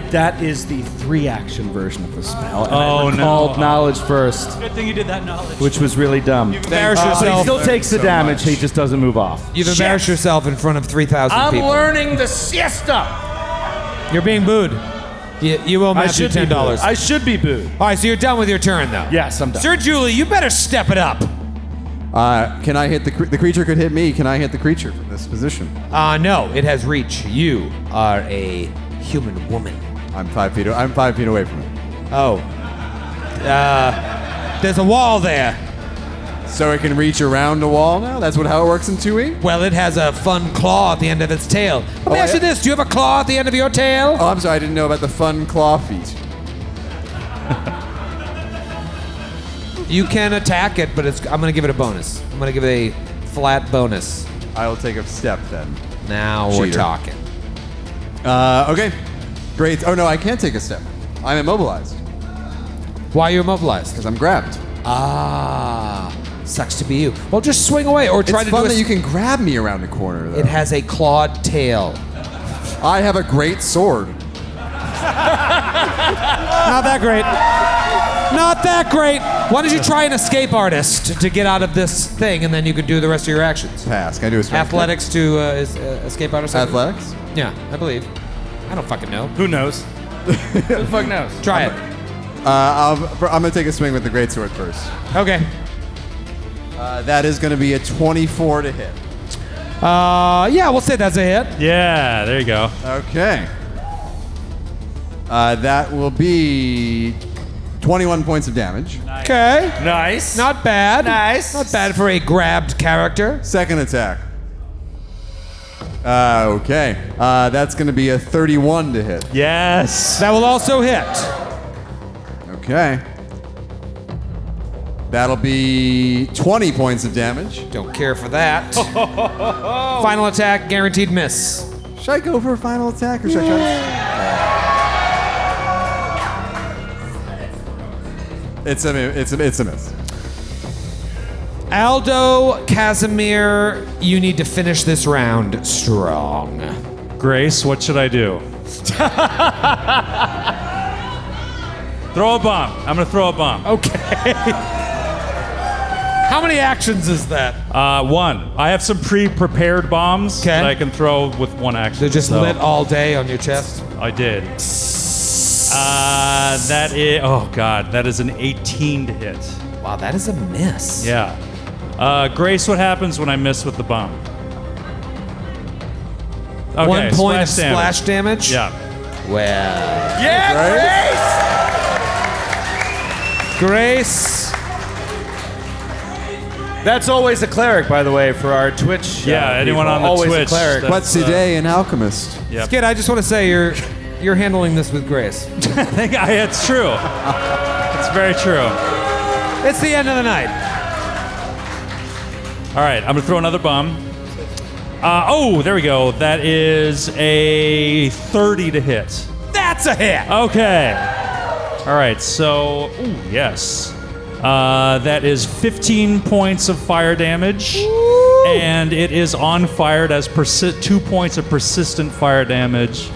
That is the 3-action version of the spell. And Oh, I recalled no. knowledge first, Good thing you did that knowledge. which was really dumb. Embarrass But he yourself. still takes the damage, he just doesn't move off. You've embarrassed yourself in front of 3,000 I'm people. learning the siesta. You're being booed. You will I match your should be booed. $10. I should be booed. All right, so you're done with your turn, though. Yes, I'm done. Sir Julie, you better step it up. Can I hit the creature? Could hit me. Can I hit the creature from this position? No, it has reach. You are a human woman. I'm 5 feet. I'm 5 feet away from it. Oh. There's a wall there. So it can reach around a wall now. That's how it works in 2E. Well, it has a fun claw at the end of its tail. Let me ask you yeah. this: do you have a claw at the end of your tail? Oh, I'm sorry. I didn't know about the fun claw feat. You can attack it, but I'm going to give it a bonus. I'm going to give it a flat bonus. I'll take a step then. Now we're Cheater. talking. Okay. Great. Oh no, I can't take a step. I'm immobilized Why are you immobilized? because I'm grabbed. Ah, sucks to be you. Well, just swing away or try It's to fun do that you can grab me around the corner, though. It has a clawed tail. I have a great sword. Not that great. Not that great. Why don't you try an escape artist to get out of this thing, and then you could do the rest of your actions. Pass. Can I do a strength check? Athletics to escape artist. Athletics? Yeah, I believe. I don't fucking know. Who knows? Who the fuck knows? Try it. I'm going to take a swing with the greatsword first. Okay. That is going to be a 24 to hit. Yeah, we'll say that's a hit. Yeah, there you go. Okay. That will be 21 points of damage. Okay. Nice. Not bad. Nice. Not bad for a grabbed character. Second attack. Okay. That's going to be a 31 to hit. Yes. That will also hit. Okay. That'll be 20 points of damage. Don't care for that. Final attack, guaranteed miss. Should I go for a final attack or should I try to... It's a miss. Aldo, Casimir, you need to finish this round strong. Grace, what should I do? Throw a bomb. I'm going to throw a bomb. Okay. How many actions is that? One. I have some pre-prepared bombs that I can throw with one action. They're just lit all day on your chest? I did. That is... Oh, God. That is an 18 to hit. Wow, that is a miss. Yeah. Grace, what happens when I miss with the bomb? Okay, 1 point of damage. splash damage? Yeah. Well. Yeah, Grace. That's always a cleric, by the way, for our Twitch. Yeah, anyone people. on the always Twitch. A cleric. What's today an alchemist? Yep. Skid, I just want to say you're handling this with grace. It's true. It's very true. It's the end of the night. All right, I'm going to throw another bomb. There we go. That is a 30 to hit. That's a hit. Okay. All right, so, yes. That is 15 points of fire damage. Woo! And it is on fire. It has 2 points of persistent fire damage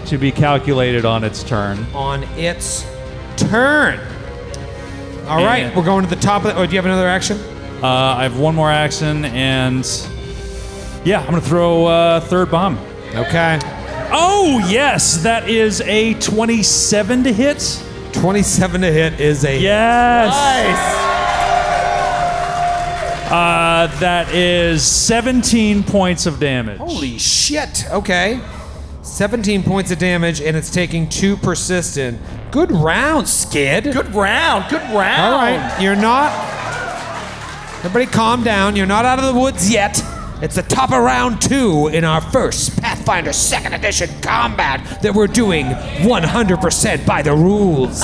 to be calculated on its turn. On its turn. All right, we're going to the top of the... Oh, do you have another action? I have one more action, and... Yeah, I'm going to throw a third bomb. Okay. Oh, yes, that is a 27 to hit. 27 to hit is a... Yes. Nice. That is 17 points of damage. Holy shit. Okay. 17 points of damage, and it's taking 2 persistent. Good round, Skid. Good round. Good round. All right. You're not... Everybody calm down. You're not out of the woods yet. It's the top of round 2 in our first Pathfinder Second Edition combat that we're doing 100% by the rules.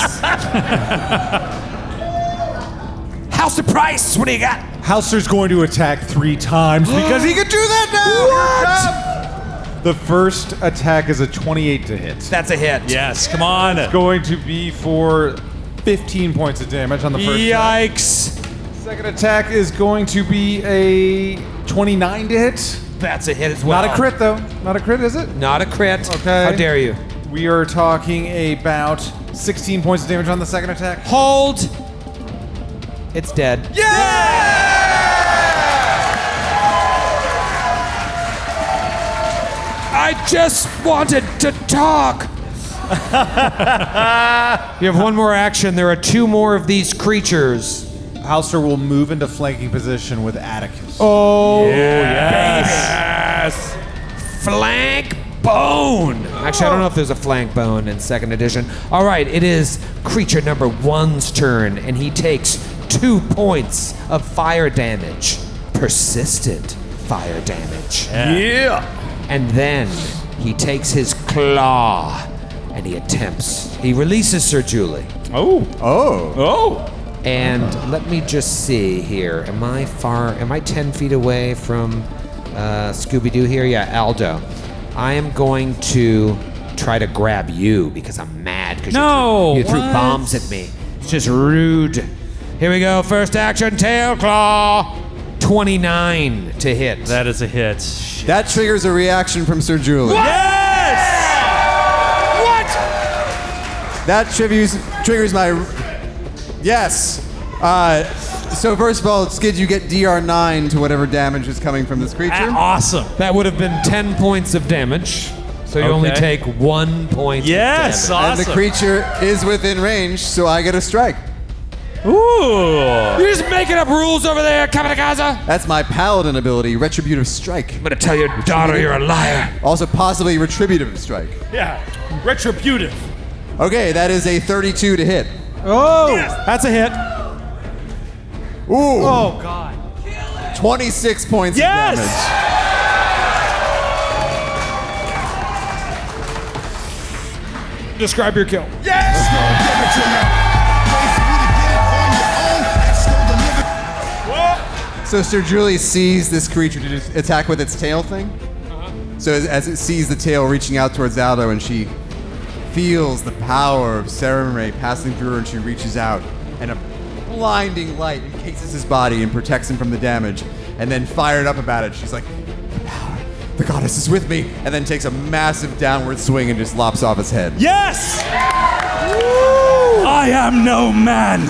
House of Price, what do you got? Hauser's going to attack 3 times because he can do that now. What? The first attack is a 28 to hit. That's a hit. Yes, come on. It's going to be for 15 points of damage on the first attack. Yikes. Second attack is going to be a 29 to hit. That's a hit as well. Not a crit, though. Not a crit, is it? Not a crit. Okay. How dare you? We are talking about 16 points of damage on the second attack. Hold. It's dead. I just wanted to talk. You have one more action. There are 2 more of these creatures. Hauser will move into flanking position with Atticus. Oh, Yes. flank bone. Actually, I don't know if there's a flank bone in Second Edition. All right, it is creature number 1's turn, and he takes 2 points of fire damage. Persistent fire damage. Yeah. And then he takes his claw and he releases Sir Julie. Oh. And let me just see here. Am I 10 feet away from Scooby-Doo here? Yeah, Aldo. I am going to try to grab you because I'm mad because you threw bombs at me. It's just rude. Here we go. First action, tail claw. 29 to hit. That is a hit. That triggers a reaction from Sir Julian. Yes! What? That triggers my. Yes. So first of all, Skid, you get DR9 to whatever damage is coming from this creature. Awesome. That would have been 10 points of damage. So you only take 1 point of Yes, damage. awesome. And the creature is within range, so I get a strike. Ooh. You're just making up rules over there, Capodicasa. That's my paladin ability, Retributive Strike. I'm gonna tell your daughter you're a liar. Also possibly Retributive Strike. Yeah. Retributive. Okay, that is a 32 to hit. Oh, that's a hit. Ooh. Oh God. 26 points Yes! of damage. Describe your kill. So Sir Julie sees this creature to just attack with its tail thing. So as it sees the tail reaching out towards Aldo, and she feels the power of Saren Ray passing through her, and she reaches out, and a blinding light encases his body and protects him from the damage. And then fired up about it, she's like, "The power, the goddess is with me," and then takes a massive downward swing and just lops off his head. Yes! I am no man.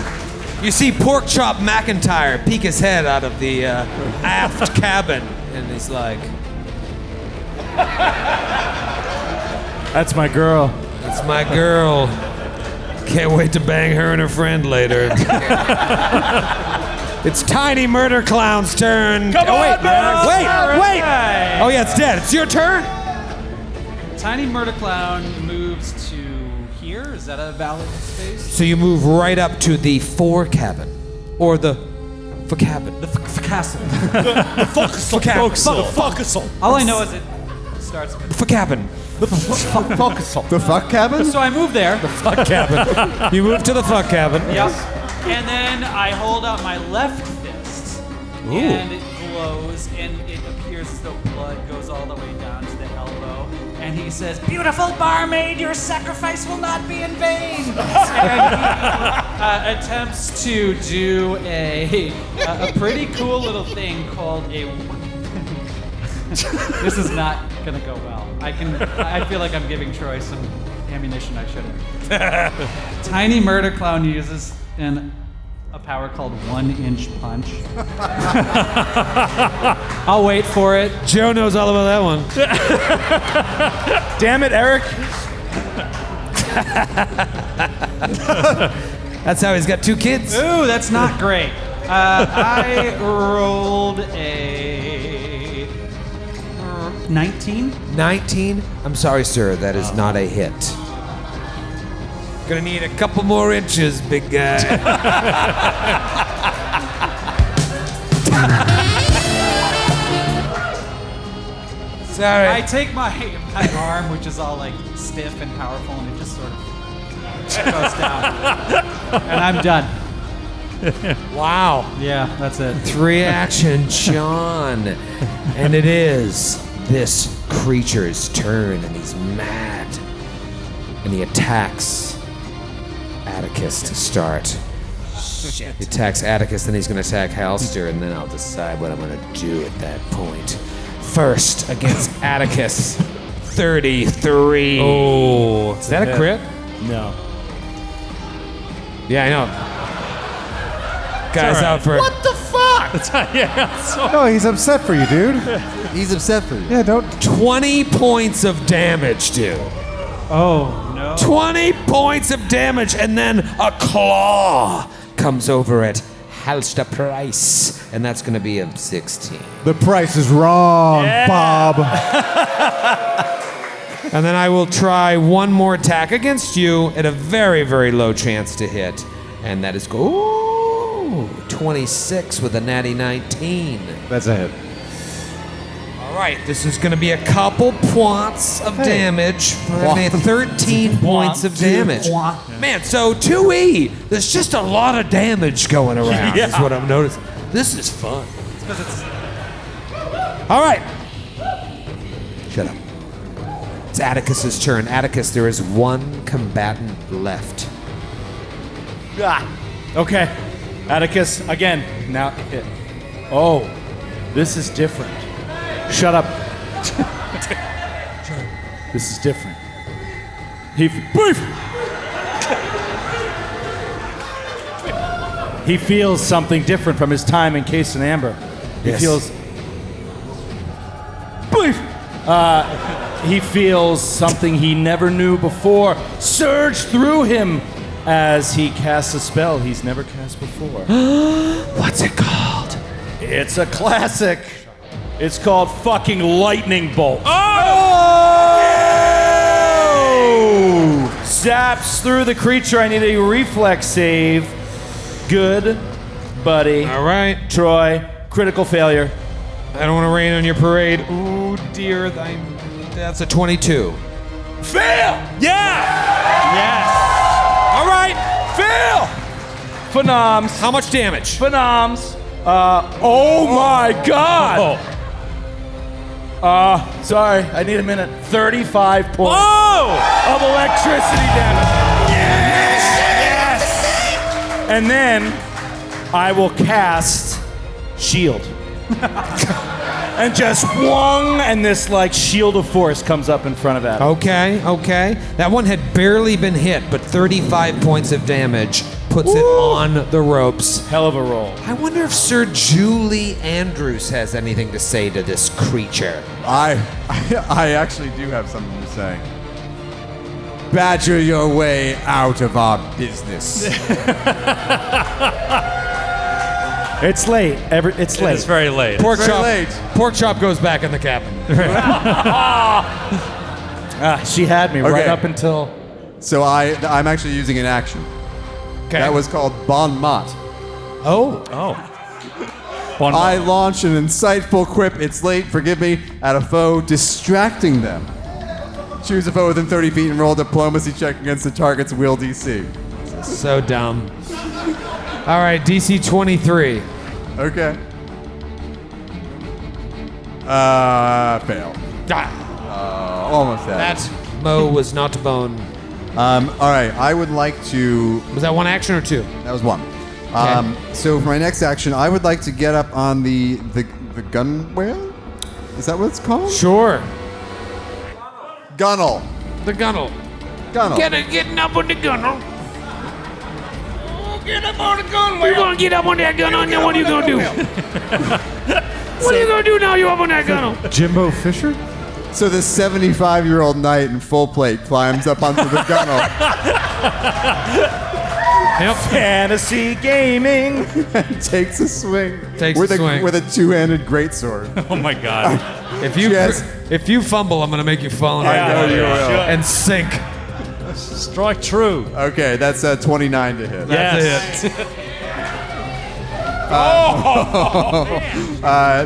You see Pork Chop McIntyre peek his head out of the aft cabin, and he's like, That's my girl. "That's my girl. Can't wait to bang her and her friend later." It's Tiny Murder Clown's turn. Come on, wait, Max. wait. Right. Oh yeah, it's dead. It's your turn. Tiny Murder Clown moves to here. Is that a valid space? So you move right up to the fore cabin, or the cabin. The castle. Focusal. All I know is it starts with. Cabin. The fuck cabin? So I move there. Fuck cabin. You move to the fuck cabin. Yep. And then I hold out my left fist, and it glows, and it appears as though blood goes all the way down to the elbow. And he says, "Beautiful barmaid, your sacrifice will not be in vain." And he attempts to do a pretty cool little thing called a. This is not gonna go well. I feel like I'm giving Troy some ammunition I shouldn't. Tiny Murder Clown uses a power called 1-inch punch. I'll wait for it. Joe knows all about that one. Damn it, Eric. That's how he's got 2 kids. Ooh, that's not great. I rolled a 19. 19? I'm sorry, sir. That is not a hit. Gonna need a couple more inches, big guy. Sorry. I take my arm, which is all like stiff and powerful, and it just sort of goes down. And I'm done. Wow. Yeah, that's it. 3 action, John. And it is this creature's turn, and he's mad. And he attacks Atticus to start. Shit. He attacks Atticus, then he's going to attack Halster, and then I'll decide what I'm going to do at that point. First, against Atticus, 33. Oh. Is that a crit? No. Yeah, I know. Guy's out for... What the fuck? No, he's upset for you, dude. He's upset for you. Yeah, don't. 20 points of damage, dude. Oh, no. 20 points of damage, and then a claw comes over at Halster Price, and that's going to be a 16. The price is wrong, Bob. And then I will try one more attack against you at a very, very low chance to hit, and that is 26 with a natty 19. That's a hit. All right, this is going to be a couple points of damage for me. 13 points of damage. Man, so 2E, there's just a lot of damage going around, is what I'm noticing. This is fun. All right. Shut up. It's Atticus's turn. Atticus, there is 1 combatant left. Okay. Atticus, again. Now, oh, this is different. Shut up. This is different. He feels something different from his time encased in amber. He feels. He feels something he never knew before surge through him as he casts a spell he's never cast before. What's it called? It's a classic. It's called fucking Lightning Bolt. Zaps through the creature. I need a reflex save. Good, buddy. All right. Troy, critical failure. I don't want to rain on your parade. Ooh, dear. That's a 22. Fail! Yeah! Yes! All right. Fail! Phenoms. How much damage? Phenoms. Oh my god! Sorry, I need a minute. 35 points of electricity damage. Yes! And then I will cast Shield. And just whong, and this like shield of force comes up in front of Adam. Okay. That one had barely been hit, but 35 points of damage puts it on the ropes. Hell of a roll. I wonder if Sir Julie Andrews has anything to say to this creature. I actually do have something to say. Badger your way out of our business. It's late. It's late. It's very late. Pork Very chop. late. Pork chop goes back in the cabin. She had me right Okay. up until. So I'm actually using an action. Okay. That was called Bon Mot. Oh. I launch an insightful quip, it's late, forgive me, at a foe, distracting them. Choose a foe within 30 feet and roll a diplomacy check against the target's will DC. So dumb. All right, DC 23. Okay. Fail. Almost had it. That Mo was not bone. All right, I would like to... Was that one action or two? That was one. So for my next action, I would like to get up on the gun whale? Is that what it's called? Sure. Gunnel. The gunnel. Gunnel. Getting up on the gunner. Get up on the gun. You're gonna get up on that gun, and then what are you gonna do? What are you gonna do now? You up on that gun? Jimbo Fisher? So this 75-year-old knight in full plate climbs up onto the gunnel Fantasy gaming. and takes a swing. Takes with a swing. with a two-handed greatsword. Oh my god. If you fumble, I'm gonna make you fall in I know you will. and sink. Strike true. Okay, that's 29 to hit. Yes.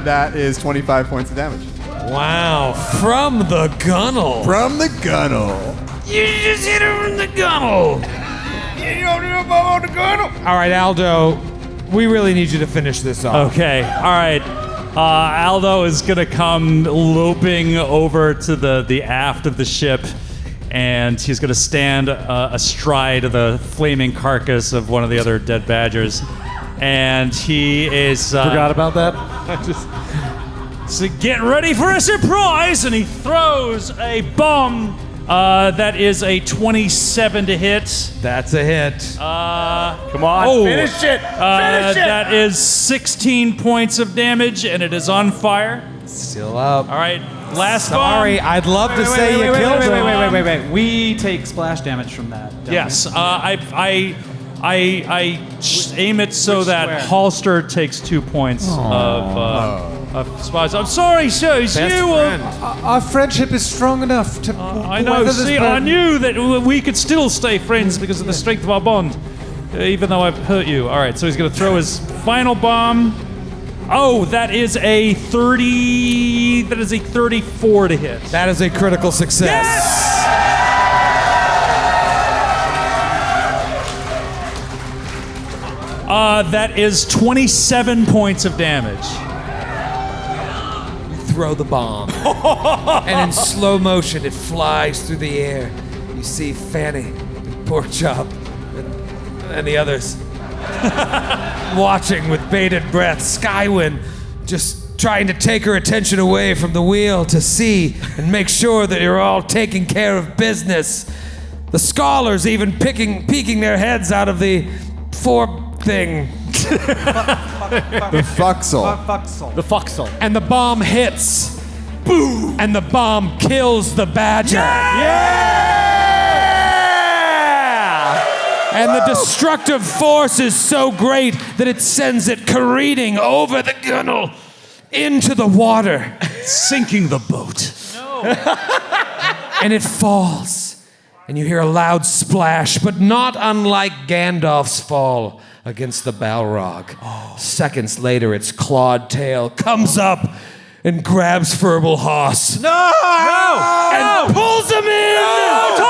That is 25 points of damage. Wow, from the gunnel. From the gunnel. You just hit her from the gunnel. You don't do up on the gunnel. All right, Aldo, we really need you to finish this off. Okay. All right. Aldo is gonna come loping over to the aft of the ship, and he's gonna stand astride of the flaming carcass of one of the other dead badgers, and he is Forgot about that. So get ready for a surprise, and he throws a bomb that is a 27 to hit. That's a hit. Come on, finish it. Finish it. That is 16 points of damage, and it is on fire. Still up. All right, last Sorry, bomb. I'd love to say you killed him. Wait. We take splash damage from that. don't Yes, we? I aim it so that square? Holster takes 2 points of spies. I'm sorry, sir. It's Best you. friend. Our friendship is strong enough to. I know. weather this See, I burden. knew that we could still stay friends because of the strength of our bond, even though I've hurt you. All right, so he's going to throw his final bomb. Oh, that is a 30. That is a 34 to hit. That is a critical success. That is 27 points of damage. Throw the bomb. And in slow motion, it flies through the air. You see Fanny, and Pork Chop, and the others watching with bated breath. Skywyn just trying to take her attention away from the wheel to see and make sure that you're all taking care of business. The scholars even peeking their heads out of the thing. The foxhole. The foxhole. And the bomb hits. Boom! And the bomb kills the badger. And the destructive force is so great that it sends it careening over the gunnel into the water, Sinking the boat. and it falls. And you hear a loud splash, but not unlike Gandalf's fall against the Balrog. Seconds later, its clawed tail comes up and grabs Furball Haas. No! And pulls him in!